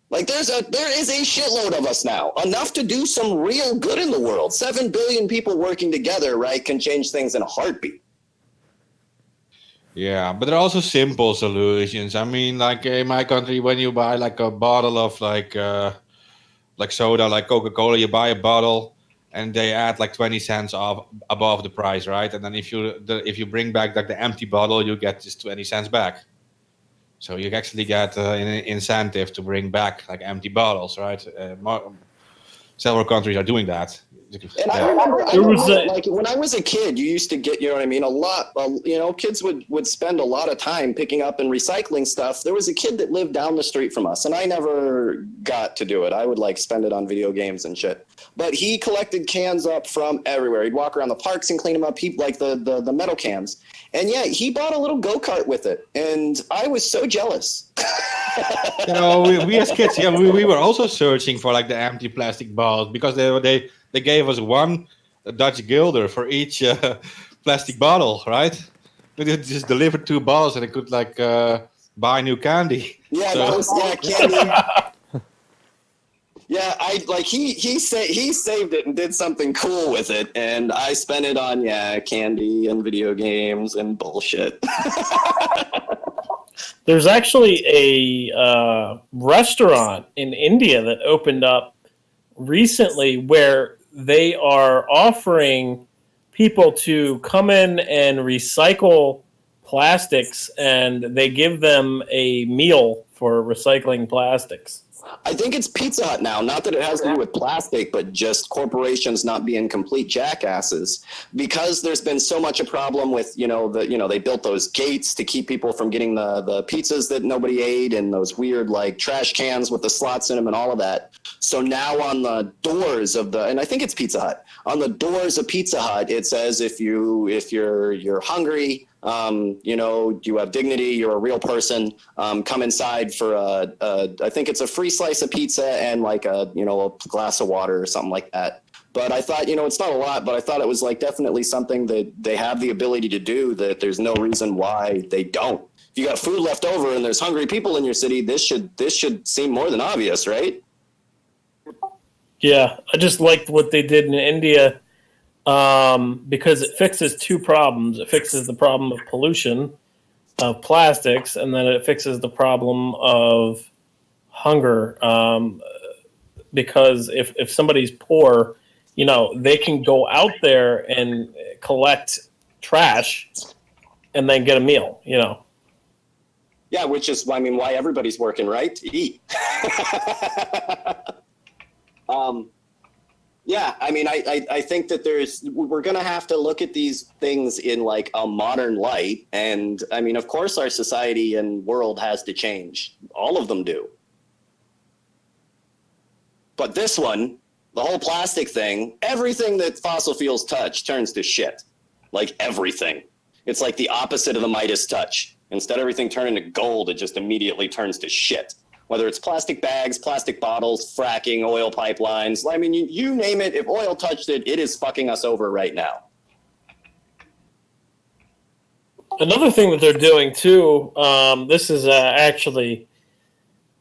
Like there is a shitload of us now, enough to do some real good in the world. 7 billion people working together, right, can change things in a heartbeat. Yeah, but there are also simple solutions. I mean, like in my country, when you buy like a bottle of like soda, like Coca-Cola, you buy a bottle and they add like 20 cents above the price, right? And then if you bring back like the empty bottle, you get just 20 cents back. So you actually get an incentive to bring back like empty bottles, right? Several countries are doing that. And I remember, like when I was a kid, you used to get, a lot, kids would spend a lot of time picking up and recycling stuff. There was a kid that lived down the street from us, and I never got to do it. I would like spend it on video games and shit. But he collected cans up from everywhere. He'd walk around the parks and clean them up, like the metal cans. And yeah, he bought a little go-kart with it. And I was so jealous. We as kids, we were also searching for like the empty plastic bottles because they gave us 1 Dutch guilder for each plastic bottle, right? We just delivered 2 bottles and I could like buy new candy. Yeah, candy. Yeah, he saved it and did something cool with it, and I spent it on candy and video games and bullshit. There's actually a restaurant in India that opened up recently where they are offering people to come in and recycle plastics, and they give them a meal for recycling plastics. I think it's Pizza Hut now. Not that it has to do with plastic, but just corporations not being complete jackasses. Because there's been so much a problem with, they built those gates to keep people from getting the pizzas that nobody ate, and those weird like trash cans with the slots in them and all of that. So now on the doors of and I think it's Pizza Hut, on the doors of Pizza Hut, it says if you're hungry, you have dignity, you're a real person, come inside for I think it's a free slice of pizza and like a glass of water or something like that. But I thought, it's not a lot, but I thought it was like definitely something that they have the ability to do, that there's no reason why they don't. If you got food left over and there's hungry people in your city, this should seem more than obvious, right? Yeah, I just liked what they did in India. Because it fixes two problems. It fixes the problem of pollution of plastics, and then it fixes the problem of hunger. Because if somebody's poor, they can go out there and collect trash and then get a meal, Yeah, which is, why everybody's working, right? To eat. Yeah, I think that we're going to have to look at these things in like a modern light. And of course our society and world has to change. All of them do. But this one, the whole plastic thing, everything that fossil fuels touch turns to shit. Like everything. It's like the opposite of the Midas touch. Instead of everything turning to gold, it just immediately turns to shit. Whether it's plastic bags, plastic bottles, fracking, oil pipelines. You name it. If oil touched it, it is fucking us over right now. Another thing that they're doing too, this is actually,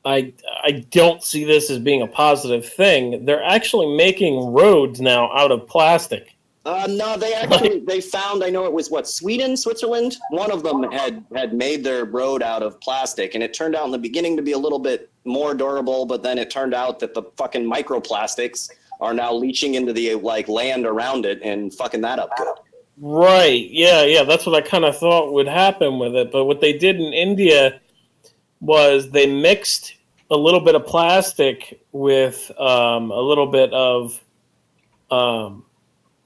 I don't see this as being a positive thing. They're actually making roads now out of plastic. No, they found, I know it was Sweden, Switzerland? One of them had made their road out of plastic, and it turned out in the beginning to be a little bit more durable, but then it turned out that the fucking microplastics are now leaching into the land around it and fucking that up good. Right, yeah, that's what I kind of thought would happen with it. But what they did in India was they mixed a little bit of plastic with a little bit of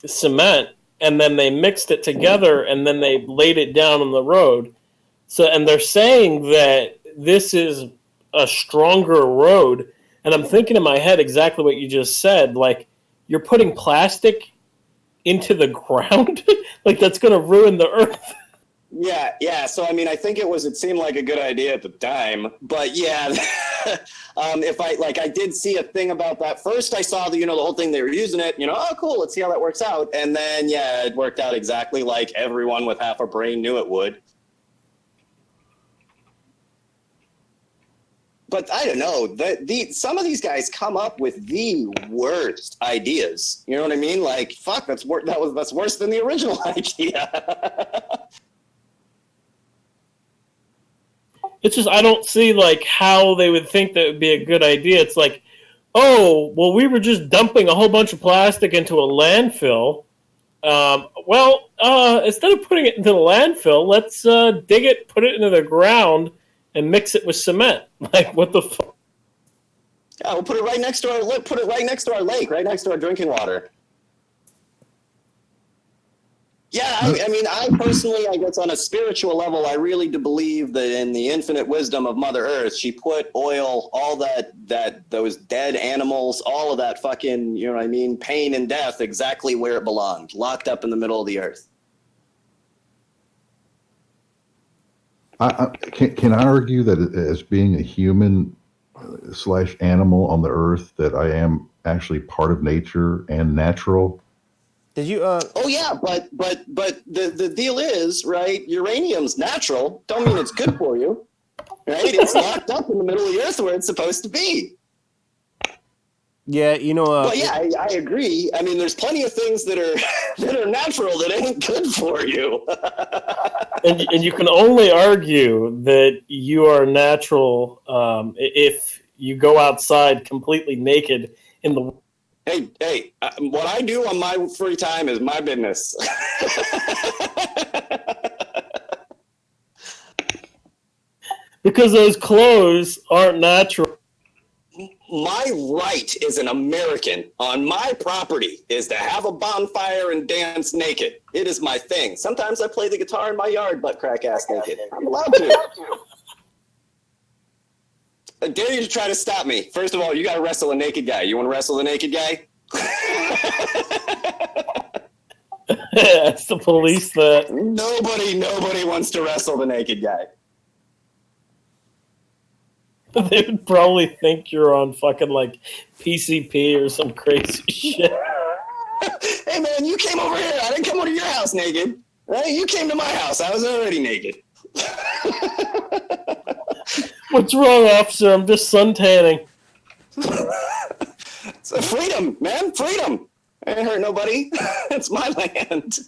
cement, and then they mixed it together, and then they laid it down on the road. And they're saying that this is a stronger road. And I'm thinking in my head exactly what you just said. Like, you're putting plastic into the ground? Like, that's going to ruin the earth. Yeah. So, I think it seemed like a good idea at the time, but yeah, I did see a thing about that. First, I saw the whole thing, they were using it, oh, cool, let's see how that works out. And then, yeah, it worked out exactly like everyone with half a brain knew it would. But I don't know, some of these guys come up with the worst ideas. You know what I mean? Like, fuck, that's worse than the original idea. It's just, I don't see like how they would think that would be a good idea. It's like, oh, well, we were just dumping a whole bunch of plastic into a landfill. Instead of putting it into the landfill, let's dig it, put it into the ground, and mix it with cement. Like, what the fuck? Yeah, we'll put it right next to our lake, right next to our drinking water. Yeah, I personally, I guess on a spiritual level, I really do believe that in the infinite wisdom of Mother Earth, she put oil, all those dead animals, all of that fucking, pain and death exactly where it belonged, locked up in the middle of the earth. Can I argue that as being a human / animal on the earth, that I am actually part of nature and natural? Did you? Oh yeah, but the deal is, right? Uranium's natural. Don't mean it's good for you, right? It's locked up in the middle of the earth where it's supposed to be. Yeah, But yeah, I agree. There's plenty of things that are natural that ain't good for you. and you can only argue that you are natural if you go outside completely naked in the. Hey, what I do on my free time is my business. Because those clothes aren't natural. my right as an American on my property is to have a bonfire and dance naked. It is my thing. Sometimes I play the guitar in my yard, butt crack ass naked. I'm allowed to. I dare you to try to stop me. First of all, you got to wrestle a naked guy. You want to wrestle the naked guy? It's the police that Nobody wants to wrestle the naked guy. they would probably think you're on fucking like PCP or some crazy shit. Hey man, you came over here. I didn't come over to your house naked. Right? You came to my house. I was already naked. What's wrong, officer? I'm just suntanning. So freedom, man, freedom. I ain't hurt nobody. It's my land.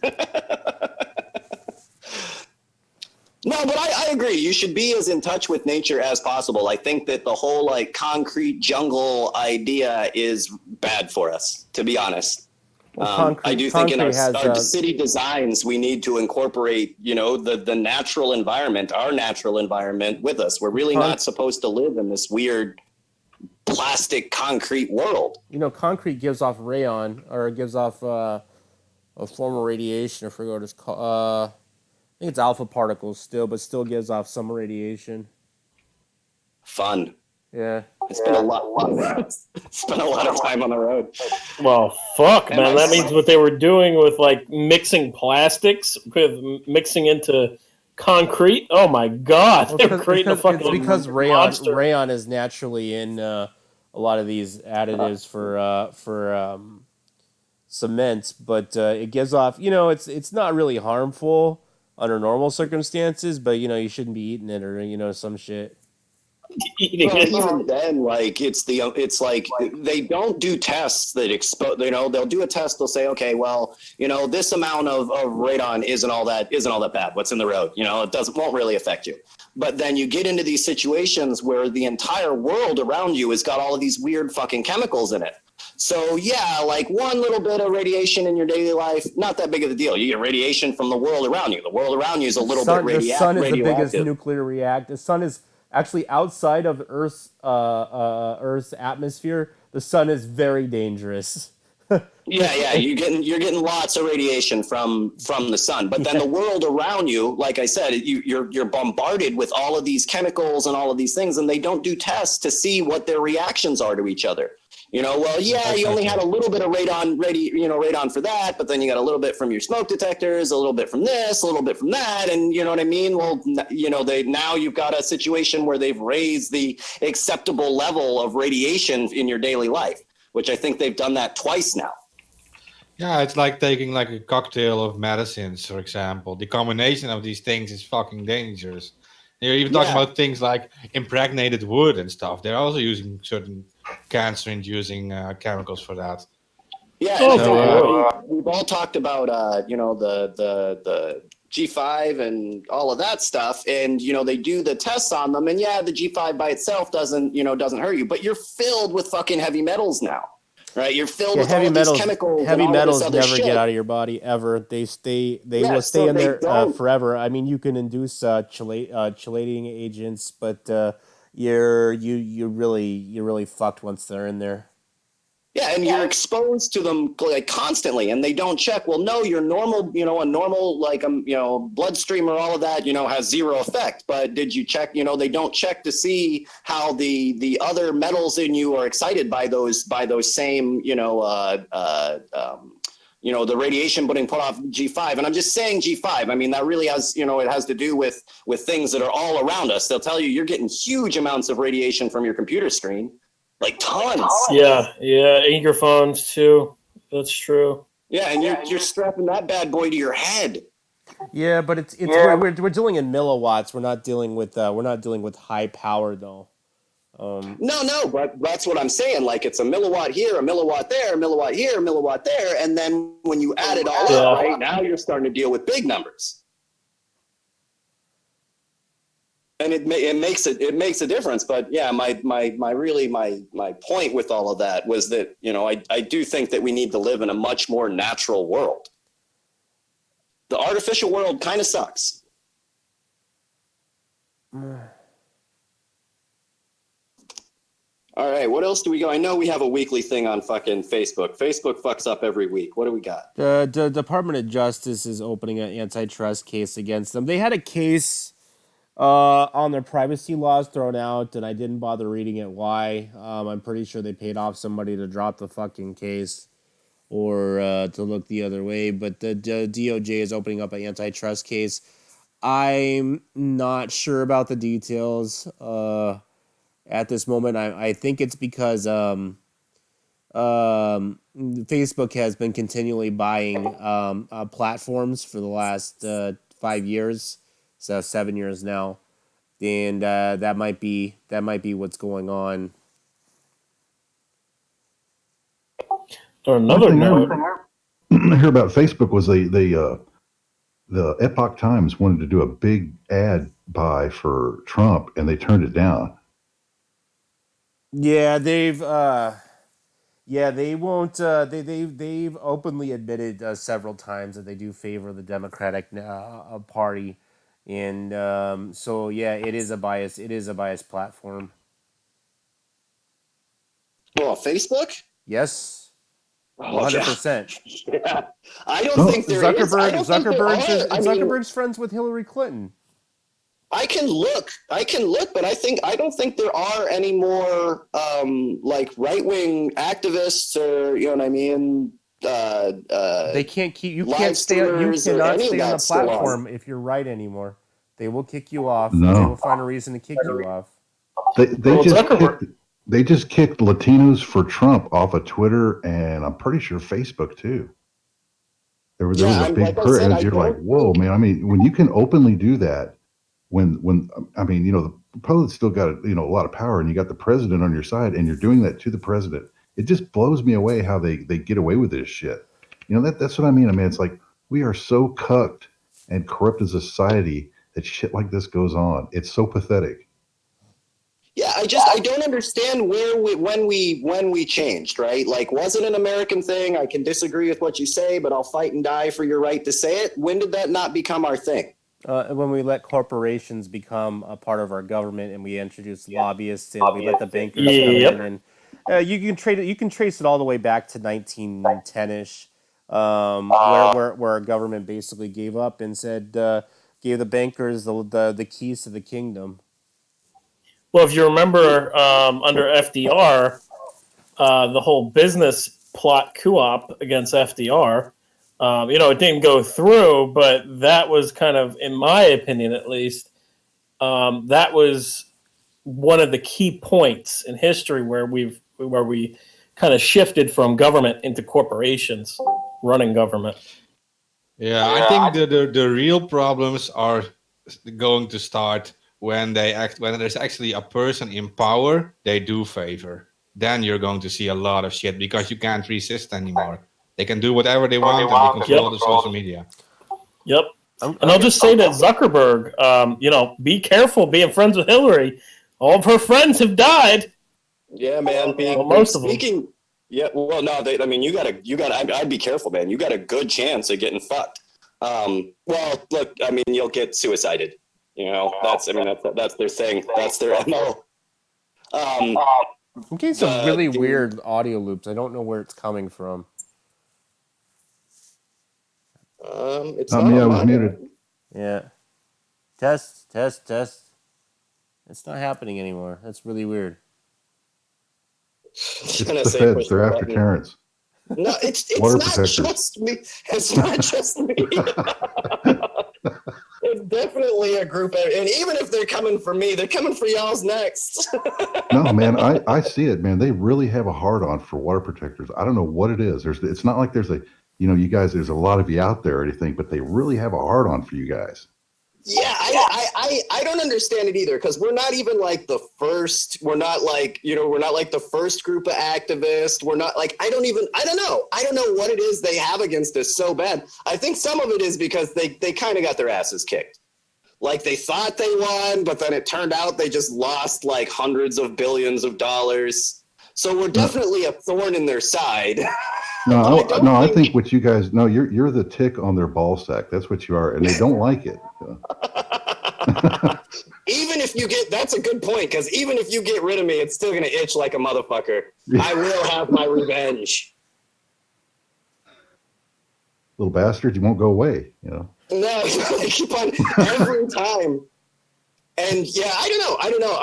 No, but I agree. You should be as in touch with nature as possible. I think that the whole like concrete jungle idea is bad for us, to be honest. I do think in our city designs, we need to incorporate, you know, the natural environment, our natural environment with us. We're really not supposed to live in this weird plastic concrete world. You know, concrete gives off rayon, or it gives off a form of radiation. I forgot what it's called. I think it's alpha particles still, but still gives off some radiation. Fun. Yeah. I spent a lot of time on the road. Well, fuck, man. That means what they were doing with like mixing plastics with mixing into concrete. Oh my god, Well, they're creating a fucking because monster. rayon is naturally in a lot of these additives for cement, but it gives off. You know, it's not really harmful under normal circumstances, but you know you shouldn't be eating it or you know some shit. Even then, like it's like they don't do tests that expose. You know, they'll do a test. They'll say, okay, well, you know, this amount of radon isn't all that bad. What's in the road? You know, won't really affect you. But then you get into these situations where the entire world around you has got all of these weird fucking chemicals in it. So yeah, like one little bit of radiation in your daily life, not that big of a deal. You get radiation from the world around you. The world around you is a little bit radioactive. The sun is the biggest nuclear reactor. The sun is actually outside of Earth's atmosphere. The sun is very dangerous. Yeah, you're getting lots of radiation from the sun, but then the world around you, like I said, you're bombarded with all of these chemicals and all of these things, and they don't do tests to see what their reactions are to each other. You know, well, yeah, you only had a little bit of radon for that, but then you got a little bit from your smoke detectors, a little bit from this, a little bit from that, and you know what I mean? Well, you know, now you've got a situation where they've raised the acceptable level of radiation in your daily life, which I think they've done that twice now. Yeah, it's like taking like a cocktail of medicines, for example. The combination of these things is fucking dangerous. You're even talking about things like impregnated wood and stuff. They're also using certain cancer-inducing chemicals for that. Yeah, we've all talked about you know, the G5 and all of that stuff, and you know they do the tests on them, and yeah, the G5 by itself doesn't hurt you, but you're filled with fucking heavy metals now, right? You're filled with all of these chemicals. Heavy metals never shit. Get out of your body ever. They will stay in there forever. I mean, you can induce chelating agents, but you're really fucked once they're in there. Yeah, and you're exposed to them like constantly, and they don't check. Well, no, your normal, you know, a normal like you know, bloodstream or all of that, you know, has zero effect. But did you check? You know, they don't check to see how the other metals in you are excited by those same, you know, the radiation put off G5. And I'm just saying G5. I mean, that really has, you know, it has to do with things that are all around us. They'll tell you you're getting huge amounts of radiation from your computer screen. Like tons. Yeah, earphones too. That's true. Yeah, and you're strapping that bad boy to your head. Yeah, but we're dealing in milliwatts. We're not dealing with high power though. No, but that's what I'm saying. Like it's a milliwatt here, a milliwatt there, a milliwatt here, a milliwatt there, and then when you add it all up, right now you're starting to deal with big numbers. And it makes a difference, but yeah, my point with all of that was that, you know, I do think that we need to live in a much more natural world. The artificial world kind of sucks. All right, what else do we go? I know we have a weekly thing on fucking Facebook. Facebook fucks up every week. What do we got? The Department of Justice is opening an antitrust case against them. They had a case on their privacy laws thrown out, and I didn't bother reading it. Why? I'm pretty sure they paid off somebody to drop the fucking case or to look the other way. But the DOJ is opening up an antitrust case. I'm not sure about the details at this moment. I think it's because Facebook has been continually buying platforms for the last 5 years, so 7 years now, and that might be what's going on. Or another note. I heard about Facebook was the Epoch Times wanted to do a big ad buy for Trump, and they turned it down. Yeah, they won't. They've openly admitted several times that they do favor the Democratic Party, and so yeah, it is a bias. It is a biased platform. Oh, Facebook? Yes. Oh, 100%. Yeah. I don't think there is. I don't think there are. I mean, Zuckerberg's friends with Hillary Clinton. I can look, but I don't think there are any more like right-wing activists, or you know what I mean. They can't keep. You live can't stay. You streamers or cannot any of stay on the that still on. platform if you're right anymore. They will kick you off. No. They will find a reason to kick you off. They just kicked Latinos for Trump off of Twitter, and I'm pretty sure Facebook too. There was a big push, and you're like, whoa, man. I mean, when you can openly do that, when I mean, you know, the Republicans still got a lot of power, and you got the president on your side, and you're doing that to the president. It just blows me away how they get away with this shit. You know, that's what I mean. I mean, it's like we are so cucked and corrupt as a society that shit like this goes on. It's so pathetic. Yeah, I don't understand when we changed, right? Like, was it an American thing? I can disagree with what you say, but I'll fight and die for your right to say it. When did that not become our thing? When we let corporations become a part of our government, and we introduced lobbyists, and we let the bankers come in, and you can trace it all the way back to 1910ish, where our government basically gave up and said gave the bankers the keys to the kingdom. Well, if you remember, under FDR, the whole business plot coup-op against FDR, it didn't go through, but that was kind of, in my opinion at least, that was one of the key points in history where we kind of shifted from government into corporations running government. Yeah, I think the real problems are going to start when there's actually a person in power they do favor. Then you're going to see a lot of shit because you can't resist anymore. They can do whatever they want and they control the social media. Yep. And I'll just say that Zuckerberg, be careful being friends with Hillary. All of her friends have died. Yeah, man. Most of them. Yeah. Well, no. You gotta. I'd be careful, man. You got a good chance of getting fucked. Well, look. I mean, you'll get suicided. You know, that's their thing. That's their MO. I'm getting some really weird audio loops. I don't know where it's coming from. It's not me. I was muted. Yeah. Test. It's not happening anymore. That's really weird. It's the feds. They're after Terrence. No, it's not just me. It's not just me. It's definitely a group, and even if they're coming for me, they're coming for y'all's next. No, man, I see it, man. They really have a hard on for water protectors. I don't know what it is. It's not like there's you guys, there's a lot of you out there or anything, but they really have a hard on for you guys. Yeah, I don't understand it either, because we're not even like the first. We're not like the first group of activists. We're not like I don't know what it is they have against us so bad. I think some of it is because they kind of got their asses kicked. Like they thought they won, but then it turned out they just lost like hundreds of billions of dollars. So we're definitely a thorn in their side. I think what you guys know, you're the tick on their ball sack. That's what you are, and they don't like it. Even if you get, that's a good point, because even if you get rid of me, it's still going to itch like a motherfucker. I will have my revenge. Little bastard, you won't go away, you know. No, I keep on every time. And yeah, I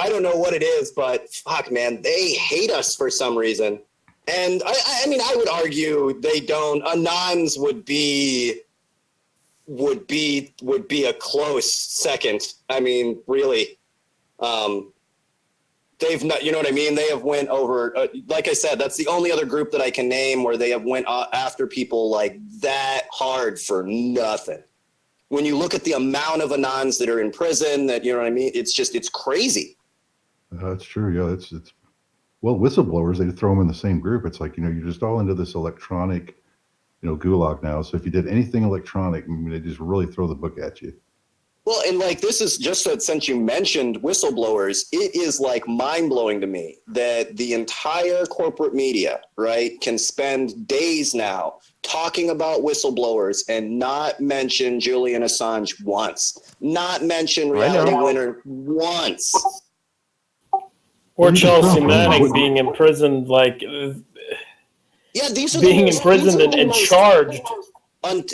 don't know what it is, but fuck, man, they hate us for some reason. And I mean, I would argue they don't. Anons would be a close second. I mean, really, they've not. You know what I mean? They have went over. Like I said, that's the only other group that I can name where they have went after people like that hard for nothing. When you look at the amount of Anons that are in prison, that, you know what I mean? It's crazy. That's true. Yeah, it's well, whistleblowers, they throw them in the same group. It's like, you know, you're just all into this electronic, you know, gulag now. So if you did anything electronic, I mean, they just really throw the book at you. Well, and like, this is just that, since you mentioned whistleblowers, it is like mind blowing to me that the entire corporate media, right, can spend days now talking about whistleblowers and not mention Julian Assange once, not mention Reality Winner once. Or Chelsea Manning being imprisoned, like, yeah, these are being imprisoned and charged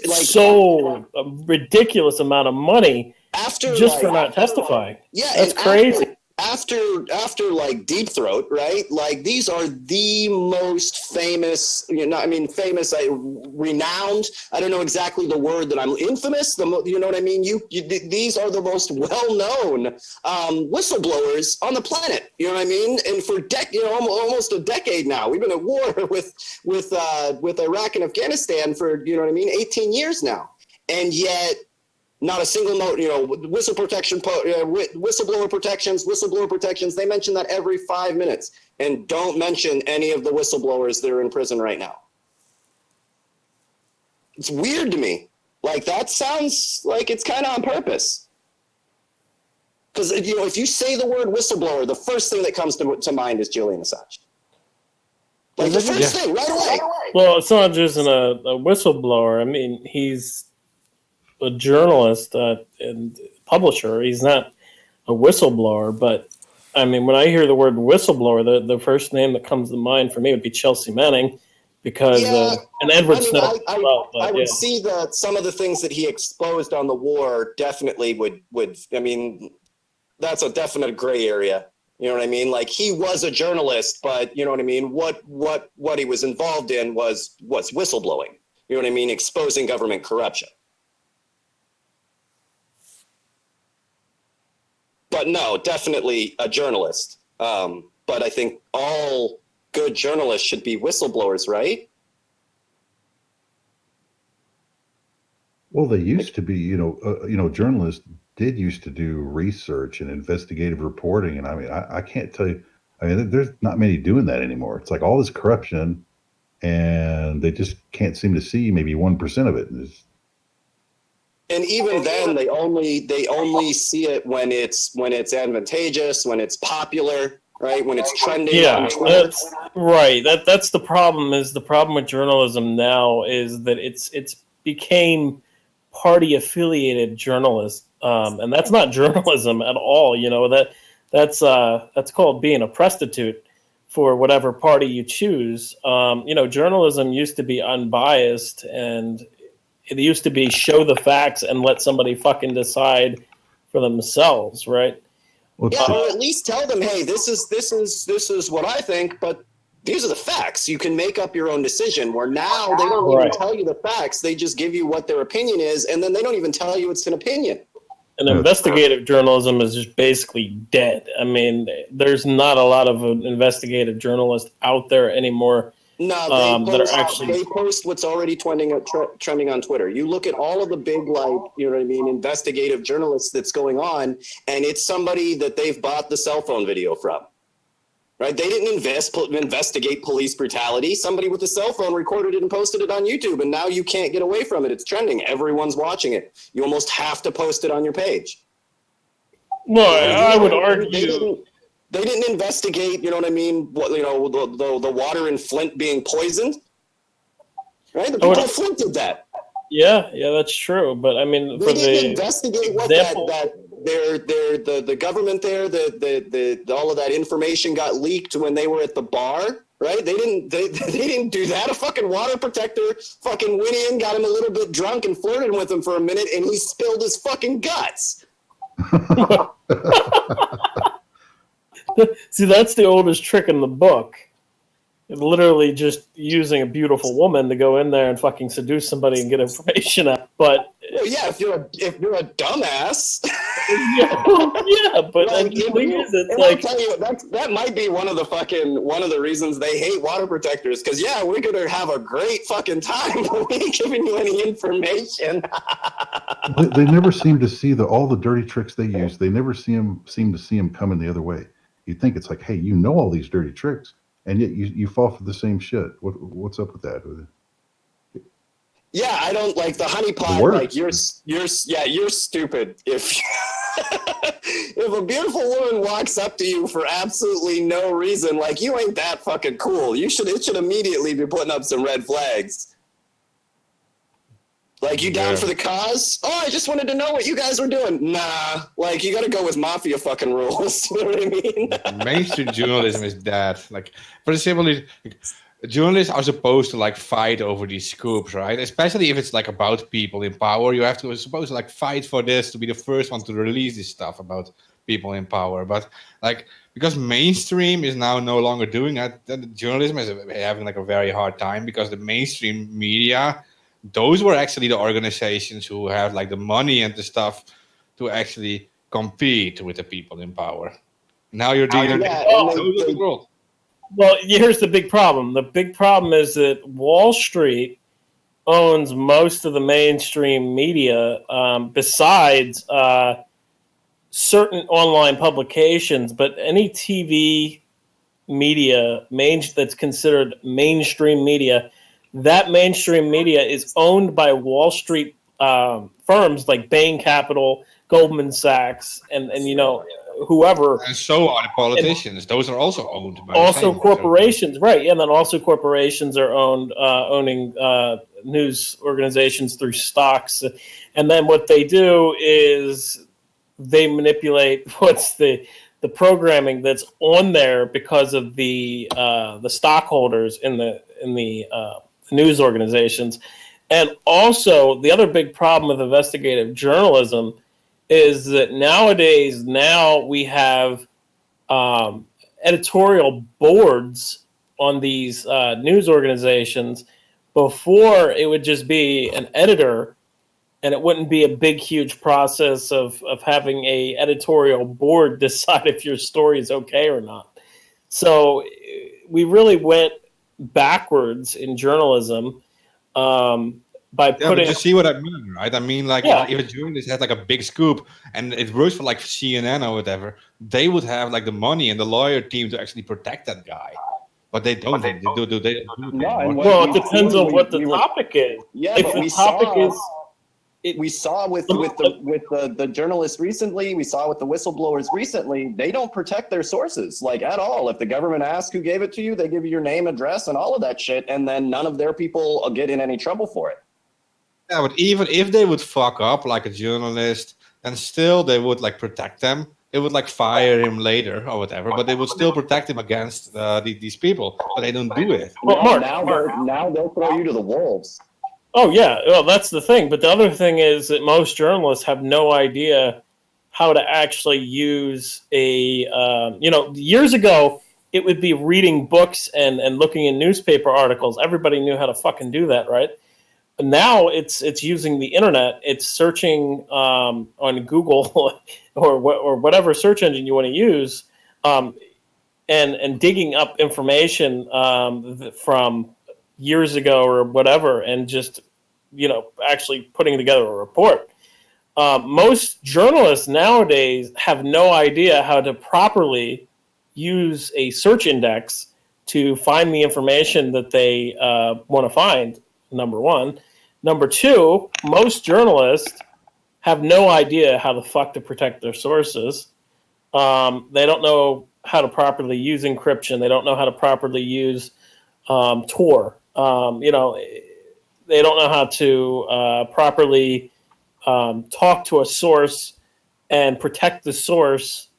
so a ridiculous amount of money just for not testifying. Yeah, that's crazy. After like Deep Throat, right? Like, these are the most famous, you know, I mean, famous, renowned. I don't know exactly the word that I'm infamous. You know what I mean? These are the most well-known whistleblowers on the planet. You know what I mean? And for almost a decade now, we've been at war with Iraq and Afghanistan for, you know what I mean, 18 years now, and yet. Not a single note, you know, whistleblower protections. They mention that every 5 minutes, and don't mention any of the whistleblowers that are in prison right now. It's weird to me. Like, that sounds like it's kind of on purpose. Because, you know, if you say the word whistleblower, the first thing that comes to mind is Julian Assange. Like, the first thing, right away. Well, Assange isn't a whistleblower. I mean, he's a journalist and publisher. He's not a whistleblower, but I mean, when I hear the word whistleblower, the first name that comes to mind for me would be Chelsea Manning, because and Edward Snowden. I would see that some of the things that he exposed on the war definitely would. I mean, that's a definite gray area. You know what I mean? Like, he was a journalist, but you know what I mean. What he was involved in was whistleblowing. You know what I mean? Exposing government corruption. But no, definitely a journalist. But I think all good journalists should be whistleblowers, right? Well, they used to be, you know, journalists did used to do research and investigative reporting. And I mean, I can't tell you, I mean, there's not many doing that anymore. It's like all this corruption, and they just can't seem to see maybe 1% of it. And even then, they only see it when it's advantageous, when it's popular, right? When it's trending on Twitter. That's right. That's the problem. Is the problem with journalism now is that it's became party affiliated journalism, and that's not journalism at all. You know, that's called being a prostitute for whatever party you choose. You know, journalism used to be unbiased, and it used to be show the facts and let somebody fucking decide for themselves, right? Or at least tell them, hey, this is what I think, but these are the facts. You can make up your own decision. Where now they don't even tell you the facts; they just give you what their opinion is, and then they don't even tell you it's an opinion. And investigative journalism is just basically dead. I mean, there's not a lot of investigative journalists out there anymore. No, they post what's already trending on Twitter. You look at all of the big, like, you know what I mean, investigative journalists that's going on, and it's somebody that they've bought the cell phone video from, right? They didn't investigate police brutality. Somebody with a cell phone recorded it and posted it on YouTube, and now you can't get away from it. It's trending. Everyone's watching it. You almost have to post it on your page. Well, I would argue... They didn't investigate, you know what I mean, the water in Flint being poisoned, right? The people of Flint did that. Yeah, that's true. But I mean, they didn't investigate what the government there, all of that information got leaked when they were at the bar, right? They didn't do that. A fucking water protector fucking went in, got him a little bit drunk, and flirted with him for a minute, and he spilled his fucking guts. See, that's the oldest trick in the book. Literally just using a beautiful woman to go in there and fucking seduce somebody and get information out. But well, yeah, if you're a dumbass, but like, the thing is, it's and like, I'll tell you, that might be one of the reasons they hate water protectors. Because we're gonna have a great fucking time, but we ain't giving you any information. They never seem to see all the dirty tricks they use. They never seem to see them coming the other way. You think it's like, hey, you know all these dirty tricks, and yet you fall for the same shit. What's up with that? Yeah, I don't like the honeypot. Like you're stupid. If if a beautiful woman walks up to you for absolutely no reason, like you ain't that fucking cool. It should immediately be putting up some red flags. Like, you down for the cause? Oh, I just wanted to know what you guys were doing. Nah, like, you got to go with mafia fucking rules. You know what I mean? Mainstream journalism is that. Like, for example, journalists are supposed to like fight over these scoops, right? Especially if it's like about people in power. You're supposed to like fight for this, to be the first one to release this stuff about people in power. But like, because mainstream is now no longer doing that, then journalism is having like a very hard time, because the mainstream media, those were actually the organizations who have like the money and the stuff to actually compete with the people in power. Now you're dealing with the world. Well, here's the big problem. The big problem is that Wall Street owns most of the mainstream media, besides certain online publications. But any TV media that's considered mainstream media, that mainstream media is owned by Wall Street firms like Bain Capital, Goldman Sachs, and whoever. And so are the politicians. Those are also owned by corporations, right? Yeah, and then also corporations are owning news organizations through stocks, and then what they do is they manipulate what's the programming that's on there because of the stockholders in the news organizations. And also, the other big problem with investigative journalism is that nowadays, we have editorial boards on these news organizations. Before, it would just be an editor, and it wouldn't be a big, huge process of having a editorial board decide if your story is okay or not. So we really went backwards in journalism by putting. But you see what I mean, right? I mean, like, if a journalist has like a big scoop and it works for like CNN or whatever, they would have like the money and the lawyer team to actually protect that guy. But they don't. They do it anymore. Well, it depends on what the topic is. Yeah, if the topic is. We saw with the journalists recently, we saw with the whistleblowers recently, they don't protect their sources, like, at all. If the government asks who gave it to you, they give you your name, address, and all of that shit, and then none of their people get in any trouble for it. Yeah, but even if they would fuck up like a journalist, then still they would like protect them. They would like fire him later or whatever, but they would still protect him against these people. But they don't do it. Well, now they'll throw you to the wolves. Oh, yeah. Well, that's the thing. But the other thing is that most journalists have no idea how to actually use years ago, it would be reading books and looking in newspaper articles. Everybody knew how to fucking do that, right? But now it's using the internet. It's searching on Google or whatever search engine you want to use, and digging up information from years ago or whatever, and just actually putting together a report. Most journalists nowadays have no idea how to properly use a search index to find the information that they want to find, number one. Number two, most journalists have no idea how the fuck to protect their sources. They don't know how to properly use encryption. They don't know how to properly use Tor. They don't know how to properly talk to a source and protect the source.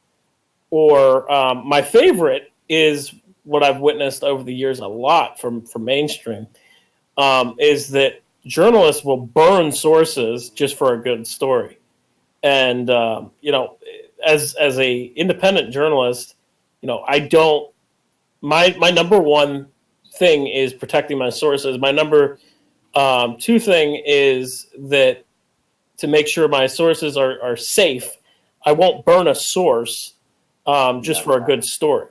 Or my favorite is what I've witnessed over the years a lot from mainstream, is that journalists will burn sources just for a good story. And as a independent journalist, I don't. My number one thing is protecting my sources. My number two thing is that to make sure my sources are safe, I won't burn a source just for a good story.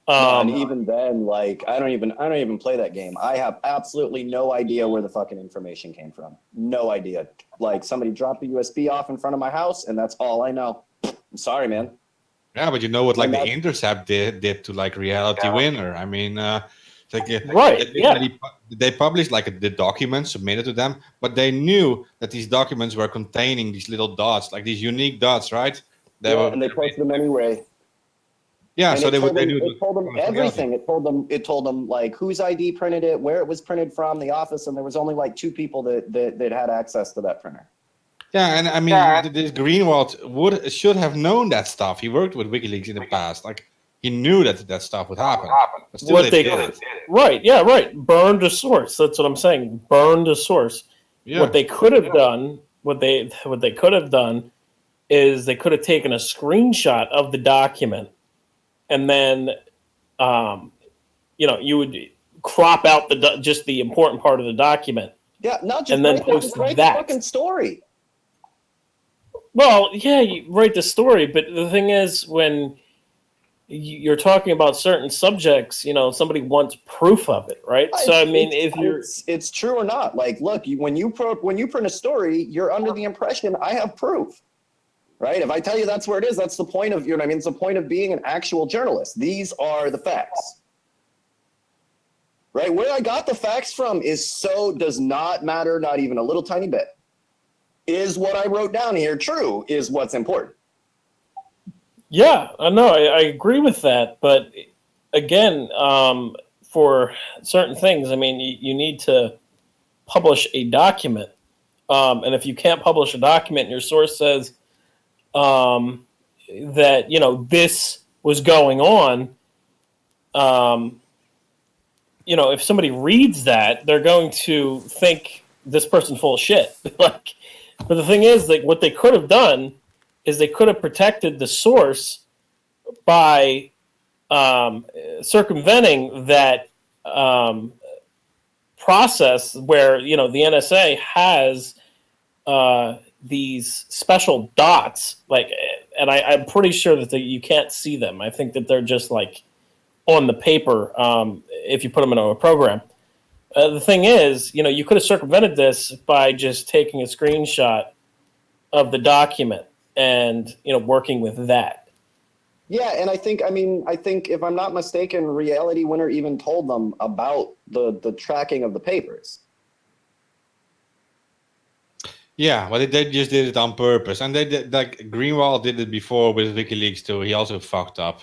And even then, like I don't even play that game. I have absolutely no idea where the fucking information came from. No idea. Like somebody dropped a USB off in front of my house, and that's all I know. I'm sorry, man. Yeah, but you know what, like the Intercept did to like Reality Winner. I mean, they published like the documents submitted to them, but they knew that these documents were containing these little dots, like these unique dots, right? And they posted them anyway. Yeah, and so it it told them everything. It told them like whose ID printed it, where it was printed from, the office, and there was only like 2 people that had access to that printer. Yeah, and I mean, this Greenwald should have known that stuff. He worked with WikiLeaks in the past. Like, he knew that stuff would happen. But still, they did it. Right. Burned a source. That's what I'm saying. Burned a source. Yeah. What they could have done, what they could have done, is they could have taken a screenshot of the document, and then, you would crop out just the important part of the document. Yeah, not just and then post write that the fucking story. Well, yeah, you write the story, but the thing is, when you're talking about certain subjects, somebody wants proof of it, right? So, I mean, it's true or not. Like, look, when you print a story, you're under the impression I have proof, right? If I tell you that's where it is, that's the point of, it's the point of being an actual journalist. These are the facts, right? Where I got the facts from does not matter, not even a little tiny bit. Is what I wrote down here true is what's important. Yeah, I agree with that. But again, for certain things, I mean, you need to publish a document. And if you can't publish a document and your source says that, this was going on, if somebody reads that, they're going to think this person's full of shit. But the thing is, like, what they could have done is they could have protected the source by circumventing that process where, the NSA has these special dots, and I'm pretty sure that you can't see them. I think that they're just like on the paper if you put them in a program. The thing is, you could have circumvented this by just taking a screenshot of the document and, working with that. Yeah, and I think if I'm not mistaken, Reality Winner even told them about the tracking of the papers. Yeah, well, they just did it on purpose, and they did, like Greenwald did it before with WikiLeaks too. He also fucked up.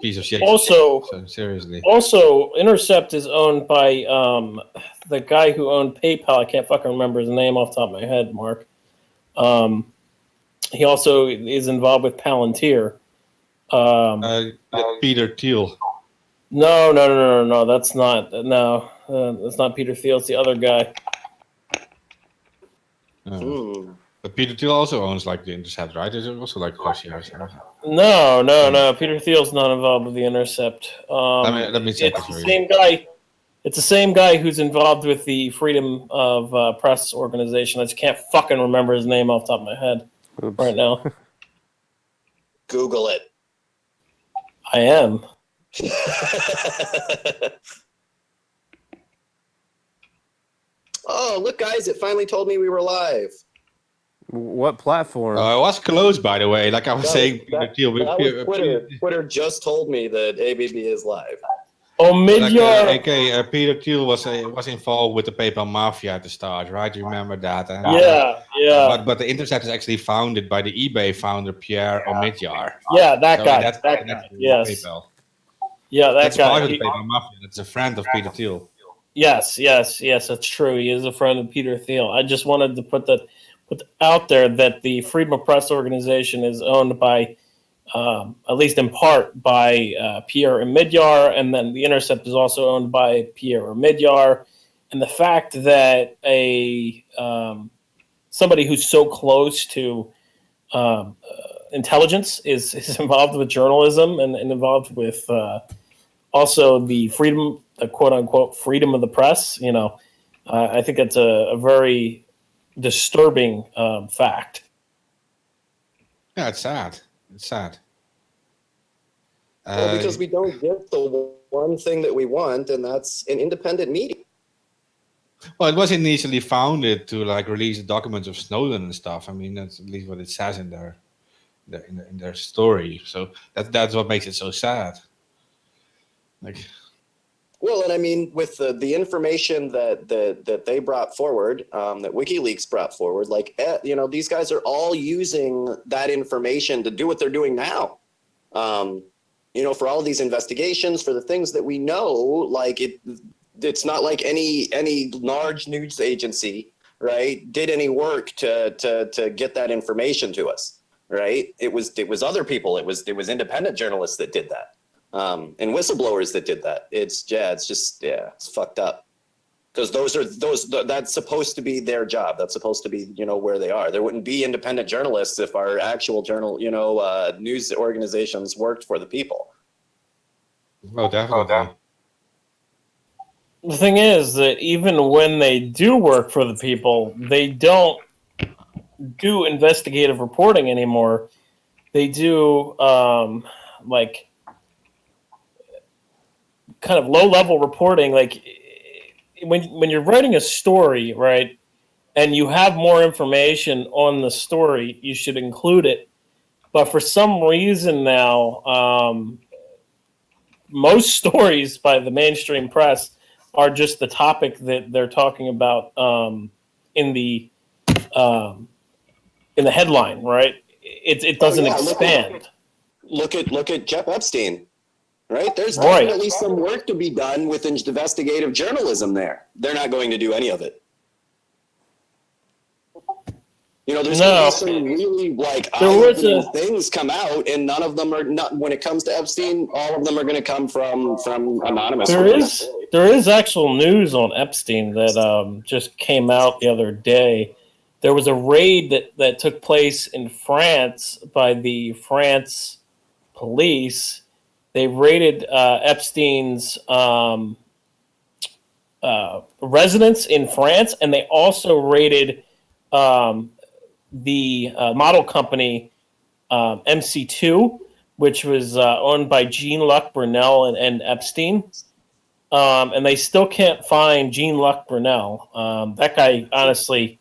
Piece of shit. Also, seriously. Also, Intercept is owned by the guy who owned PayPal. I can't fucking remember his name off the top of my head, Mark. He also is involved with Palantir. Peter Thiel. No. That's not. No, that's not Peter Thiel. It's the other guy. But Peter Thiel also owns like the Intercept, right? Is it also like shares? No. Peter Thiel's not involved with the Intercept. Let me check it's the same guy. It's the same guy who's involved with the Freedom of Press organization. I just can't fucking remember his name off the top of my head right now. Google it. I am. Oh, look, guys! It finally told me we were live. What platform? It was closed, by the way. Like I was saying, Twitter just told me that ABB is live. Oh, Midyard. Peter Thiel was involved with the PayPal mafia at the start, right? You remember that? Yeah. But the Intercept is actually founded by the eBay founder Pierre Omidyar. Yeah, that guy. Yes. PayPal. Yeah, that's part of the PayPal mafia. That's a friend of Peter Thiel. Yes, that's true. He is a friend of Peter Thiel. I just wanted to put that. put out there that the Freedom of Press organization is owned by, at least in part, by Pierre Omidyar, and then The Intercept is also owned by Pierre Omidyar. And the fact that somebody who's so close to intelligence is involved with journalism and involved with also the freedom, the quote unquote freedom of the press, I think it's a very disturbing fact. Yeah, it's sad. It's sad. Well, because we don't get the one thing that we want, and that's an independent media. Well, it was initially founded to release the documents of Snowden and stuff. I mean, that's at least what it says in their story. So that's what makes it so sad. Well, and I mean, with the information that they brought forward, that WikiLeaks brought forward, these guys are all using that information to do what they're doing now. For all these investigations, for the things that we know, it's not like any large news agency, right, did any work to get that information to us, right? It was other people. It was independent journalists that did that, and whistleblowers that did that. It's fucked up, because that's supposed to be their job. That's supposed to be where they are. There wouldn't be independent journalists if our actual news organizations worked for the people. Oh, definitely. The thing is that even when they do work for the people, they don't do investigative reporting anymore. They do kind of low-level reporting. Like when you're writing a story, right, and you have more information on the story, you should include it. But for some reason now, most stories by the mainstream press are just the topic that they're talking about in the headline, right? It doesn't expand. Look at Jeff Epstein, right? There's definitely some work to be done with investigative journalism there. They're not going to do any of it. There's going to be some really eye-opening things come out, and none of them are not. When it comes to Epstein, all of them are going to come from anonymous. There is actual news on Epstein that just came out the other day. There was a raid that took place in France by the France police. They raided Epstein's residence in France, and they also raided the model company MC2, which was owned by Jean-Luc Brunel and Epstein. And they still can't find Jean-Luc Brunel. That guy, honestly,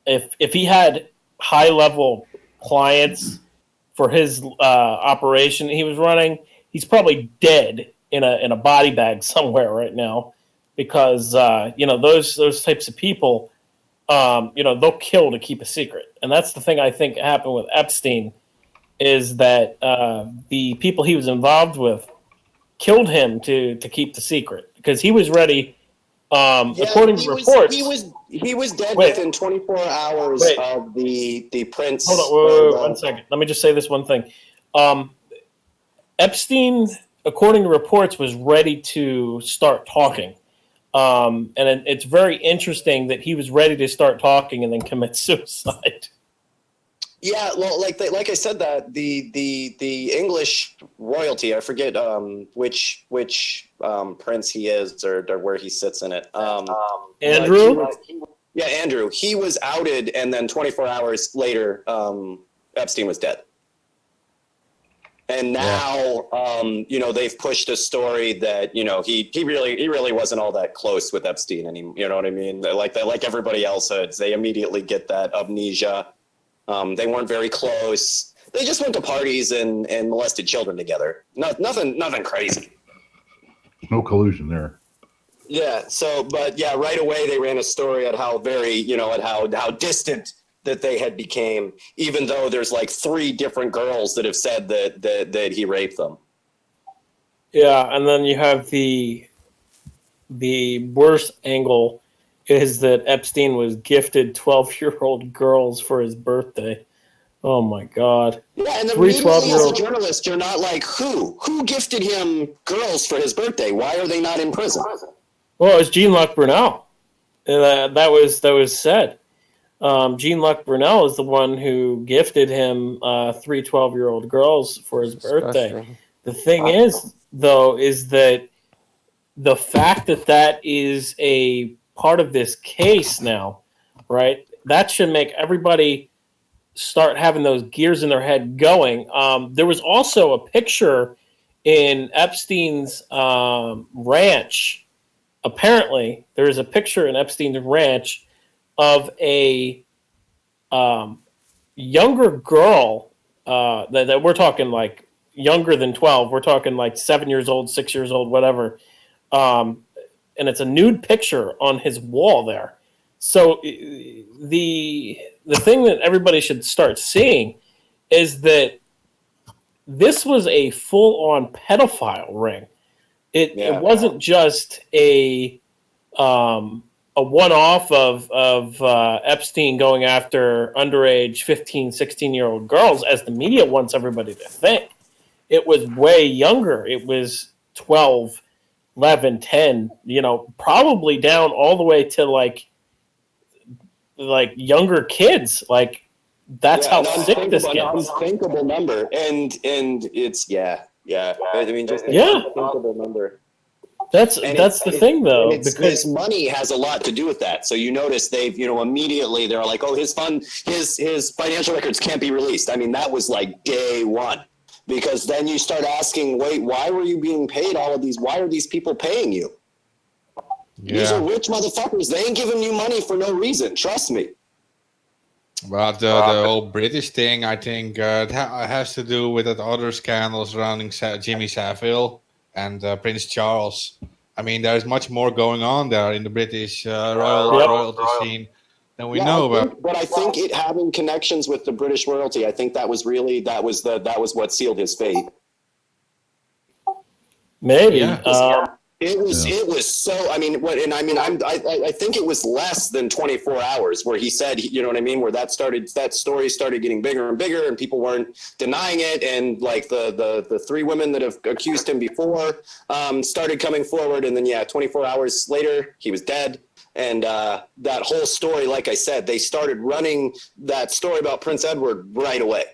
if he had high-level clients for his operation he was running, he's probably dead in a body bag somewhere right now, because those types of people, they'll kill to keep a secret. And that's the thing I think happened with Epstein, is that the people he was involved with killed him to keep the secret, because he was ready. According to reports, he was dead within 24 hours of the prince. Hold on, 1 second. Let me just say this one thing. Epstein, according to reports, was ready to start talking. And it's very interesting that he was ready to start talking and then commit suicide. Yeah, well, like I said, that the English royalty, I forget which prince he is or where he sits in it. Andrew? Andrew. He was outed, and then 24 hours later, Epstein was dead. And now, they've pushed a story that he really wasn't all that close with Epstein anymore. You know what I mean? Like everybody else, they immediately get that amnesia. They weren't very close. They just went to parties and molested children together. Nothing crazy. No collusion there. Yeah. So, but yeah, right away they ran a story at how very, at how distant that they had became, even though there's like 3 different girls that have said that he raped them. Yeah, and then you have the worst angle is that Epstein was gifted 12-year-old girls for his birthday. Oh my God! Yeah, and then Three immediately as a 12-year-old. journalist, you're not like, who gifted him girls for his birthday? Why are they not in prison? Well, it was Jean-Luc Brunel. That was said. Jean-Luc Brunel is the one who gifted him 3 12-year-old girls for his birthday. Disgusting. The thing is, though, is that the fact that is a part of this case now, right? That should make everybody start having those gears in their head going. There was also a picture in Epstein's ranch. Apparently, there is a picture in Epstein's ranch of a younger girl that we're talking like younger than 12. We're talking like 7 years old, 6 years old, whatever. And it's a nude picture on his wall there. So the thing that everybody should start seeing is that this was a full-on pedophile ring. It wasn't just a one-off of Epstein going after underage 15, 16-year-old girls, as the media wants everybody to think. It was way younger. It was 12, 11, 10, probably down all the way to like younger kids. Like, that's how sick this gets. An unthinkable number. And it's, I mean, just an unthinkable number. That's the thing, though. Because his money has a lot to do with that. So you notice they've, immediately they're like, oh, his financial records can't be released. I mean, that was like day one. Because then you start asking, wait, why were you being paid all of these? Why are these people paying you? Yeah. These are rich motherfuckers. They ain't giving you money for no reason. Trust me. But the whole British thing, I think, it has to do with that other scandals surrounding Jimmy Savile and Prince Charles. I mean, there's much more going on there in the British royalty scene than we know about. But I think it having connections with the British royalty, I think that was what sealed his fate. Maybe. Yeah. It was so. I mean, I think it was less than 24 hours where he said, you know what I mean, where that story started getting bigger and bigger, and people weren't denying it, and like the three women that have accused him before started coming forward, and then 24 hours later he was dead. And that whole story, like I said, they started running that story about Prince Edward right away.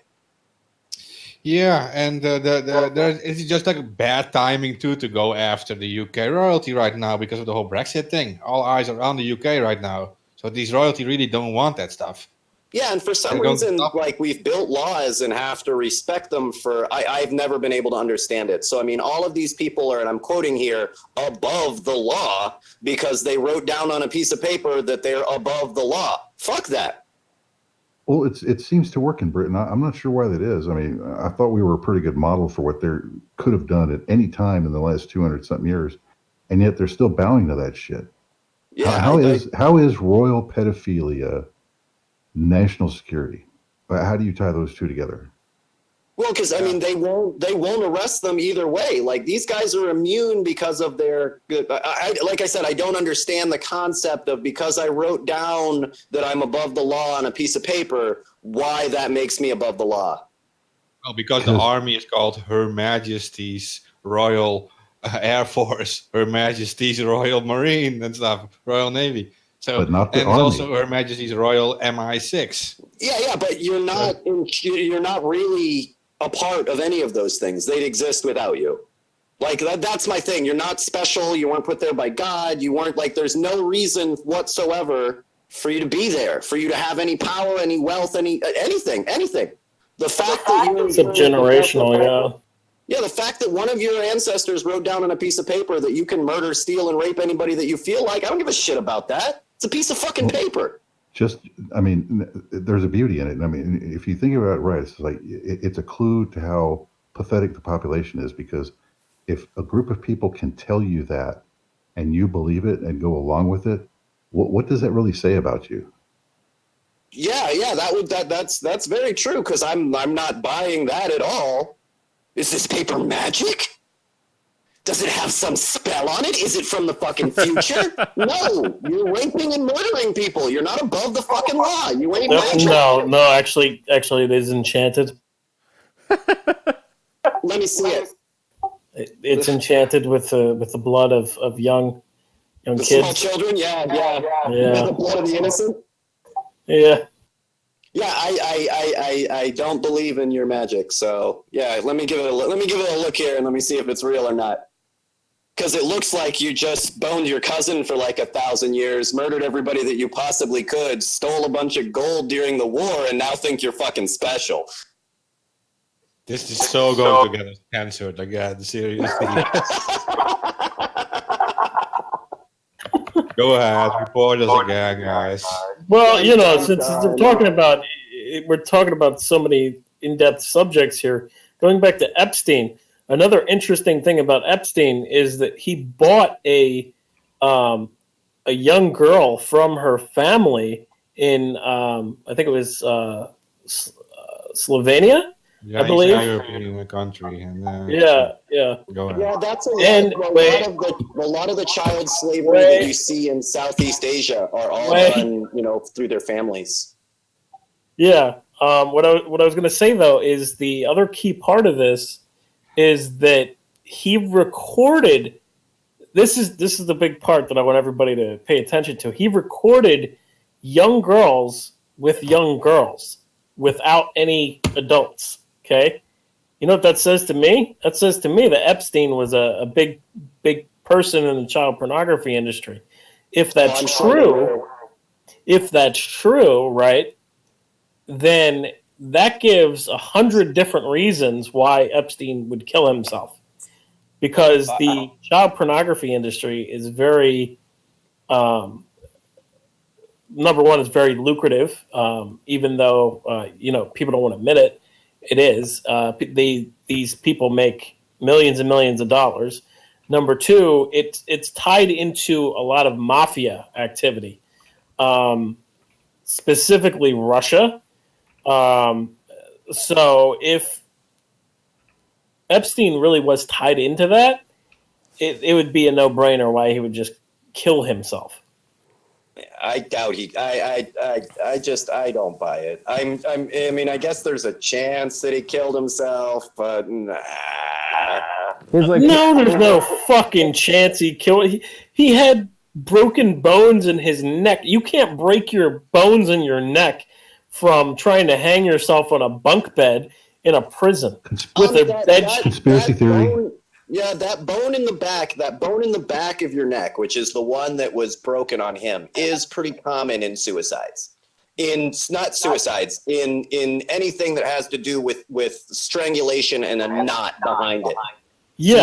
Yeah, and it's just like bad timing too to go after the UK royalty right now because of the whole Brexit thing. All eyes are on the UK right now, so these royalty really don't want that stuff. Yeah, and for some reason, like, we've built laws and have to respect them for. I've never been able to understand it. So I mean, all of these people are, and I'm quoting here, above the law because they wrote down on a piece of paper that they're above the law. Fuck that. Well, it seems to work in Britain. I'm not sure why that is. I mean, I thought we were a pretty good model for what they could have done at any time in the last 200-something years, and yet they're still bowing to that shit. Yeah, how is royal pedophilia national security? How do you tie those two together? Well, because I mean, they won't arrest them either way. Like, these guys are immune because of their. Like I said, I don't understand the concept of because I wrote down that I'm above the law on a piece of paper, why that makes me above the law. Well, because the army is called Her Majesty's Royal Air Force, Her Majesty's Royal Marine and stuff, Royal Navy. So, but not the and army. It's also Her Majesty's Royal MI6. Yeah, but you're not really a part of any of those things. They'd exist without you. Like, that's my thing. You're not special. You weren't put there by God. You weren't, like, there's no reason whatsoever for you to be there, for you to have any power, any wealth, anything. The fact that you're subgenerational, yeah, the fact that one of your ancestors wrote down on a piece of paper that you can murder, steal, and rape anybody that you feel like, I don't give a shit about that. It's a piece of fucking paper. I mean, there's a beauty in it. I mean, if you think about it right, it's like it's a clue to how pathetic the population is, because if a group of people can tell you that and you believe it and go along with it, what does that really say about you? Yeah, that's very true, because I'm not buying that at all. Is this paper magic? Does it have some spell on it? Is it from the fucking future? No, you're raping and murdering people. You're not above the fucking law. You ain't magic. No, actually, it is enchanted. Let me see it. It's enchanted with the blood of young The kids. small children, yeah. The blood of the innocent. Yeah. Yeah, I don't believe in your magic. So yeah, let me give it a look here, and let me see if it's real or not. Because it looks like you just boned your cousin for like 1,000 years, murdered everybody that you possibly could, stole a bunch of gold during the war, and now think you're fucking special. This is so going to get us censored again, seriously. Go ahead, report us again, guys. Well, since we're talking about so many in-depth subjects here, going back to Epstein, another interesting thing about Epstein is that he bought a young girl from her family in I think it was Slovenia. Yeah, I believe. It's a European country. And, Yeah. Go ahead. Yeah, that's a lot of the child slavery that you see in Southeast Asia are all done, through their families. Yeah. What I was going to say though is the other key part of this is that he recorded. This is the big part that I want everybody to pay attention to. He recorded young girls with young girls without any adults. Okay, you know what that says to me? That says to me that Epstein was a big person in the child pornography industry. If that's true, right? Then that gives 100 different reasons why Epstein would kill himself. Because the child pornography industry is very, number one, it's very lucrative, even though, people don't want to admit it. It is. These people make millions and millions of dollars. Number two, it's tied into a lot of mafia activity, specifically Russia. So if Epstein really was tied into that, it would be a no-brainer why he would just kill himself. I doubt I don't buy it. I mean, I guess there's a chance that he killed himself, but nah. There's no fucking chance he killed. He had broken bones in his neck. You can't break your bones in your neck from trying to hang yourself on a bunk bed in a prison with a bed. Conspiracy theory. Yeah, that bone in the back of your neck, which is the one that was broken on him, is pretty common in suicides. In anything that has to do with strangulation and a knot behind it. But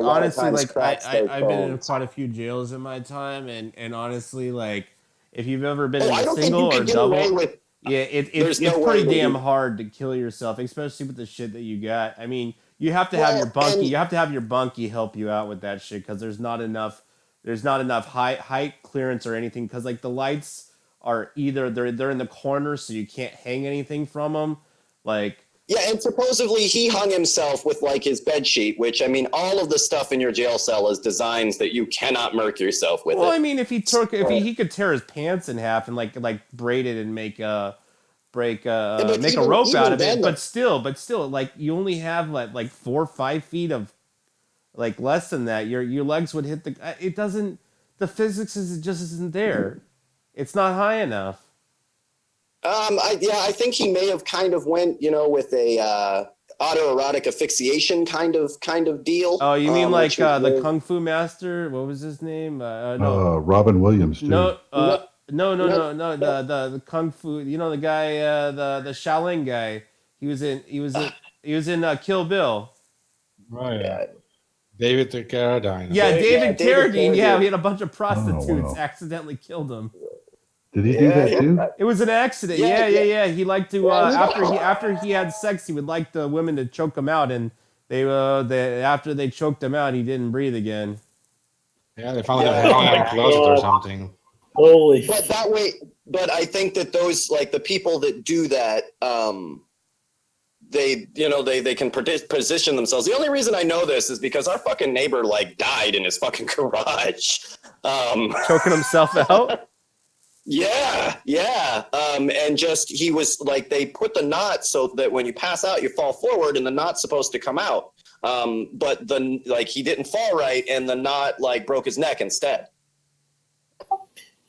honestly, like I've been in quite a few jails in my time, and honestly, like if you've ever been in a single or double, it's pretty damn hard to kill yourself, especially with the shit that you got. I mean, you have to have your bunkie. You have to have your bunkie help you out with that shit because there's not enough height clearance or anything. Because like the lights are either they're in the corner, so you can't hang anything from them. Like and supposedly he hung himself with like his bed sheet, which I mean, all of the stuff in your jail cell is designs that you cannot murk yourself with. Well, I mean, if he could tear his pants in half and like braid it and make a rope out of it, but still, like you only have like 4 or 5 feet of like less than that. Your legs would hit it doesn't. The physics just isn't there. It's not high enough. I think he may have kind of went, with a autoerotic asphyxiation kind of deal. Oh, you mean like the Kung Fu master? What was his name? No, Robin Williams. Too. No. The Kung Fu. The guy, the Shaolin guy. He was in Kill Bill. Right. Yeah. David Carradine. Yeah, David Carradine. Yeah, he had a bunch of prostitutes accidentally killed him. Did he do that too? It was an accident. Yeah. He liked to after he had sex, he would like the women to choke him out, and they after they choked him out, he didn't breathe again. Yeah, they found him in a closet or something. Holy. But I think that those, like the people that do that, they can position themselves. The only reason I know this is because our fucking neighbor like died in his fucking garage. Choking himself out. Yeah. And just he was like they put the knot so that when you pass out, you fall forward, and the knot's supposed to come out. But he didn't fall right, and the knot like broke his neck instead.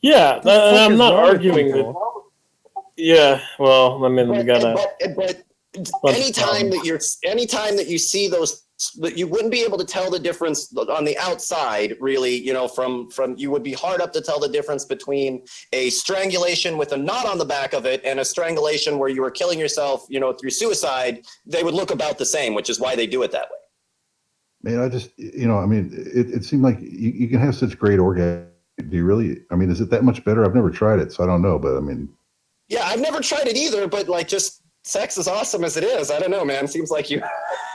Yeah, I'm not arguing that. Yeah, well, I mean, we gotta. But anytime that you see those, that you wouldn't be able to tell the difference on the outside, really. From you would be hard up to tell the difference between a strangulation with a knot on the back of it and a strangulation where you were killing yourself, through suicide. They would look about the same, which is why they do it that way. Man, I just, it seemed like you can have such great orgasms. Do you really? I mean, is it that much better? I've never tried it, so I don't know. But I mean, yeah, I've never tried it either. But just sex is awesome as it is. I don't know, man. Seems like you.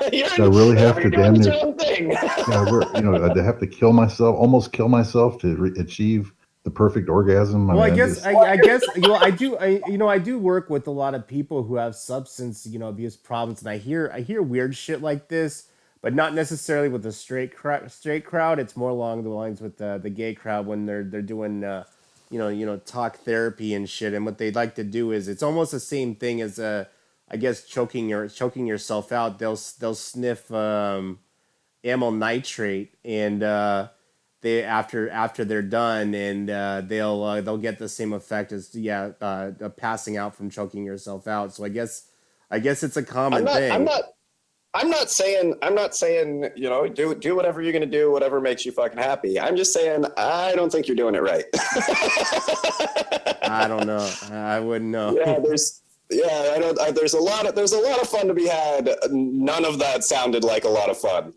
I really have to damn near. Thing. I'd have to almost kill myself to achieve the perfect orgasm. I guess I do work with a lot of people who have substance abuse problems, and I hear weird shit like this. But not necessarily with the straight crowd. It's more along the lines with the gay crowd when they're doing talk therapy and shit. And what they like to do is it's almost the same thing as I guess choking yourself out. They'll sniff amyl nitrate, and they after they're done, and they'll get the same effect as passing out from choking yourself out. So I guess it's a common thing. I'm not saying, do whatever you're going to do, whatever makes you fucking happy. I'm just saying, I don't think you're doing it right. I don't know. I wouldn't know. There's a lot of fun to be had. None of that sounded like a lot of fun.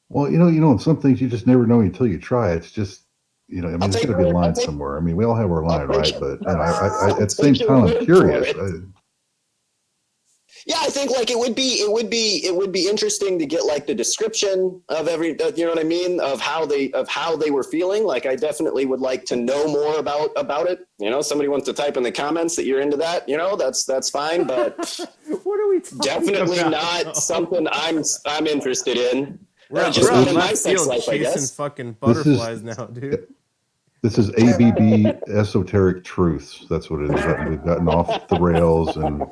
Well, some things you just never know until you try. It's just, there's got to be a line somewhere. I mean, we all have our line, right? But I at the same time, I'm curious. Yeah, I think it would be interesting to get the description of every, you know what I mean, of how they were feeling. I definitely would like to know more about it. Somebody wants to type in the comments that you're into that. That's fine, but what are we talking definitely about? Not something I'm interested in. We're on left field chasing fucking butterflies now, dude. This is ABB esoteric truths. That's what it is. We've gotten off the rails. And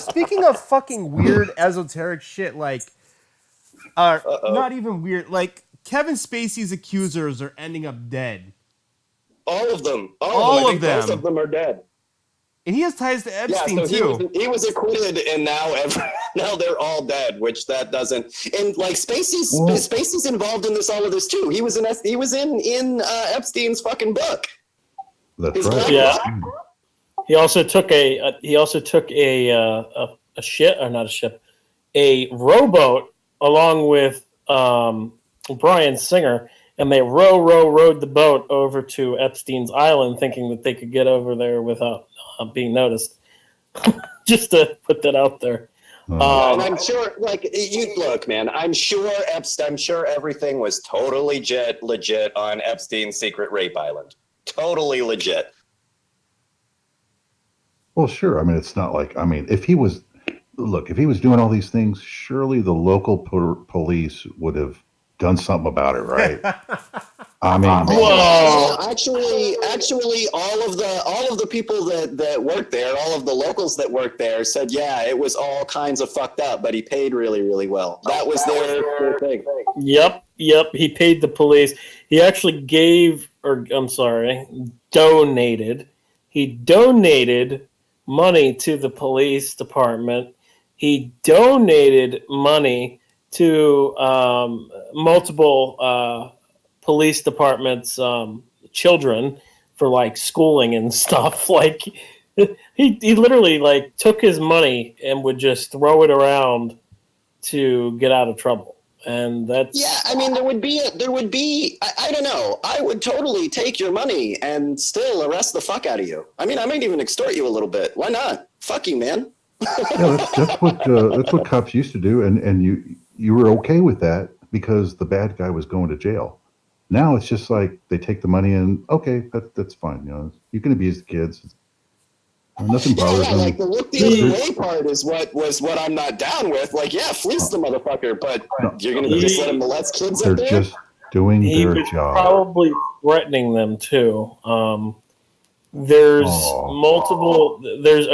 speaking of fucking weird esoteric shit, not even weird. Kevin Spacey's accusers are ending up dead. All of them. All of them. Most of them are dead. And he has ties to Epstein too. He was acquitted, and now they're all dead. Which that doesn't. And Spacey's involved in all of this too. He was in Epstein's fucking book. That's right. Yeah. He also took a rowboat along with Bryan Singer, and they rowed the boat over to Epstein's island, thinking that they could get over there without being noticed. Just to put that out there. And I'm sure, you look, man. I'm sure everything was totally legit on Epstein's secret rape island. Totally legit. Well, sure. I mean, it's not if he was doing all these things, surely the local police would have done something about it, right? I mean, whoa! Actually, all of the people that worked there, all of the locals that worked there, said, yeah, it was all kinds of fucked up, but he paid really, really well. That was their thing. Yep. He paid the police. He actually donated. He donated money to the police department. He donated money to multiple police departments' children for schooling and stuff. He literally took his money and would just throw it around to get out of trouble. And that's I mean, there would be I don't know. I would totally take your money and still arrest the fuck out of you. I mean, I might even extort you a little bit. Why not? Fuck you, man. That's what cops used to do, and you were okay with that because the bad guy was going to jail. Now it's just they take the money and okay, that's fine. You can abuse the kids. Nothing bothers Yeah, me. like the look the other way part is what I'm not down with. Like, yeah, fleece the motherfucker, but you're gonna just let him molest kids They're up there? just doing He their was job. probably threatening them too. There's Oh. multiple. There's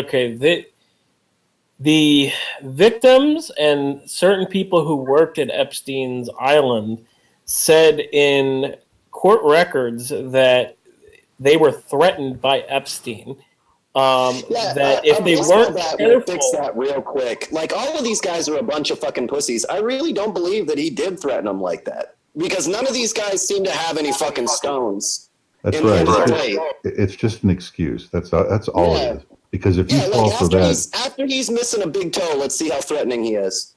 the victims and certain people who worked at Epstein's Island said in court records that they were threatened by Epstein. That if they weren't we'll fix careful, that real quick. Like, all of these guys are a bunch of fucking pussies. I really don't believe that he did threaten them like that, because none of these guys seem to have any fucking stones. That's right. It's just an excuse. That's all it is. Because if you fall for that, after he's missing a big toe, let's see how threatening he is.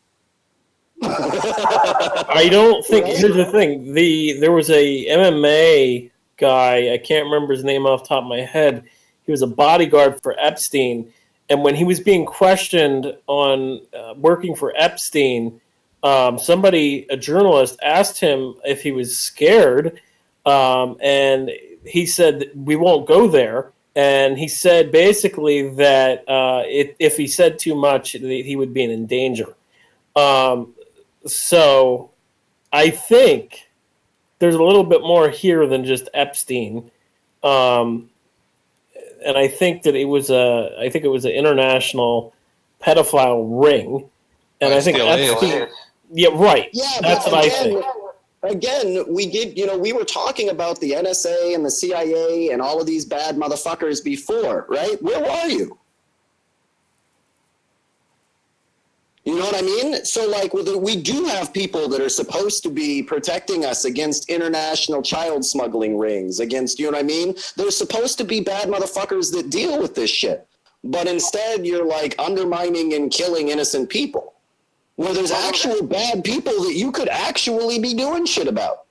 I don't think. Here's the thing: there was a MMA guy. I can't remember his name off the top of my head. He was a bodyguard for Epstein, and when he was being questioned on working for Epstein, a journalist, asked him if he was scared, and he said, "We won't go there." And he said basically that if he said too much, he would be in danger. So I think there's a little bit more here than just Epstein. And I think that it was an international pedophile ring. And I think Epstein, yeah, right. Yeah, that's what I think. Again, we were talking about the NSA and the CIA and all of these bad motherfuckers before, right? Where were you? You know what I mean? So, like, we do have people that are supposed to be protecting us against international child smuggling rings, against, you know what I mean? They're supposed to be bad motherfuckers that deal with this shit. But instead, you're, like, undermining and killing innocent people, where there's actual bad people that you could actually be doing shit about.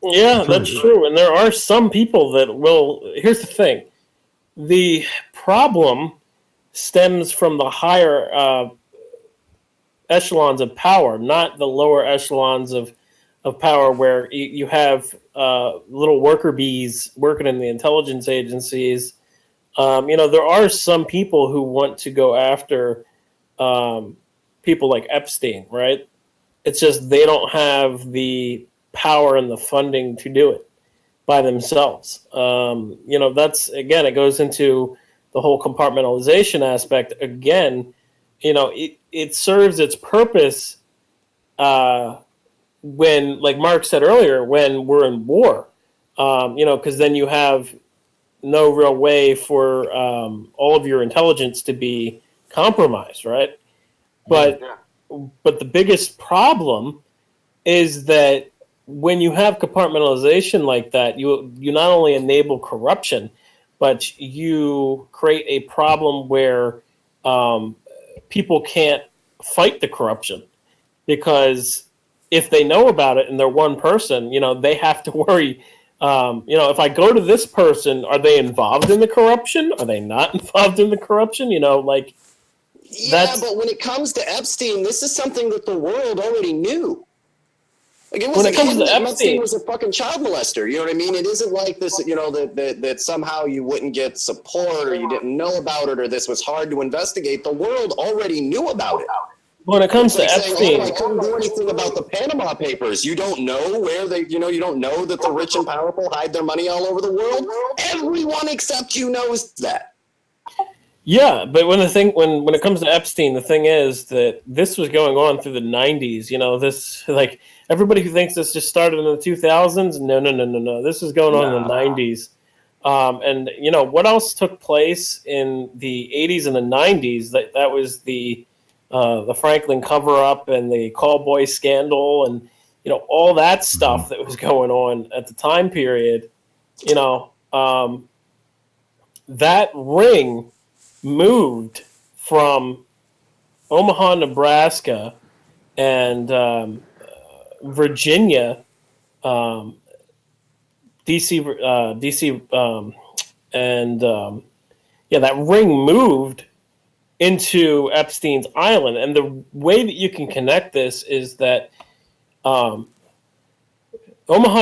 Yeah, that's true. And there are some people that will. Here's the thing: the problem stems from the higher echelons of power, not the lower echelons of power, where you have little worker bees working in the intelligence agencies. There are some people who want to go after people like Epstein, right? It's just they don't have the power and the funding to do it by themselves. That's, again, it goes into the whole compartmentalization aspect. Again, it serves its purpose when, like Mark said earlier, when we're in war, because then you have no real way for all of your intelligence to be compromised, right? But the biggest problem is that when you have compartmentalization like that, you not only enable corruption, but you create a problem where people can't fight the corruption, because if they know about it and they're one person, they have to worry. If I go to this person, are they involved in the corruption? Are they not involved in the corruption? Yeah, but when it comes to Epstein, this is something that the world already knew. Like, it wasn't him that Epstein was a fucking child molester. You know what I mean? It isn't like this, that somehow you wouldn't get support or you didn't know about it or this was hard to investigate. The world already knew about it. When it comes to Epstein, I couldn't do anything about the Panama Papers. You don't know where you don't know that the rich and powerful hide their money all over the world. Everyone except you knows that. Yeah, but when it comes to Epstein, the thing is that this was going on through the 90s. This, like, everybody who thinks this just started in the 2000s, no. This is going on in the 90s. And what else took place in the 80s and the 90s? That was the Franklin cover-up and the call boy scandal and all that stuff that was going on at the time period. That ring moved from Omaha, Nebraska, and Virginia, DC, that ring moved into Epstein's Island. And the way that you can connect this is that Omaha,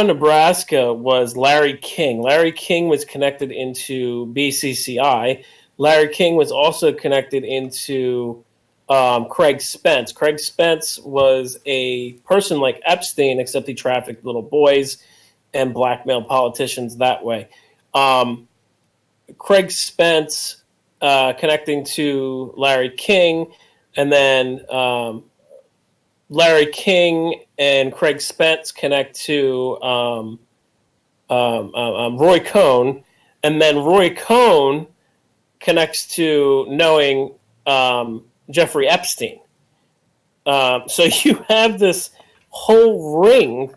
Nebraska was Larry King. Larry King was connected into BCCI. Larry King was also connected into Craig Spence. Craig Spence was a person like Epstein, except he trafficked little boys and blackmailed politicians that way. Craig Spence connecting to Larry King, and then Larry King and Craig Spence connect to Roy Cohn, and then Roy Cohn connects to knowing Jeffrey Epstein. So you have this whole ring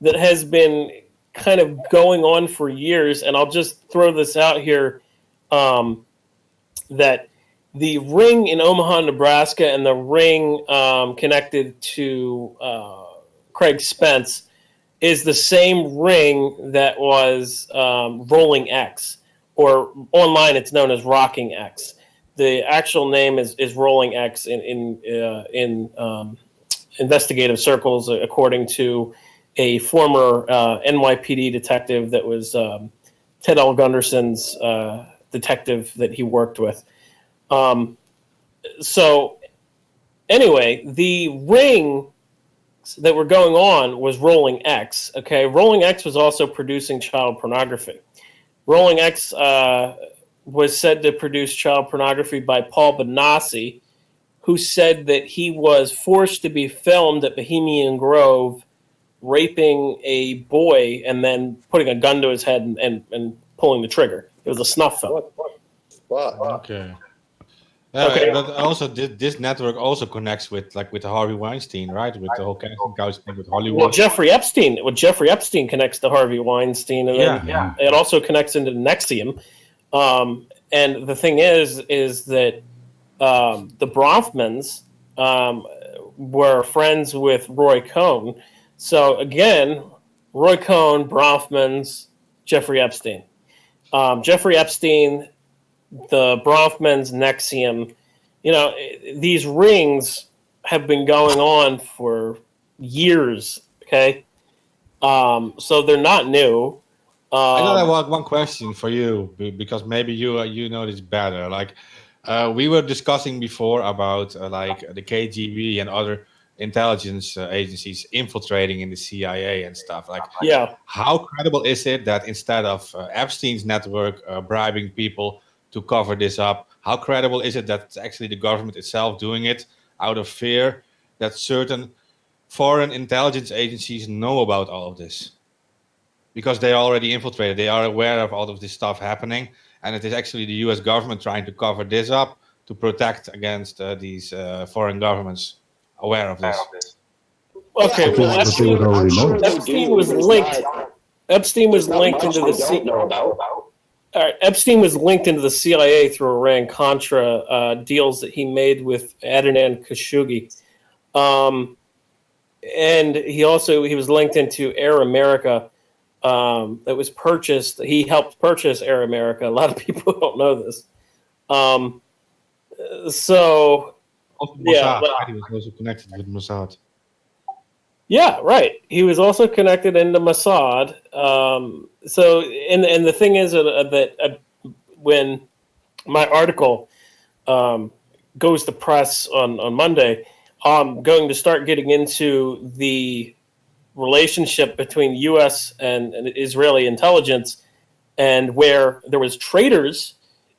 that has been kind of going on for years, and I'll just throw this out here, that the ring in Omaha, Nebraska, and the ring connected to Craig Spence is the same ring that was Rolling X, or online it's known as Rocking X. The actual name is Rolling X in investigative circles, according to a former NYPD detective that was Ted L. Gunderson's detective that he worked with. So anyway, the ring that were going on was Rolling X. Okay, Rolling X was also producing child pornography. Rolling X was said to produce child pornography by Paul Benassi, who said that he was forced to be filmed at Bohemian Grove raping a boy and then putting a gun to his head and pulling the trigger. It was a snuff film. Okay. Okay. But also this network also connects with Harvey Weinstein, right? With the whole couch thing with Hollywood. Well, Jeffrey Epstein connects to Harvey Weinstein, and then it also connects into Nexium. And the thing is that the Bronfmans were friends with Roy Cohn. So again, Roy Cohn, Bronfmans, Jeffrey Epstein. Jeffrey Epstein, the Bronfmans, Nexium. You know, these rings have been going on for years, okay? So they're not new. I got one question for you, because maybe you know this better. Like, we were discussing before about like the KGB and other intelligence agencies infiltrating in the CIA and stuff. Like, how credible is it that instead of Epstein's network bribing people to cover this up, how credible is it that it's actually the government itself doing it out of fear that certain foreign intelligence agencies know about all of this? Because they are already infiltrated, they are aware of all of this stuff happening, and it is actually the U.S. government trying to cover this up to protect against these foreign governments aware of this. Okay, But they would already know. Epstein was linked. Epstein was linked into the Epstein was linked into the CIA through Iran-Contra deals that he made with Adnan Khashoggi, and he was linked into Air America. That was purchased. He helped purchase Air America. A lot of people don't know this. So Mossad, he was also connected with Mossad. Yeah, right. He was also connected into Mossad. So, and the thing is that when my article goes to press on Monday, I'm going to start getting into the relationship between U.S. and Israeli intelligence, and where there was traitors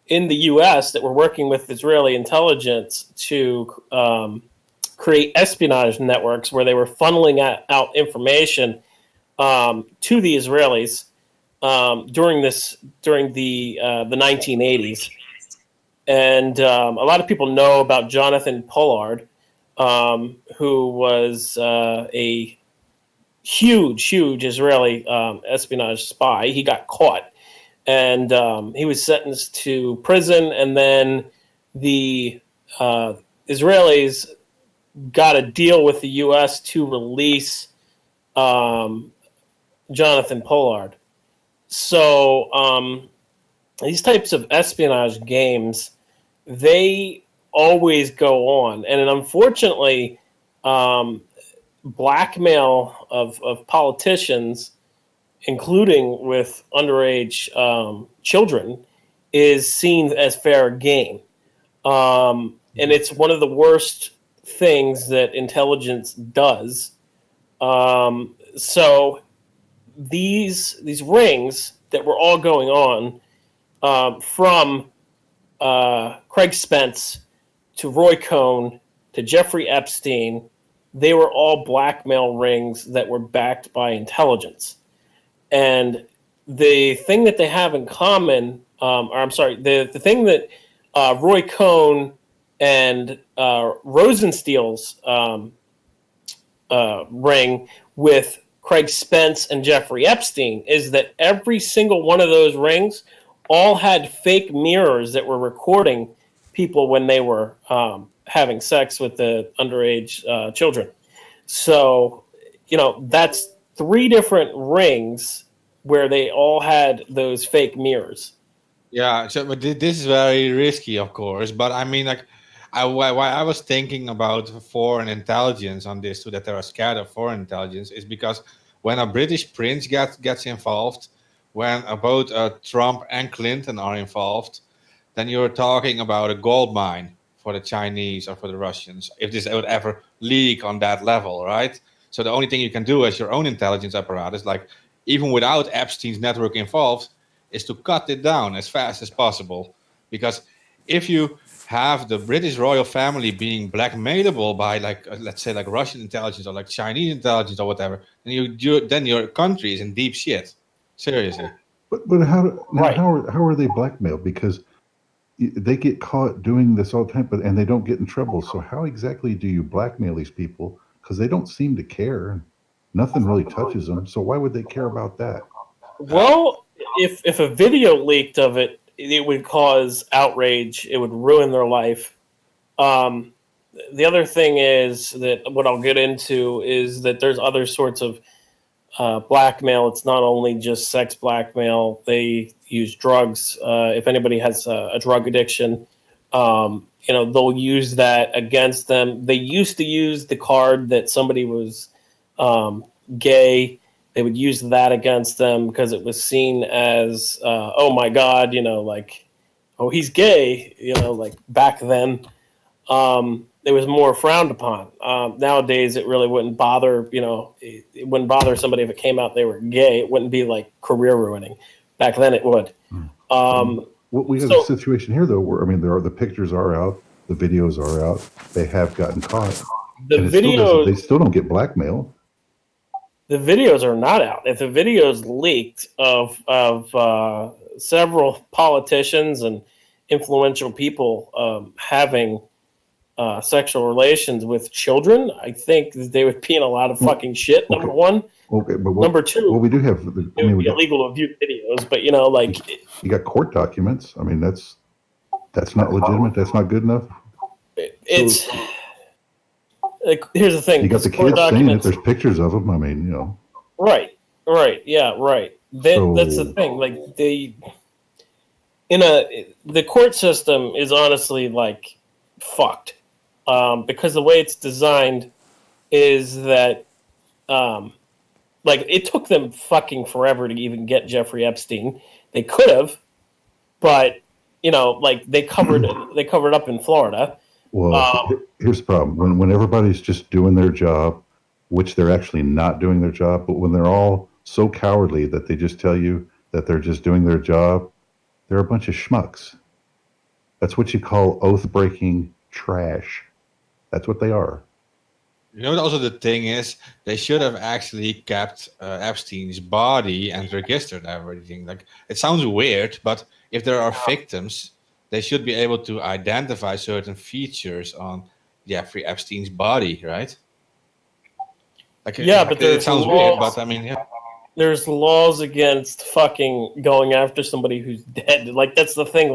in the U.S. that were working with Israeli intelligence to create espionage networks where they were funneling out information to the Israelis during the 1980s. And a lot of people know about Jonathan Pollard, who was a huge Israeli espionage spy. He got caught, and he was sentenced to prison, and then the Israelis got a deal with the U.S. to release Jonathan Pollard. So these types of espionage games, they always go on. And unfortunately, blackmail of politicians, including with underage children, is seen as fair game. And it's one of the worst things that intelligence does. So these rings that were all going on, from Craig Spence to Roy Cohn to Jeffrey Epstein, they were all blackmail rings that were backed by intelligence. And the thing that they have in common, the thing that Roy Cohn and Rosensteel's ring with Craig Spence and Jeffrey Epstein is that every single one of those rings all had fake mirrors that were recording people when they were having sex with the underage children. So, that's 3 different rings where they all had those fake mirrors. Yeah, so but this is very risky, of course. But I mean, like, why I was thinking about foreign intelligence on this too, that they are scared of foreign intelligence, is because when a British prince gets involved, when both Trump and Clinton are involved, then you're talking about a gold mine for the Chinese or for the Russians, if this would ever leak on that level, right? So the only thing you can do as your own intelligence apparatus, like even without Epstein's network involved, is to cut it down as fast as possible. Because if you have the British royal family being blackmailable by, like, let's say, like Russian intelligence or like Chinese intelligence or whatever, then your country is in deep shit. Seriously. But how Right. how are they blackmailed? Because they get caught doing this all the time, and they don't get in trouble. So how exactly do you blackmail these people? Because they don't seem to care. Nothing really touches them. So why would they care about that? Well, if a video leaked of it, it would cause outrage. It would ruin their life. The other thing is that what I'll get into is that there's other sorts of blackmail. It's not only just sex blackmail. They use drugs. If anybody has a drug addiction, they'll use that against them. They used to use the card that somebody was gay. They would use that against them because it was seen as, oh my God, oh, he's gay, like back then. It was more frowned upon. Nowadays, it really wouldn't bother, it wouldn't bother somebody if it came out they were gay. It wouldn't be like career ruining. Back then, it would. We have a situation here, though, where, the pictures are out, the videos are out, they have gotten caught. They still don't get blackmailed. The videos are not out. If the videos leaked of several politicians and influential people having sexual relations with children, I think they would be in a lot of fucking shit. Number one. Okay, but number two. Well, we do have. It would be illegal to view videos, but you got court documents. That's not legitimate. That's not good enough. It's. Here's the thing. You got the kids saying that there's pictures of them. Right. Yeah. Right. That's the thing. The court system is honestly fucked, because the way it's designed is that it took them fucking forever to even get Jeffrey Epstein. They could have, but they covered up in Florida. Well, here's the problem. When everybody's just doing their job, which they're actually not doing their job, but when they're all so cowardly that they just tell you that they're just doing their job, they're a bunch of schmucks. That's what you call oath-breaking trash. That's what they are. Also the thing is, they should have actually kept Epstein's body and registered everything. It sounds weird, but if there are victims, they should be able to identify certain features on Jeffrey Epstein's body, right? But it sounds weird, but yeah. There's laws against fucking going after somebody who's dead. That's the thing.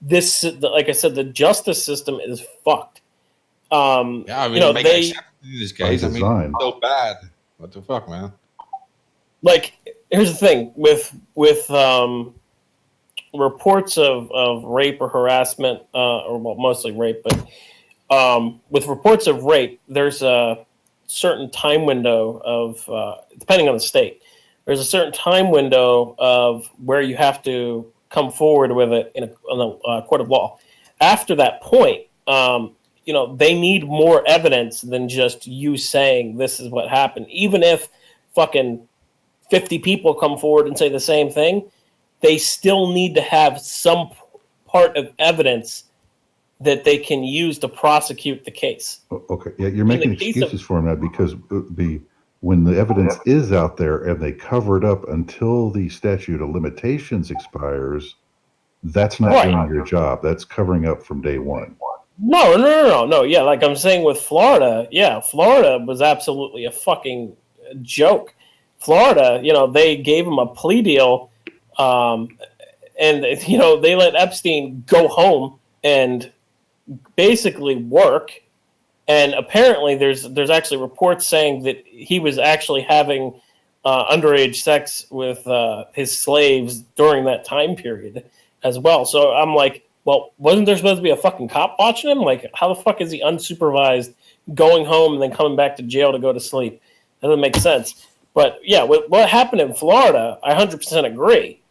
This, like I said, the justice system is fucked. It makes sense in this case. So bad. What the fuck, man? Here's the thing with reports of rape or harassment, mostly rape, but with reports of rape, there's a certain time window of, depending on the state, there's a certain time window of where you have to come forward with it in a court of law. After that point, they need more evidence than just you saying this is what happened. Even if fucking 50 people come forward and say the same thing, they still need to have some part of evidence that they can use to prosecute the case. Okay, yeah, you're making excuses for them now because when the evidence is out there and they cover it up until the statute of limitations expires, that's not doing your job. That's covering up from day one. No. Yeah, like I'm saying with Florida, Florida was absolutely a fucking joke. Florida, they gave him a plea deal, and they let Epstein go home and basically work. And apparently, there's actually reports saying that he was actually having underage sex with his slaves during that time period as well. So I'm like, well, wasn't there supposed to be a fucking cop watching him? Like, how the fuck is he unsupervised going home and then coming back to jail to go to sleep? That doesn't make sense. But yeah, what happened in Florida, I 100% agree.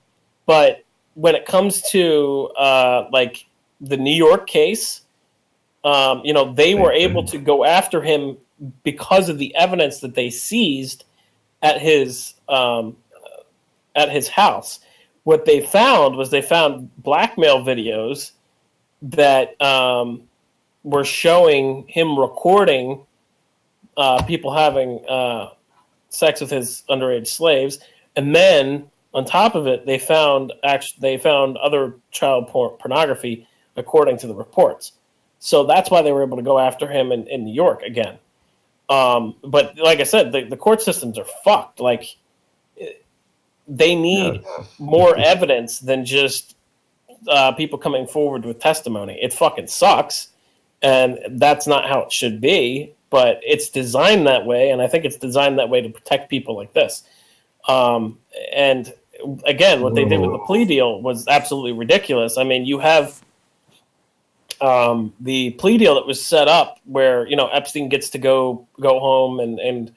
But when it comes to like the New York case, they were able to go after him because of the evidence that they seized at his house. What they found was blackmail videos that were showing him recording people having sex with his underage slaves, and then on top of it, they found other child pornography, according to the reports. So that's why they were able to go after him in New York again. But like I said, the court systems are fucked. Like, they need more evidence than just people coming forward with testimony. It fucking sucks, and that's not how it should be. But it's designed that way, and I think it's designed that way to protect people like this. And again, what they did with the plea deal was absolutely ridiculous. I mean, you have the plea deal that was set up where Epstein gets to go home and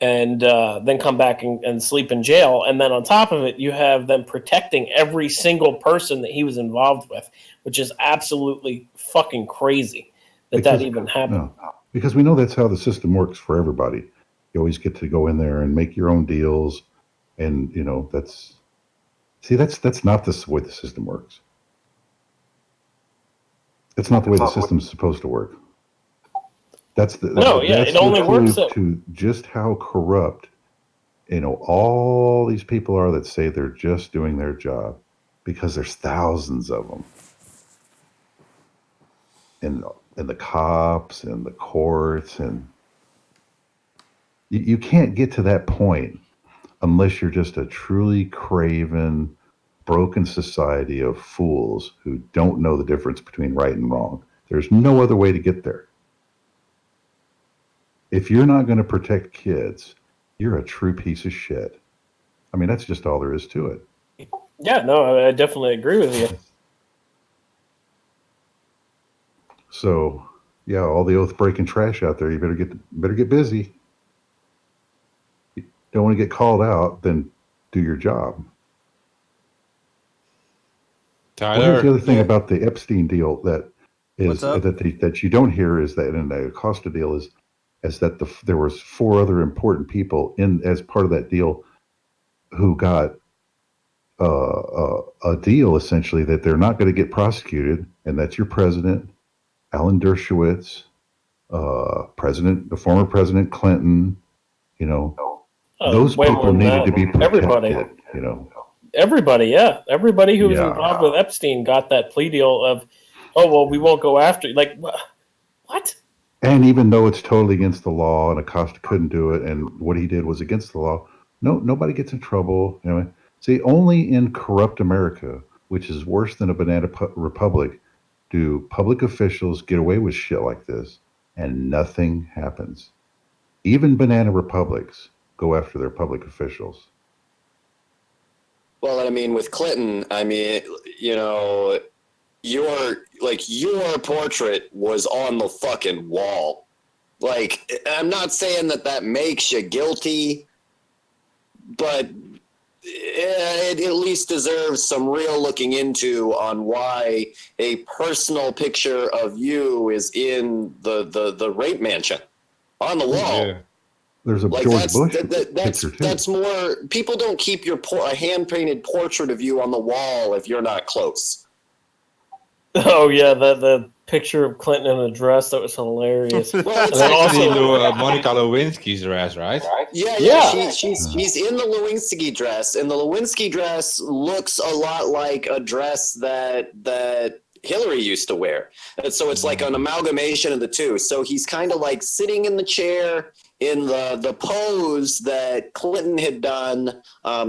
then come back and sleep in jail, and then on top of it, you have them protecting every single person that he was involved with, which is absolutely fucking crazy that even happened. No, because we know that's how the system works for everybody. You always get to go in there and make your own deals, and that's not the way the system works. It's not the way the system's supposed to work. It only works to just how corrupt, all these people are that say they're just doing their job, because there's thousands of them, and the cops and the courts, and you can't get to that point unless you're just a truly craven, broken society of fools who don't know the difference between right and wrong. There's no other way to get there. If you're not going to protect kids, you're a true piece of shit. I mean, that's just all there is to it. Yeah, no, I definitely agree with you. So, yeah, all the oath-breaking trash out there, you better get busy. You don't want to get called out, then do your job. Tyler, here's the other thing about the Epstein deal that you don't hear is that in the Acosta deal is that there was 4 other important people as part of that deal who got a deal essentially that they're not going to get prosecuted, and that's your president, Alan Dershowitz, the former President Clinton. Those people needed to be protected. Everybody. Everybody, yeah. Everybody who was involved with Epstein got that plea deal of, we won't go after you. Like, what? And even though it's totally against the law and Acosta couldn't do it and what he did was against the law, nobody gets in trouble. See, only in corrupt America, which is worse than a banana republic, do public officials get away with shit like this and nothing happens. Even banana republics go after their public officials. Well, I mean, with Clinton, your portrait was on the fucking wall. Like, I'm not saying that makes you guilty, but it at least deserves some real looking into on why a personal picture of you is in the rape mansion on the wall. Yeah. There's a Like George Bush picture too. that's more. People don't keep a hand painted portrait of you on the wall if you're not close. Oh yeah, the picture of Clinton in a dress, that was hilarious. Well, And it's then Actually, also, Monica Lewinsky's dress, right? yeah. She's in the Lewinsky dress, and the Lewinsky dress looks a lot like a dress that Hillary used to wear. And so it's like an amalgamation of the two. So he's kind of like sitting in the chair in the pose that Clinton had done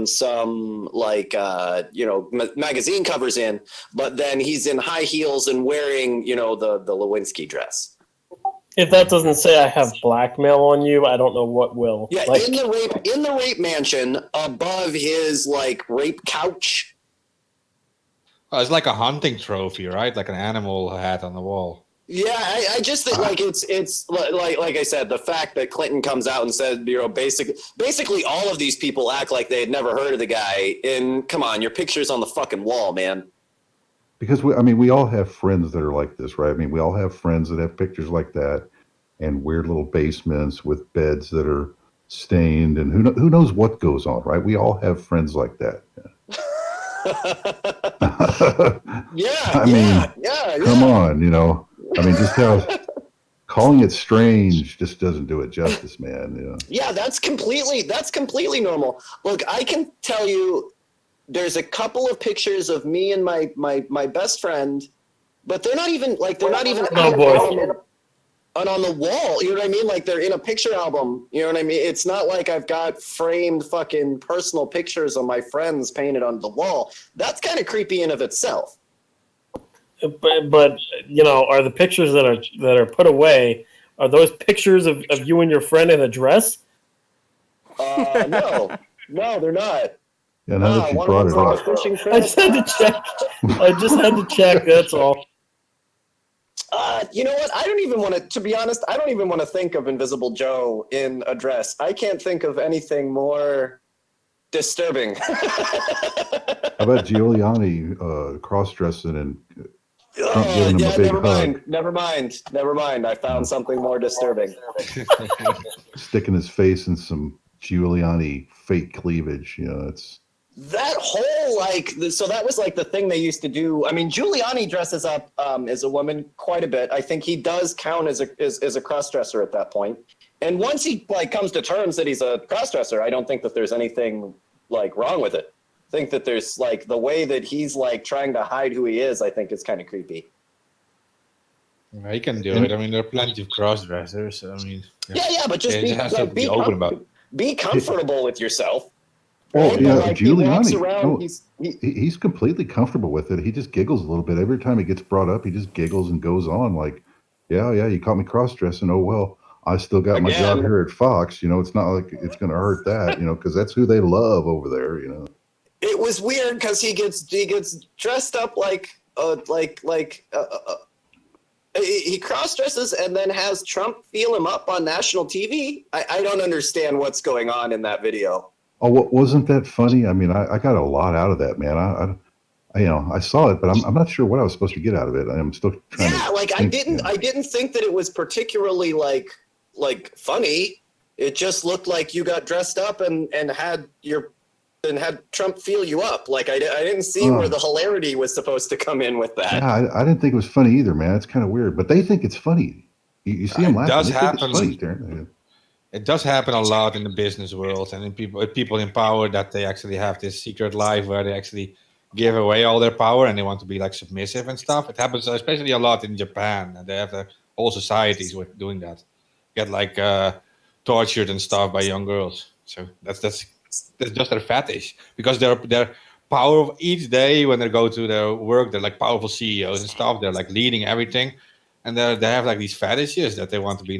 some like magazine covers in, but then he's in high heels and wearing the Lewinsky dress. if that doesn't say I have blackmail on you, I don't know what will. Yeah, Like, in the rape mansion above his like rape couch. Oh, it's like a hunting trophy, right? Like an animal hat on the wall. Yeah, I just think like it's like I said, the fact that Clinton comes out and said, basically all of these people act like they had never heard of the guy. And come on, your picture's on the fucking wall, man. Because we all have friends that are like this, right? I mean, we all have friends that have pictures like that, and weird little basements with beds that are stained, and who knows what goes on, right? We all have friends like that. Yeah. Come on, I mean, calling it strange just doesn't do it justice, man. Yeah, that's completely normal. Look, I can tell you, there's a couple of pictures of me and my best friend, but they're not even Oh, boy. and on the wall, you know what I mean? Like they're in a picture album, you know what I mean? It's not like I've got framed fucking personal pictures of my friends painted on the wall. That's kind of creepy in of itself. but are the pictures that are put away? Are those pictures of you and your friend in a dress? No, they're not. Yeah, now that you brought it up. I just had to check. That's all. You know what? I don't even want to be honest, I don't even want to think of Invisible Joe in a dress. I can't think of anything more disturbing. How about Giuliani cross-dressing and Trump giving him a big hug? Never mind. I found something more disturbing. Sticking his face in some Giuliani fake cleavage. It's... That whole so that was like the thing they used to do. I mean, Giuliani dresses up as a woman quite a bit. I think he does count as a cross-dresser at that point. And once he comes to terms that he's a cross-dresser, I don't think that there's anything wrong with it. I think that there's the way that he's trying to hide who he is, I think is kind of creepy. Yeah, he can do it. I mean, there are plenty of cross-dressers. I mean, yeah, but just be open about it. Be comfortable with yourself. Oh, Right? yeah, Giuliani. He's completely comfortable with it. He just giggles a little bit. Every time he gets brought up, he just giggles and goes on like, yeah, you caught me cross-dressing. Oh, well, I still got my job here at Fox. It's not like it's going to hurt that, because that's who they love over there, It was weird because he gets dressed up he cross-dresses and then has Trump feel him up on national TV. I don't understand what's going on in that video. Oh, wasn't that funny? I mean, I got a lot out of that, man. I saw it, but I'm not sure what I was supposed to get out of it. I'm still trying to think, I didn't think that it was particularly funny. It just looked like you got dressed up and had Trump feel you up. I didn't see where the hilarity was supposed to come in with that. Yeah, I didn't think it was funny either, man. It's kind of weird, but they think it's funny. You see them laughing. Does they happen. think it's funny, Darren. It does happen a lot in the business world, and in people in power, that they actually have this secret life where they actually give away all their power and they want to be submissive and stuff. It happens especially a lot in Japan, and they have whole societies with doing that. Get tortured and stuff by young girls. So that's just their fetish, because they're power each day when they go to their work. They're powerful CEOs and stuff. They're leading everything, and they have these fetishes that they want to be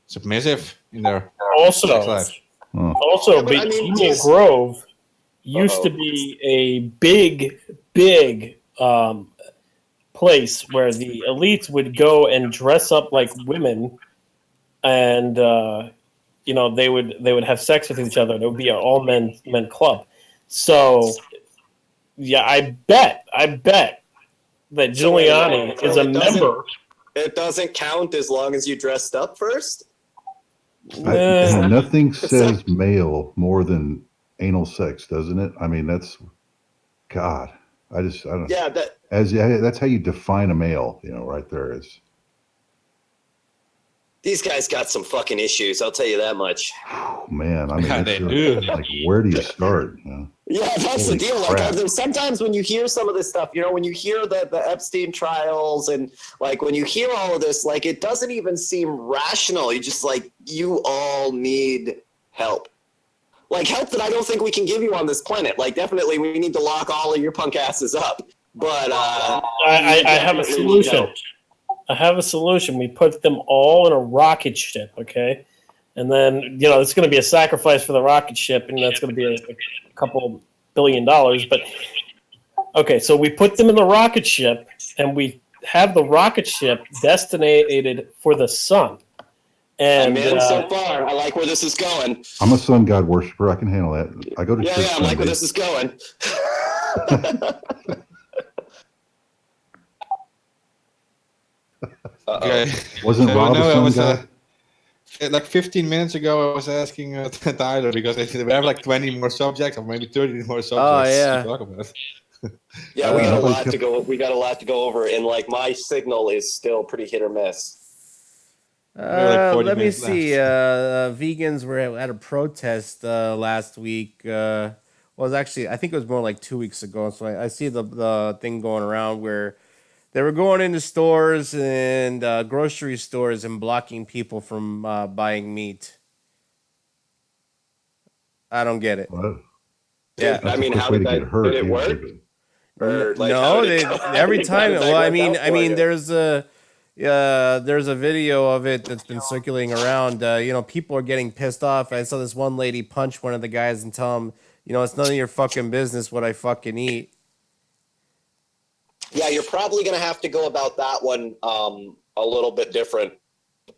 submissive in their sex life. Also, Bohemian Grove used to be a big place where the elites would go and dress up like women and they would have sex with each other. It would be an all men club. So yeah, I bet that Giuliani is a member. It doesn't count as long as you dressed up first. Nothing says male more than anal sex, doesn't it? I mean, that's God. I don't. Yeah, that's how you define a male. Right there is. These guys got some fucking issues. I'll tell you that much. Oh, man, I mean, Yeah, they do. like, where do you start? Yeah, that's Holy the deal. crap. Like, there's sometimes when you hear some of this stuff, when you hear the Epstein trials and like when you hear all of this, like it doesn't even seem rational. You just like, you all need help. Like help that I don't think we can give you on this planet. Like definitely we need to lock all of your punk asses up. But I have a solution. I have a solution. We put them all in a rocket ship, okay? And then, it's going to be a sacrifice for the rocket ship, and that's going to be a couple $1 billion. But, okay, so we put them in the rocket ship, and we have the rocket ship destinated for the sun. And I'm in so far. I like where this is going. I'm a sun god worshiper. I can handle that. I go to church. Yeah, I like where this is going. Okay. Wasn't Rob a sun guy? Like 15 minutes ago, I was asking Tyler because we have like 20 more subjects or maybe 30 more subjects to talk about. Yeah, we got a lot to go. We got a lot to go over, and like my signal is still pretty hit or miss. Let me see. Vegans were at a protest last week. Well, it was actually, I think it was more like 2 weeks ago. So I see the thing going around where they were going into stores and grocery stores and blocking people from buying meat. I don't get it. Well, Yeah, I mean, how did that? Did it work? Or, like, no, every time. Well, I mean, there's a video of it that's been circulating around. People are getting pissed off. I saw this one lady punch one of the guys and tell him, it's none of your fucking business what I fucking eat. Yeah, you're probably going to have to go about that one a little bit different.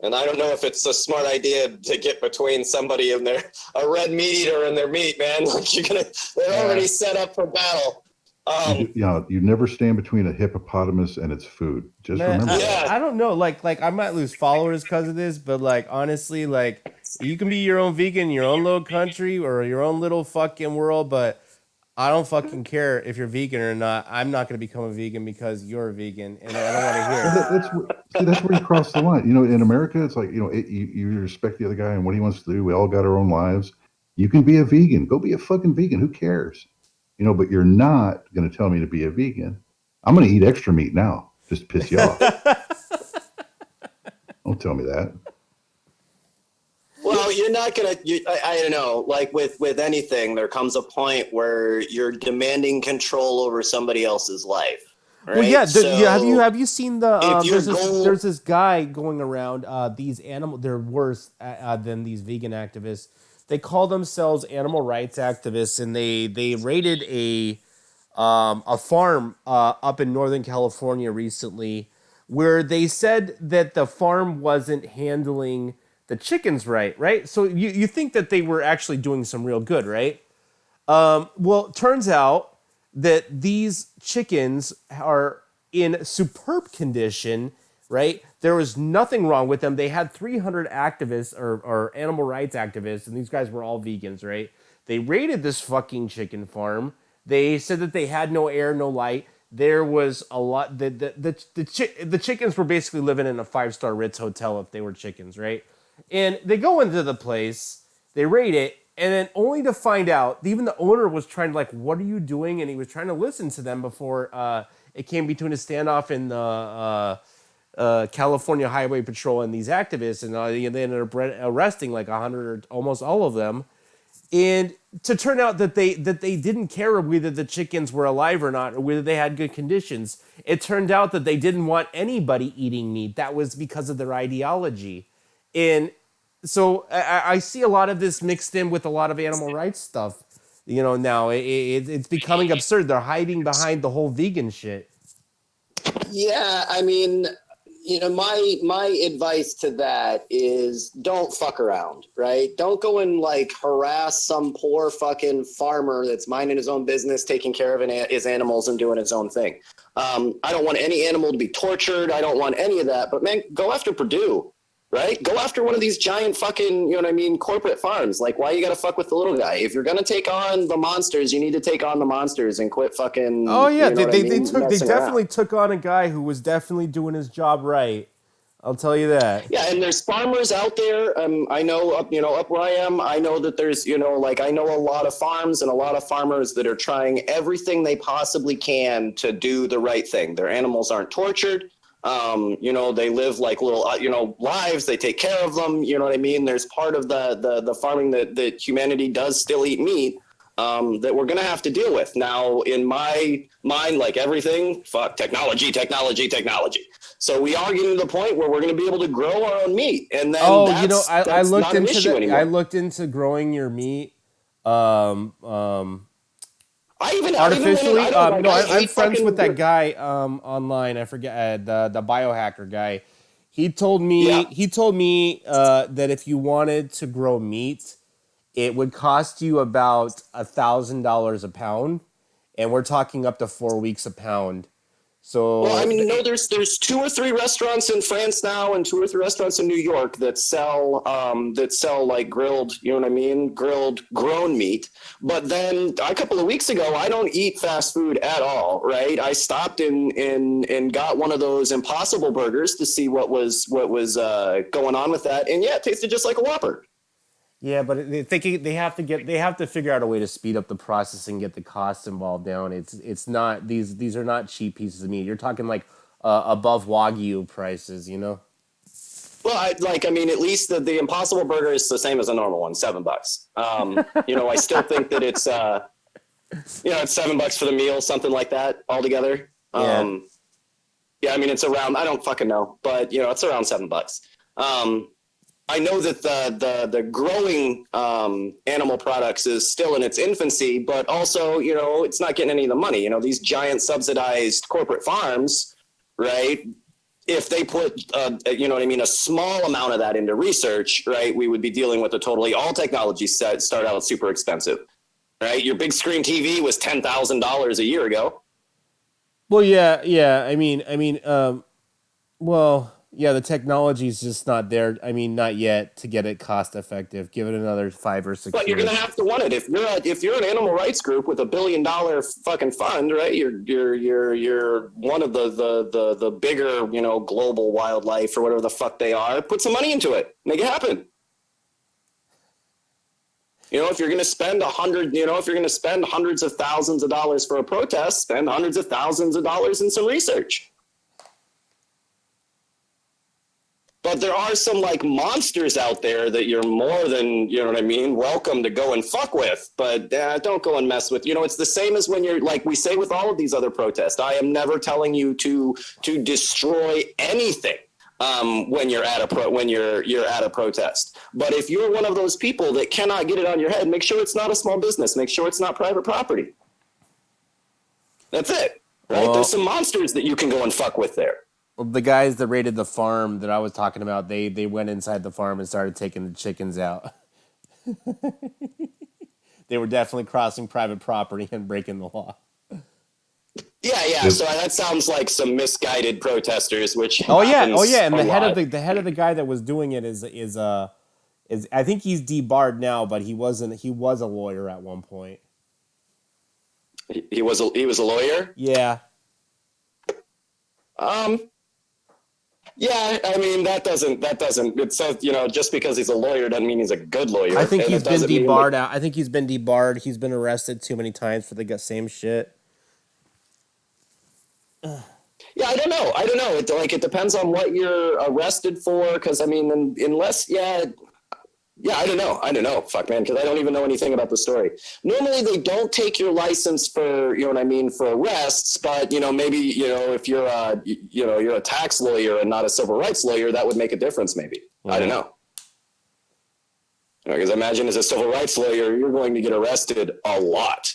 And I don't know if it's a smart idea to get between somebody and a red meat eater and their meat, man. Like they're already set up for battle. You never stand between a hippopotamus and its food. Just remember that. I don't know. Like I might lose followers because of this, but like honestly, like you can be your own vegan in your own little country or your own little fucking world, but I don't fucking care if you're vegan or not. I'm not going to become a vegan because you're a vegan, and I don't want to hear it. That's where you cross the line. In America, it's like, you respect the other guy and what he wants to do. We all got our own lives. You can be a vegan. Go be a fucking vegan. Who cares? But you're not going to tell me to be a vegan. I'm going to eat extra meat now just to piss you off. Don't tell me that. Well, you're not going to, I don't know, like with anything, there comes a point where you're demanding control over somebody else's life. Right? Well, have you seen there's this guy going around, these they're worse than these vegan activists. They call themselves animal rights activists, and they raided a farm up in Northern California recently, where they said that the farm wasn't handling the chickens right? So you think that they were actually doing some real good, right? Well, it turns out that these chickens are in superb condition, right? There was nothing wrong with them. They had 300 activists or animal rights activists, and these guys were all vegans, right? They raided this fucking chicken farm. They said that they had no air, no light. There was a lot. The chickens were basically living in a 5-star Ritz hotel if they were chickens, right? And they go into the place, they raid it, and then only to find out, even the owner was trying to like, what are you doing? And he was trying to listen to them before it came between a standoff in the California Highway Patrol and these activists, and they ended up arresting like 100 or almost all of them. And to turn out that they didn't care whether the chickens were alive or not, or whether they had good conditions. It turned out that they didn't want anybody eating meat. That was because of their ideology. And so I see a lot of this mixed in with a lot of animal rights stuff. Now it's becoming absurd. They're hiding behind the whole vegan shit. Yeah, I mean, my advice to that is don't fuck around, right? Don't go and like harass some poor fucking farmer that's minding his own business, taking care of his animals and doing his own thing. I don't want any animal to be tortured. I don't want any of that. But man, go after Purdue, right? Go after one of these giant fucking, corporate farms. Like, why you gotta fuck with the little guy? If you're gonna take on the monsters, you need to take on the monsters and quit fucking. Oh yeah, they definitely around. took on a guy who was definitely doing his job right. I'll tell you that. Yeah, and there's farmers out there. I know up where I am. I know that there's I know a lot of farms and a lot of farmers that are trying everything they possibly can to do the right thing. Their animals aren't tortured. They live like little lives. They take care of them. You know what I mean? There's part of the farming that humanity does still eat meat. That we're going to have to deal with. Now, in my mind, like everything, fuck, technology. So we are getting to the point where we're going to be able to grow our own meat. And then I looked not an into issue anymore. I looked into growing your meat artificially. I'm friends with that guy online. I forget the biohacker guy. He told me that if you wanted to grow meat, it would cost you about $1,000 a pound, and we're talking up to 4 weeks a pound. So there's 2 or 3 restaurants in France now, and 2 or 3 restaurants in New York that sell like grilled, grilled grown meat. But then a couple of weeks ago, I don't eat fast food at all, right? I stopped and got one of those Impossible burgers to see what was going on with that, and yeah, it tasted just like a Whopper. Yeah, but they have to figure out a way to speed up the process and get the costs involved down. It's not these are not cheap pieces of meat. You're talking like above Wagyu prices, Well, at least the Impossible burger is the same as a normal one, $7. I still think that it's it's $7 for the meal, something like that altogether. Yeah. It's around. I don't fucking know, but it's around $7. I know that the growing animal products is still in its infancy, but also, it's not getting any of the money. These giant subsidized corporate farms, right? If they put, a small amount of that into research, right, we would be dealing with all technologies start out super expensive, right? Your big screen TV was $10,000 a year ago. Well, yeah. Yeah, the technology is just not there. Not yet to get it cost effective. Give it another 5 or 6 but years. You're gonna have to want it. If you're an animal rights group with $1 billion fucking fund, right? You're one of the bigger global wildlife or whatever the fuck they are. Put some money into it. Make it happen. If you're gonna spend hundreds of thousands of dollars for a protest, spend hundreds of thousands of dollars in some research. But there are some like monsters out there that you're more than, welcome to go and fuck with. But don't go and mess with, it's the same as when you're like we say with all of these other protests. I am never telling you to destroy anything when you're at a protest. But if you're one of those people that cannot get it on your head, make sure it's not a small business. Make sure it's not private property. That's it. Right? Well, there's some monsters that you can go and fuck with there. The guys that raided the farm that I was talking about, they went inside the farm and started taking the chickens out. They were definitely crossing private property and breaking the law. Yeah. So that sounds like some misguided protesters, which and the head of the guy that was doing it is I think he's debarred now, but he was a lawyer at one point. He was a lawyer? Yeah. Yeah, that doesn't, it says, just because he's a lawyer doesn't mean he's a good lawyer. I think he's been debarred out. I think he's been debarred. He's been arrested too many times for the same shit. Yeah, I don't know. It depends on what you're arrested for. Because unless, I don't know. Fuck, man, because I don't even know anything about the story. Normally, they don't take your license for, for arrests. But maybe if you're a tax lawyer and not a civil rights lawyer, that would make a difference. Maybe I don't know. Because imagine as a civil rights lawyer, you're going to get arrested a lot.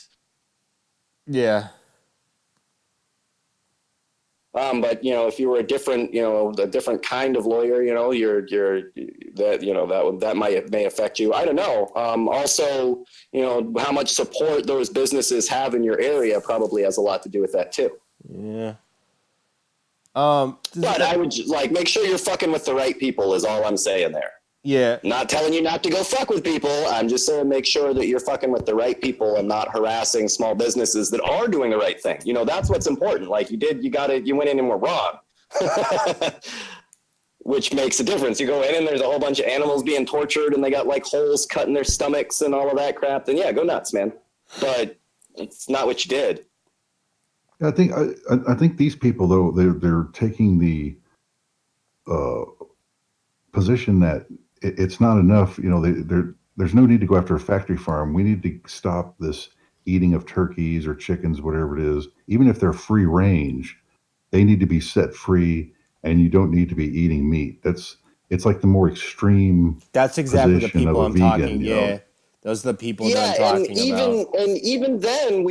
Yeah. But if you were a different kind of lawyer, that may affect you. I don't know. Also, how much support those businesses have in your area probably has a lot to do with that too. Yeah. But I would make sure you're fucking with the right people is all I'm saying there. Yeah. Not telling you not to go fuck with people. I'm just saying make sure that you're fucking with the right people and not harassing small businesses that are doing the right thing. That's what's important. Like you went in and were wrong. Which makes a difference. You go in and there's a whole bunch of animals being tortured and they got like holes cut in their stomachs and all of that crap. Then yeah, go nuts, man. But it's not what you did. I think these people though they're taking the position that it's not enough. There's no need to go after a factory farm. We need to stop this eating of turkeys or chickens, whatever it is. Even if they're free range, they need to be set free, and you don't need to be eating meat. It's like the more extreme. That's exactly the position people of a I'm vegan, talking. you know? Yeah, those are the people that I'm talking about. And even then,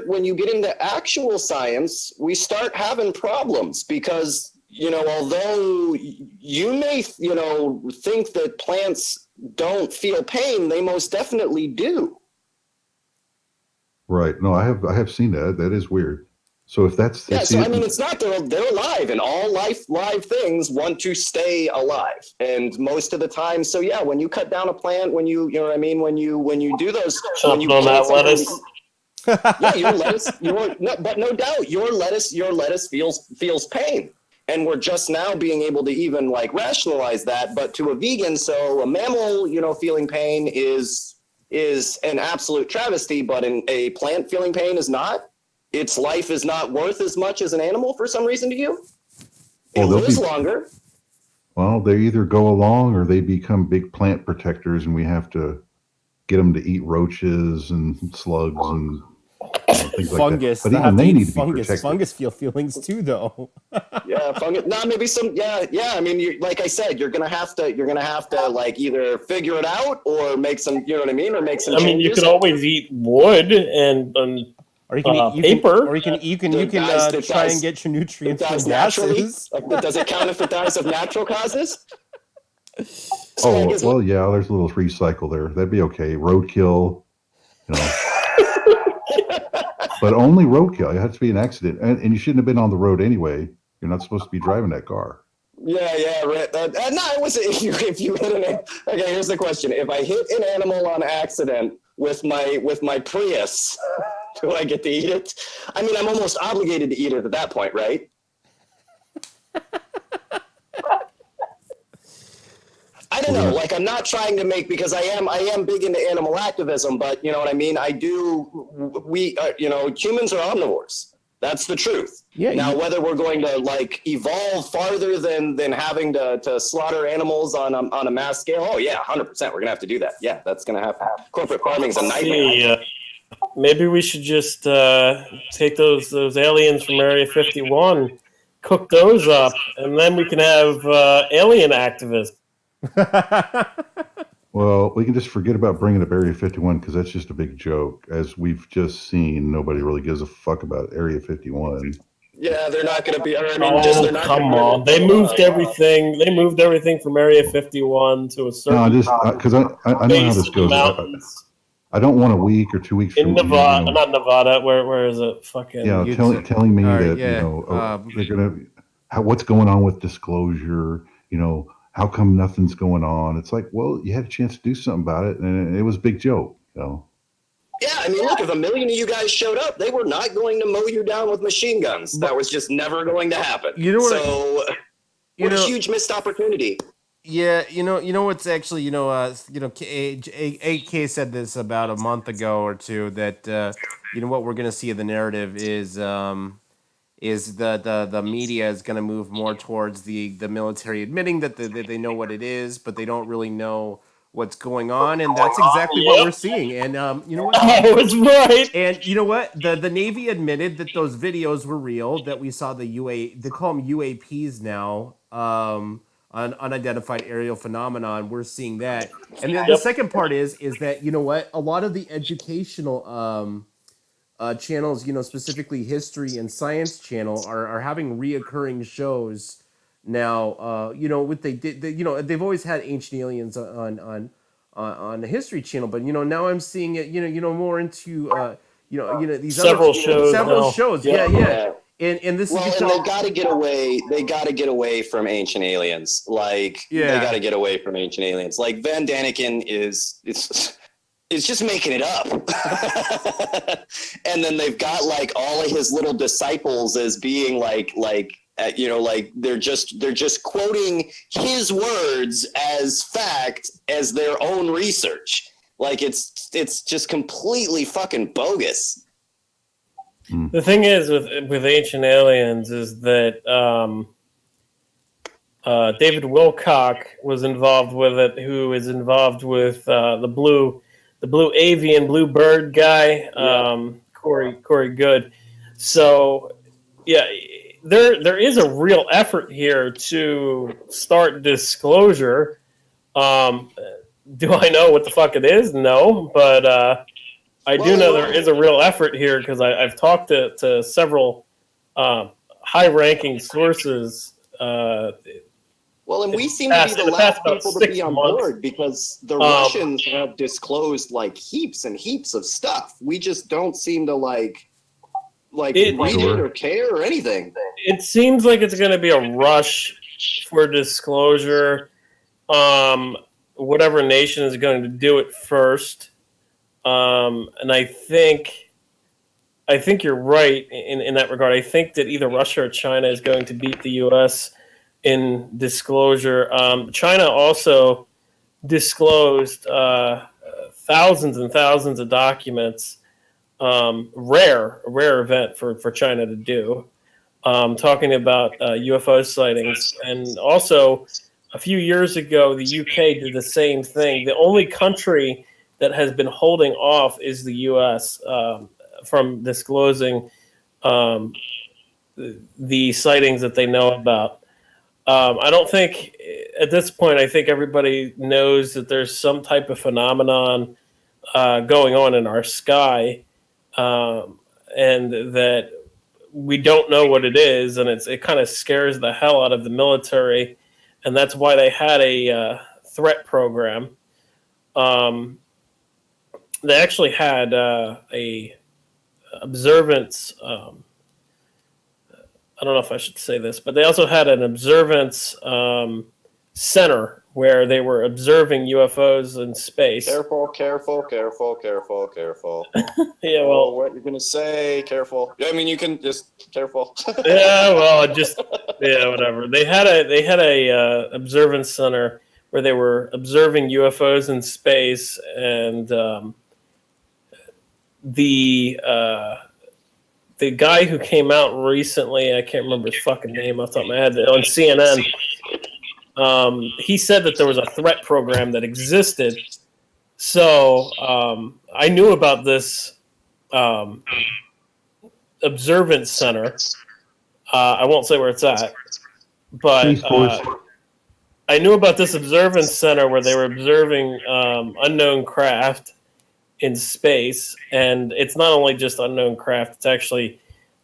when you get into actual science, we start having problems because although you may think that plants don't feel pain, they most definitely do. Right. No, I have seen that. That is weird. So if that's it's not they're alive, and all live things want to stay alive, and most of the time. So yeah, when you cut down a plant, when you do those, when you on that lettuce. Yeah, your lettuce. But no doubt, your lettuce feels pain, and we're just now being able to even rationalize that. But to a vegan, so a mammal, feeling pain is an absolute travesty, but a plant feeling pain is not. Its life is not worth as much as an animal for some reason to you. It lives longer. Well, they either go along or they become big plant protectors, and we have to get them to eat roaches and slugs and things fungus. like that. But even they need to be protected. Fungus feel feelings too, though. Yeah, fungus. No, maybe some. Yeah. I mean, like I said, you're gonna have to either figure it out or make some. You know what I mean? Or make some. You can always eat wood and or you can eat paper. Or you can try and get your nutrients from gases. Does it count if it dies of natural causes? Oh, well, yeah, there's a little recycle there. That'd be okay. Roadkill, but only roadkill. It has to be an accident, and you shouldn't have been on the road anyway. You're not supposed to be driving that car. Yeah, right. No, it was if you hit an. Okay, here's the question: if I hit an animal on accident with my Prius, do I get to eat it? I mean, I'm almost obligated to eat it at that point, right? I don't know. I'm not trying to make, because I am big into animal activism, but you know what I mean. Humans are omnivores. That's the truth. Yeah. Now, whether we're going to evolve farther than having to slaughter animals on a mass scale, oh yeah, 100%, we're gonna have to do that. Yeah, that's gonna happen. Corporate farming's a nightmare. Maybe we should just take those aliens from Area 51, cook those up, and then we can have alien activists. Well, we can just forget about bringing up Area 51 because that's just a big joke. As we've just seen, nobody really gives a fuck about Area 51. Yeah, they're not going to be. Come on! They moved everything. They moved everything from Area 51 to a certain. No, just because I know how this goes. I don't want a week or 2 weeks in Nevada, not Nevada. Where is it? Fucking. Yeah, telling me that they're gonna. What's going on with disclosure? How come nothing's going on? It's like, well, you had a chance to do something about it, and it was a big joke, Yeah, I mean, look, if 1 million of you guys showed up, they were not going to mow you down with machine guns. That was just never going to happen. What a huge missed opportunity. Yeah, what's actually, AK said this about a month ago or two, that what we're going to see in the narrative is the media is going to move more towards the military admitting that they know what it is, but they don't really know what's going on, and that's exactly what we're seeing. And you know what? I was right. And you know what? The Navy admitted that those videos were real. That we saw they call them UAPs now, unidentified aerial phenomenon. We're seeing that. And then the second part is that a lot of the educational channels, specifically History and Science Channel, are having reoccurring shows now. What they did, they've always had Ancient Aliens on the History Channel, but now I'm seeing it, more into these Several other shows several now. shows, Yeah. yeah. And this Well, is and they got to get away. They got to get away from Ancient Aliens. Like they got to get away from Ancient Aliens. Like Van Daniken is just making it up. And then they've got like all of his little disciples as being like they're just quoting his words as fact as their own research. Like it's just completely fucking bogus. The thing is with Ancient Aliens is that David Wilcock was involved with it, who is involved with the blue avian, blue bird guy, Corey Good. So yeah, there is a real effort here to start disclosure. Do I know what the fuck it is? No, but I do know there is a real effort here because I've talked to several high-ranking sources. And we seem to be the last people to be on board because the Russians have disclosed like heaps and heaps of stuff. We just don't seem to like read it or care or anything. It seems like it's going to be a rush for disclosure. Whatever nation is going to do it first. And I think you're right in that regard. I think that either Russia or China is going to beat the U.S. in disclosure. China also disclosed thousands and thousands of documents. A rare event for China to do. Talking about UFO sightings, and also a few years ago, the UK did the same thing. The only country that has been holding off is the U.S. From disclosing the sightings that they know about. I don't think, at this point, I think everybody knows that there's some type of phenomenon going on in our sky, and that we don't know what it is, and it kind of scares the hell out of the military, and that's why they had a threat program. They actually had a observance. I don't know if I should say this, but they also had an observance center where they were observing UFOs in space. Careful. Yeah, well, what you're gonna say? Careful. I mean, you can just careful. Yeah, well, whatever. They had a observance center where they were observing UFOs in space, and the guy who came out recently, I can't remember his fucking name off the top of my head, on CNN, he said that there was a threat program that existed. So I knew about this observance center. I won't say where it's at, but I knew about this observance center where they were observing unknown craft in space, and it's not only just unknown craft; it's actually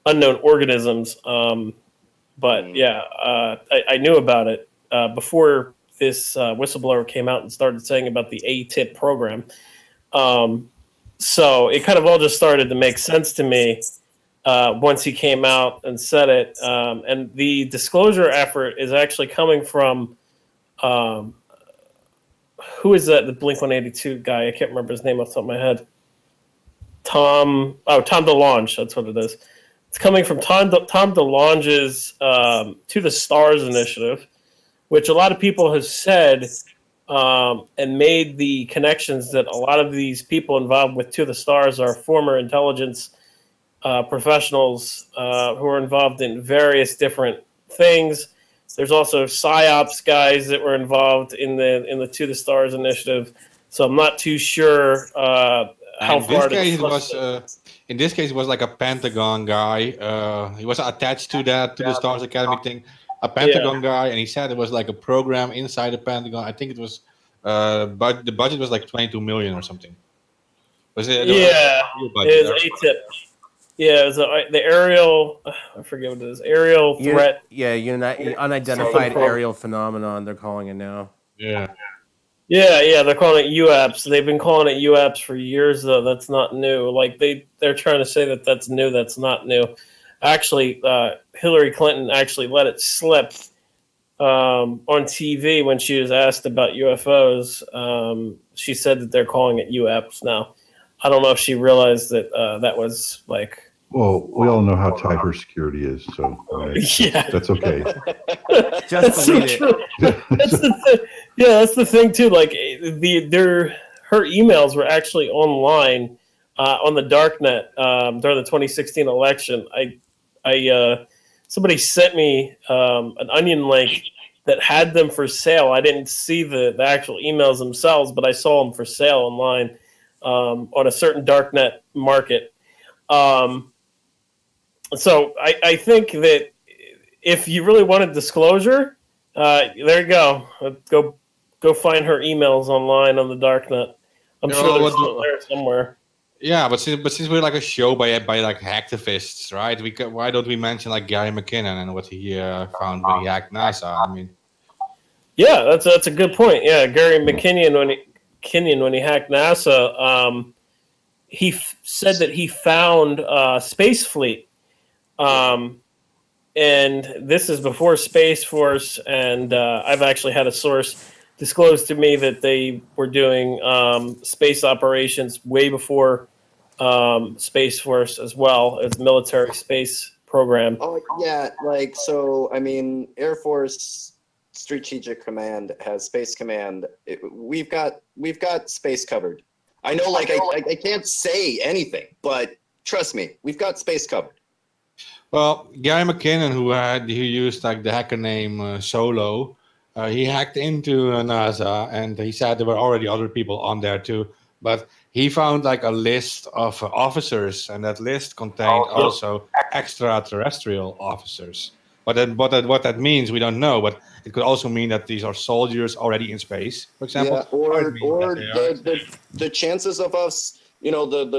unknown organisms. But yeah, I knew about it before this whistleblower came out and started saying about the ATIP program. So it kind of all just started to make sense to me once he came out and said it. And the disclosure effort is actually coming from who is that? The Blink-182 guy. I can't remember his name off the top of my head. Tom DeLonge. That's what it is. It's coming from Tom DeLonge's To the Stars initiative, which a lot of people have said and made the connections that a lot of these people involved with To the Stars are former intelligence professionals who are involved in various different things. There's also PsyOps guys that were involved in the To the Stars initiative. So I'm not too sure how far. In this case, it was like a Pentagon guy. He was attached to that To the Stars Academy thing. A Pentagon guy, and he said it was like a program inside the Pentagon. I think it was, but the budget was like 22 million or something. Was it? Yeah, it was ATIP. Yeah, it was the aerial. I forget what it is. Aerial threat. Unidentified aerial phenomenon. They're calling it now. Yeah. Yeah, they're calling it UAPs. They've been calling it UAPs for years, though. That's not new. Like they're trying to say that that's new. That's not new. Actually, Hillary Clinton actually let it slip on TV when she was asked about UFOs. She said that they're calling it UAPs now. I don't know if she realized that that was like. Well, we all know how tight her security is, so Yeah. that's okay. Just delete it. That's the thing. Yeah, that's the thing too. Like her emails were actually online on the darknet during the 2016 election. Somebody sent me an onion link that had them for sale. I didn't see the actual emails themselves, but I saw them for sale online on a certain darknet market. So I think that if you really wanted disclosure, there you go. Go find her emails online on the darknet. I'm sure they're still there somewhere. Yeah, but since we're like a show by like hacktivists, right? Why don't we mention like Gary McKinnon and what he found when he hacked NASA? I mean, yeah, that's a good point. Yeah, Gary McKinnon when he hacked NASA, he said that he found Space Fleet. And this is before Space Force, and I've actually had a source disclose to me that they were doing space operations way before Space Force as well as military space program. Oh yeah, like so. I mean, Air Force Strategic Command has Space Command. We've got space covered. I know, like I can't say anything, but trust me, we've got space covered. well, Gary McKinnon, who used like the hacker name Solo, he hacked into NASA, and he said there were already other people on there too. But he found like a list of officers, and that list contained also extraterrestrial officers. What that means, we don't know. But it could also mean that these are soldiers already in space, for example. Yeah, or the chances of us, you know, the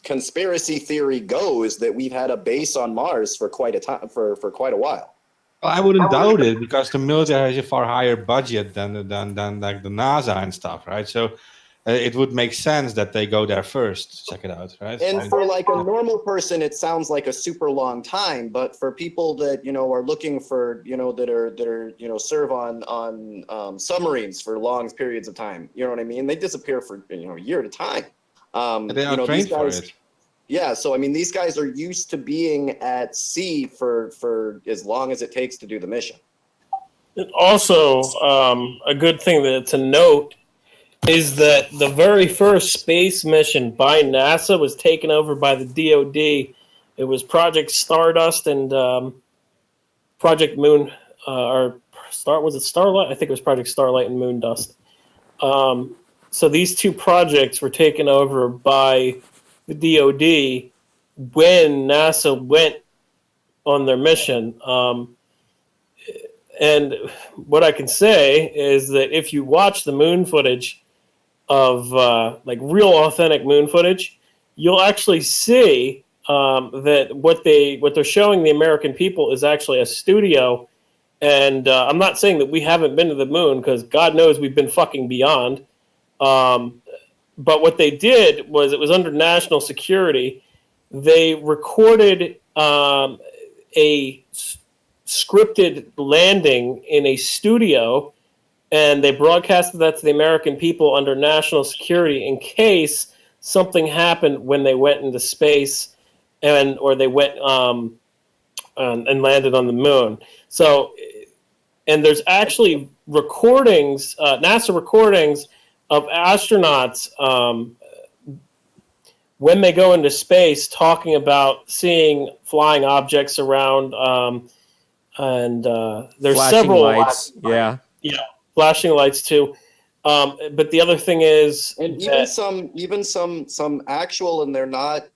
conspiracy theory goes that we've had a base on Mars for quite a time, for quite a while. Well, I wouldn't doubt it, because the military has a far higher budget than like the NASA and stuff, right? So it would make sense that they go there first to check it out, right? And for like a normal person, it sounds like a super long time, but for people that, you know, are looking for, you know, that are you know, serve on submarines for long periods of time, you know what I mean? They disappear for, you know, a year at a time. And they are you know, trained these guys, for it. Yeah, so I mean, these guys are used to being at sea for as long as it takes to do the mission. Also, a good thing to note is that the very first space mission by NASA was taken over by the DoD. It was Project Stardust and Project Moon, was it Starlight? I think it was Project Starlight and Moondust. So these two projects were taken over by the DoD when NASA went on their mission. And what I can say is that if you watch the moon footage of like real authentic moon footage, you'll actually see that what they're showing the American people is actually a studio. And I'm not saying that we haven't been to the moon, because God knows we've been fucking beyond. But what they did was, it was under national security. They recorded a scripted landing in a studio, and they broadcasted that to the American people under national security in case something happened when they went into space, or they went and landed on the moon. So, and there's actually recordings, NASA recordings of astronauts when they go into space, talking about seeing flying objects around, and there's Flashing several lights. Yeah. Flashing lights too. But the other thing is, and even some actual, and they're not,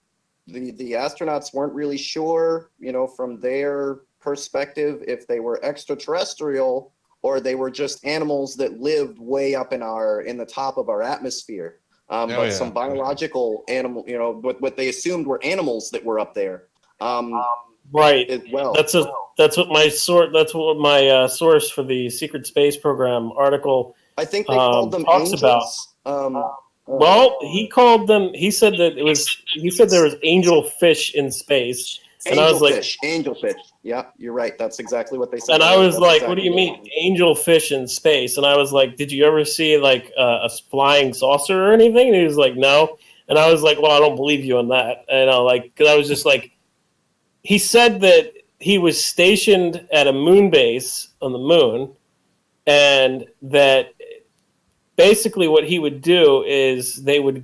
the astronauts weren't really sure, you know, from their perspective, if they were extraterrestrial or they were just animals that lived way up in the top of our atmosphere. but some biological animal, what they assumed were animals that were up there. Right. As well. That's what my source for the Secret Space Program article. I think they called them talks angels. Well, he called them. He said that it was. He said there was angel fish in space, and I was like, angelfish. Yeah, you're right. That's exactly what they said. And I was like, "What do you mean, angel fish in space?" And I was like, "Did you ever see like a flying saucer or anything?" And he was like, "No." And I was like, "Well, I don't believe you on that." And because I was just like, he said that he was stationed at a moon base on the moon, and that basically what he would do is they would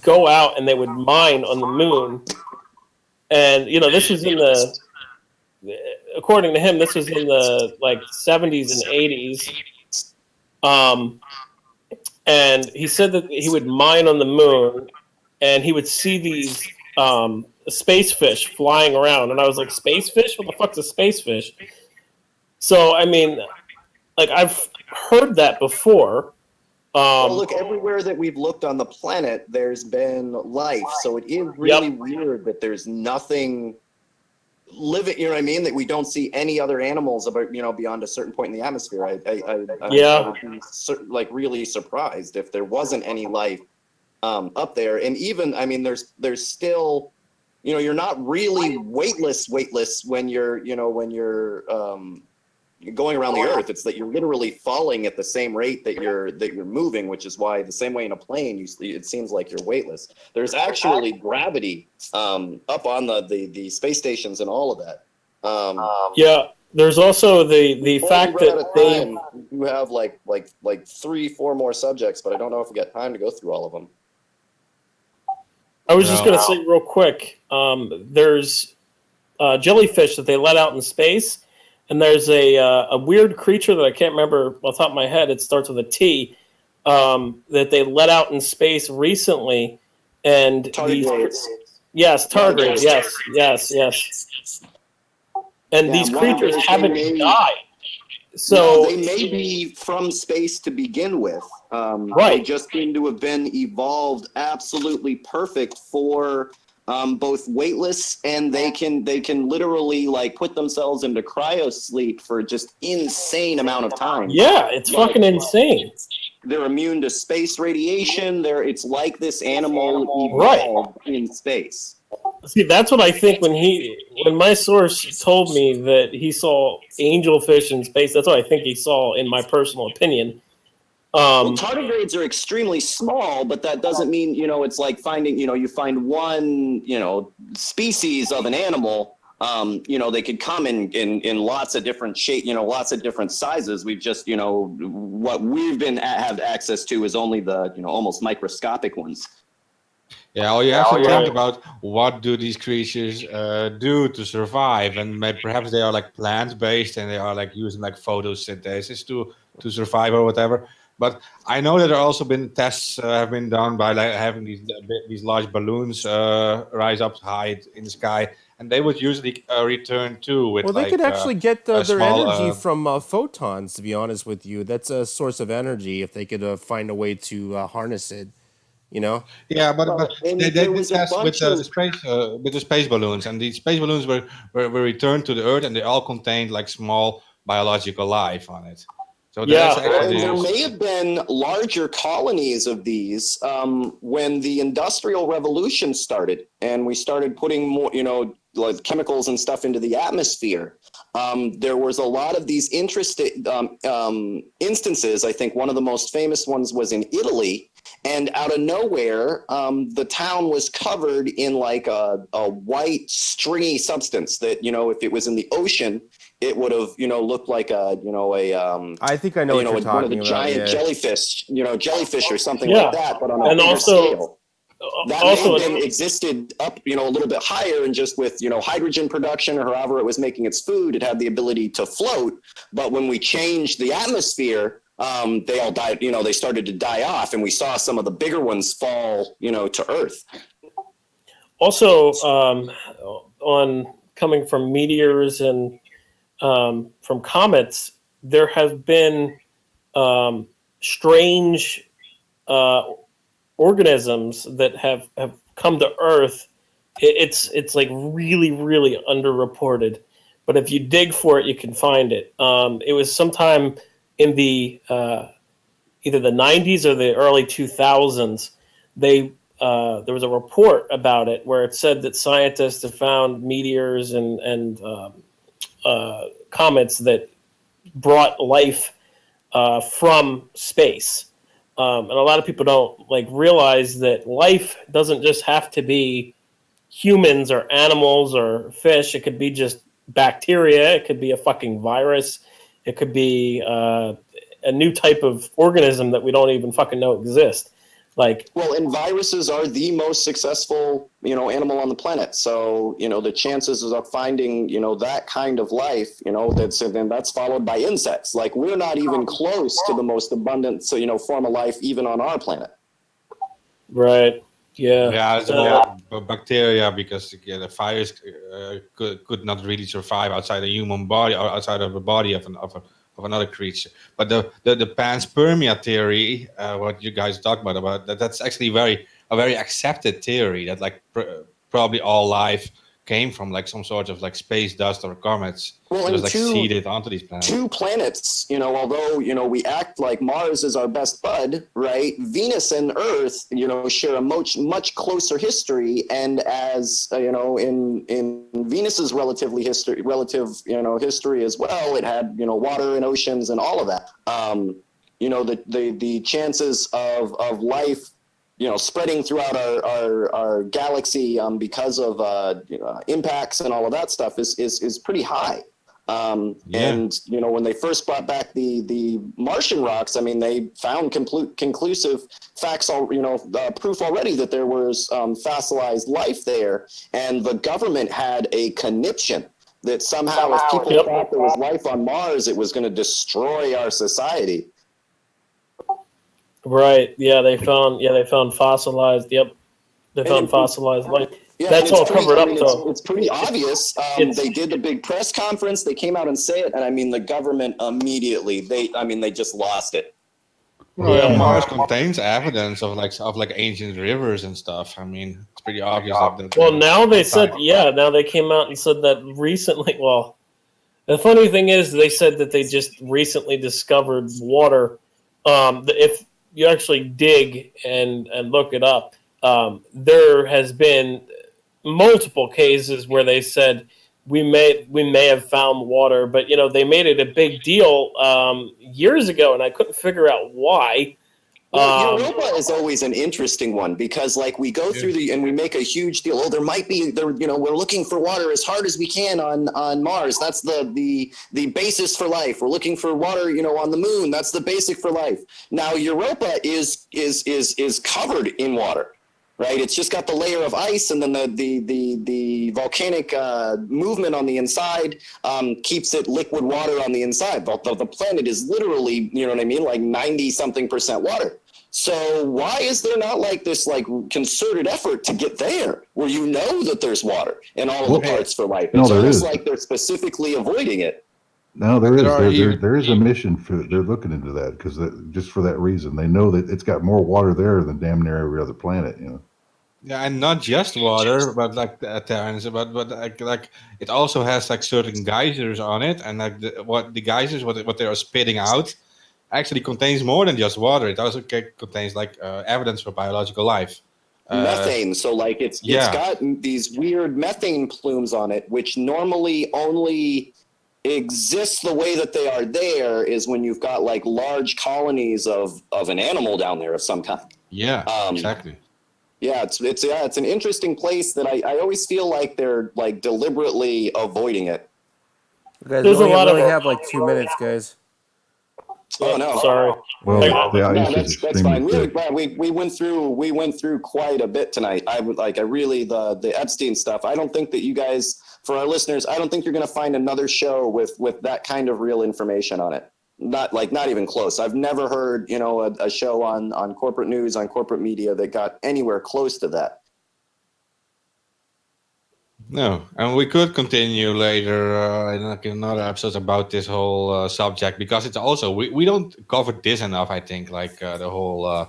go out and they would mine on the moon. And, this was according to him, this was in the 70s and 80s. And he said that he would mine on the moon and he would see these space fish flying around. And I was like, space fish? What the fuck's a space fish? So, I mean, I've heard that before. Well, look, everywhere that we've looked on the planet, there's been life. So it is really weird that there's nothing living, you know what I mean? That we don't see any other animals about, beyond a certain point in the atmosphere. I would be really surprised if there wasn't any life up there. And even, I mean, there's still, you're not really weightless when you're going around the Earth. It's that you're literally falling at the same rate that you're moving, which is why the same way in a plane, it seems like you're weightless. There's actually gravity up on the space stations and all of that. There's also the fact that you have like 3-4 more subjects, but I don't know if we got time to go through all of them. I was just going to say real quick, there's jellyfish that they let out in space. And there's a weird creature that I can't remember off the top of my head. It starts with a T that they let out in space recently. And tardigrades. Yes, tardigrades. Yes. And these creatures haven't died. So they may be from space to begin with. Right. They just seem to have been evolved absolutely perfect for both weightless, and they can literally put themselves into cryo sleep for just insane amount of time. Yeah, it's fucking insane. They're immune to space radiation. It's like this animal evolved in space. See, that's what I think when my source told me that he saw angelfish in space. That's what I think he saw, in my personal opinion. Tardigrades are extremely small, but that doesn't mean, it's like finding, you find one, species of an animal, they could come in lots of different shape, lots of different sizes. We've just, what we've have access to is only the, almost microscopic ones. Yeah, well, you have to think about what do these creatures do to survive, and perhaps they are plant-based and they are using photosynthesis to survive or whatever. But I know that there have also been tests have been done by having these large balloons rise up high in the sky, and they would usually return too with. Well, they could actually get their energy from photons. To be honest with you, that's a source of energy if they could find a way to harness it. Yeah, but they did test with the space balloons, and the space balloons were returned to the Earth, and they all contained small biological life on it. So there may have been larger colonies of these when the Industrial Revolution started, and we started putting more, chemicals and stuff into the atmosphere. There was a lot of these interesting instances. I think one of the most famous ones was in Italy, and out of nowhere, the town was covered in a white stringy substance that, if it was in the ocean, it would have, looked like I think I know what you're talking about. One of the giant jellyfish or something like that, but on a bigger scale. That may have existed up, a little bit higher, and just with, hydrogen production or however it was making its food, it had the ability to float. But when we changed the atmosphere, they all died, they started to die off, and we saw some of the bigger ones fall, to Earth. Also, on coming from meteors and from comets, there have been strange organisms that have come to Earth, it's like really, really underreported. But if you dig for it, you can find it. It was sometime in the either the 90s or the early 2000s. There was a report about it where it said that scientists have found meteors and comets that brought life from space. And a lot of people don't like realize that life doesn't just have to be humans or animals or fish. It could be just bacteria. It could be a fucking virus. It could be a new type of organism that we don't even fucking know exists. Like, well, and viruses are the most successful, animal on the planet. So, the chances of finding, that kind of life, that's followed by insects. Like, we're not even close to the most abundant, form of life even on our planet. right. Yeah. Yeah, it's more bacteria because the virus could not really survive outside a human body or outside of the body of another creature. But the panspermia theory, what you guys talk about that's actually a very accepted theory that like probably all life came from like some sort of like space dust or comets. Well, it was like seeded onto these planets. Two planets, although, we act like Mars is our best bud, right? Venus and Earth, share a much closer history. And as, in Venus's relative history as well, it had, water and oceans and all of that. The chances of life, spreading throughout our galaxy because of impacts and all of that stuff is pretty high. And when they first brought back the Martian rocks, I mean, they found conclusive facts, proof already that there was fossilized life there, and the government had a conniption that somehow if people thought there was life on Mars, it was going to destroy our society. Right. Yeah, they found fossilized. Yep. They found fossilized life. Yeah, that's all covered up, though. It's pretty obvious. They did the big press conference. They came out and say it, and I mean, the government immediately they just lost it. Well, Mars contains evidence of ancient rivers and stuff. I mean, it's pretty obvious. Well, now they said, now they came out and said that recently. Well, the funny thing is, they said that they just recently discovered water. If you actually dig and look it up, there has been multiple cases where they said we may have found water, but they made it a big deal years ago, and I couldn't figure out why. Well, Europa is always an interesting one because, we go through and we make a huge deal. Oh, there might be we're looking for water as hard as we can on Mars. That's the basis for life. We're looking for water, on the moon. That's the basic for life. Now, Europa is covered in water, right? It's just got the layer of ice, and then the volcanic movement on the inside keeps it liquid water on the inside. The planet is literally, like 90-something% water. So why is there not this concerted effort to get there where that there's water in all of the parts for life? It's almost like they're specifically avoiding it. No, there is a mission they're looking into that because just for that reason, they know that it's got more water there than damn near every other planet, Yeah, and not just water, but Terrence, but it also has certain geysers on it, and what they are spitting out actually contains more than just water. It also contains evidence for biological life. Methane, so it's got these weird methane plumes on it, which normally only exists the way that they are there is when you've got large colonies of an animal down there of some kind. Yeah, exactly. Yeah, it's an interesting place that I always feel like they're deliberately avoiding it. Guys, we only have 2 minutes, guys. Oh no, sorry. Well, that's fine. Really glad we went through quite a bit tonight. I really the Epstein stuff. I don't think that you guys, for our listeners, I don't think you're going to find another show with that kind of real information on it. Not even close. I've never heard a show on corporate news, on corporate media that got anywhere close to that. No, and we could continue later in another episode about this whole subject because it's also we don't cover this enough. I think the whole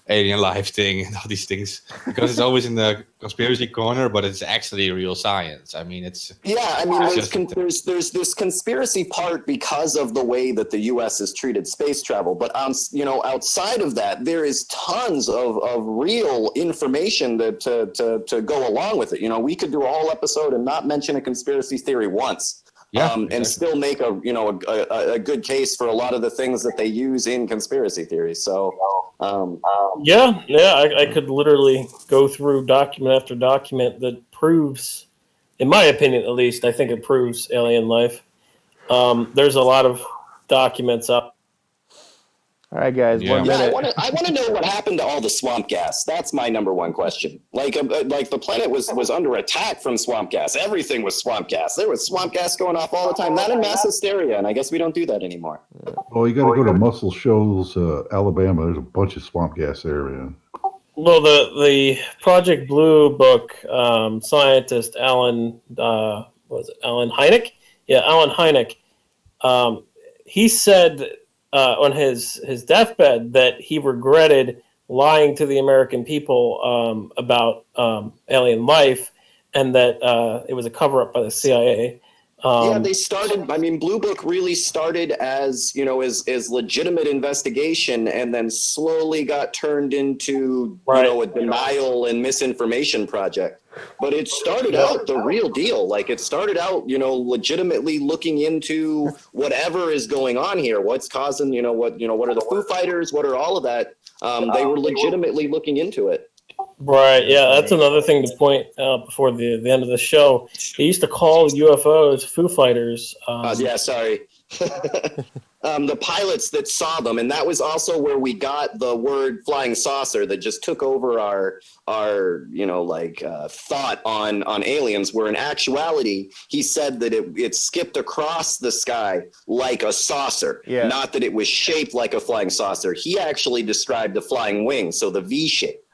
alien life thing and all these things, because it's always in the conspiracy corner, but it's actually real science. I mean, it's there's this conspiracy part because of the way that the U.S. has treated space travel, but outside of that, there is tons of real information that to go along with it. We could do a whole episode and not mention a conspiracy theory once. exactly. And still make a good case for a lot of the things that they use in conspiracy theories. So, I could literally go through document after document that proves, in my opinion at least, I think it proves alien life. There's a lot of documents up. All right, guys, 1 minute. I want to know what happened to all the swamp gas. That's my number one question. Like the planet was under attack from swamp gas. Everything was swamp gas. There was swamp gas going off all the time. Not in mass hysteria, and I guess we don't do that anymore. Well, you got to go to Muscle Shoals, Alabama. There's a bunch of swamp gas there, man. Well, the Project Blue book, scientist Alan Hynek? Yeah, Alan Hynek. He said on his deathbed that he regretted lying to the American people about alien life, and that it was a cover-up by the CIA. They started. I mean, Blue Book really started as as legitimate investigation, and then slowly got turned into a denial and misinformation project. But it started out the real deal. Like it started out, legitimately looking into whatever is going on here. What's causing, what are the Foo Fighters? What are all of that? They were legitimately looking into it. Right, yeah, that's another thing to point out before the end of the show. They used to call UFOs Foo Fighters. Sorry. The pilots that saw them, and that was also where we got the word flying saucer that just took over our thought on aliens, where in actuality, he said that it skipped across the sky like a saucer, not that it was shaped like a flying saucer. He actually described the flying wing, so the V shape.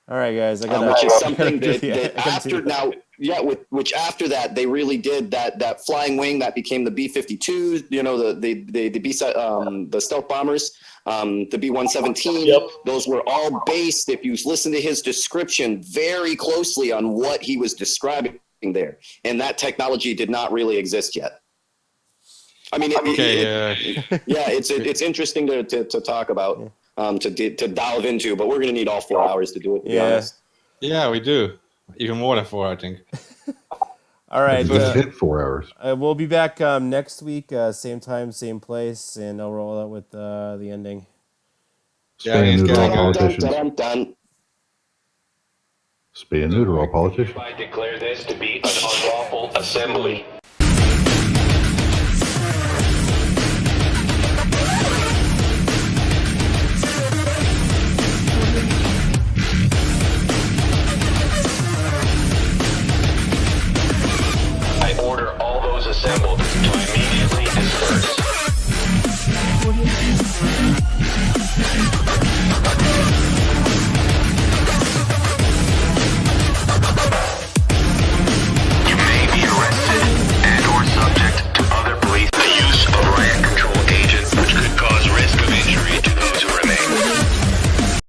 All right, guys. Which is something that after now, which after that they really did that flying wing that became the B-52s. The stealth bombers, the B-117. Yep. Those were all based, if you listen to his description, very closely on what he was describing there, and that technology did not really exist yet. I mean, it's interesting to talk about. Yeah. To delve into, but we're going to need all 4 hours to do it, to be honest. Yeah, we do. Even more than 4, I think. All right. Hit 4 hours. We'll be back next week, same time, same place, and I'll roll out with the ending. Spay and neuter all politicians. Dun. Spay and neuter all politicians. I declare this to be an unlawful assembly.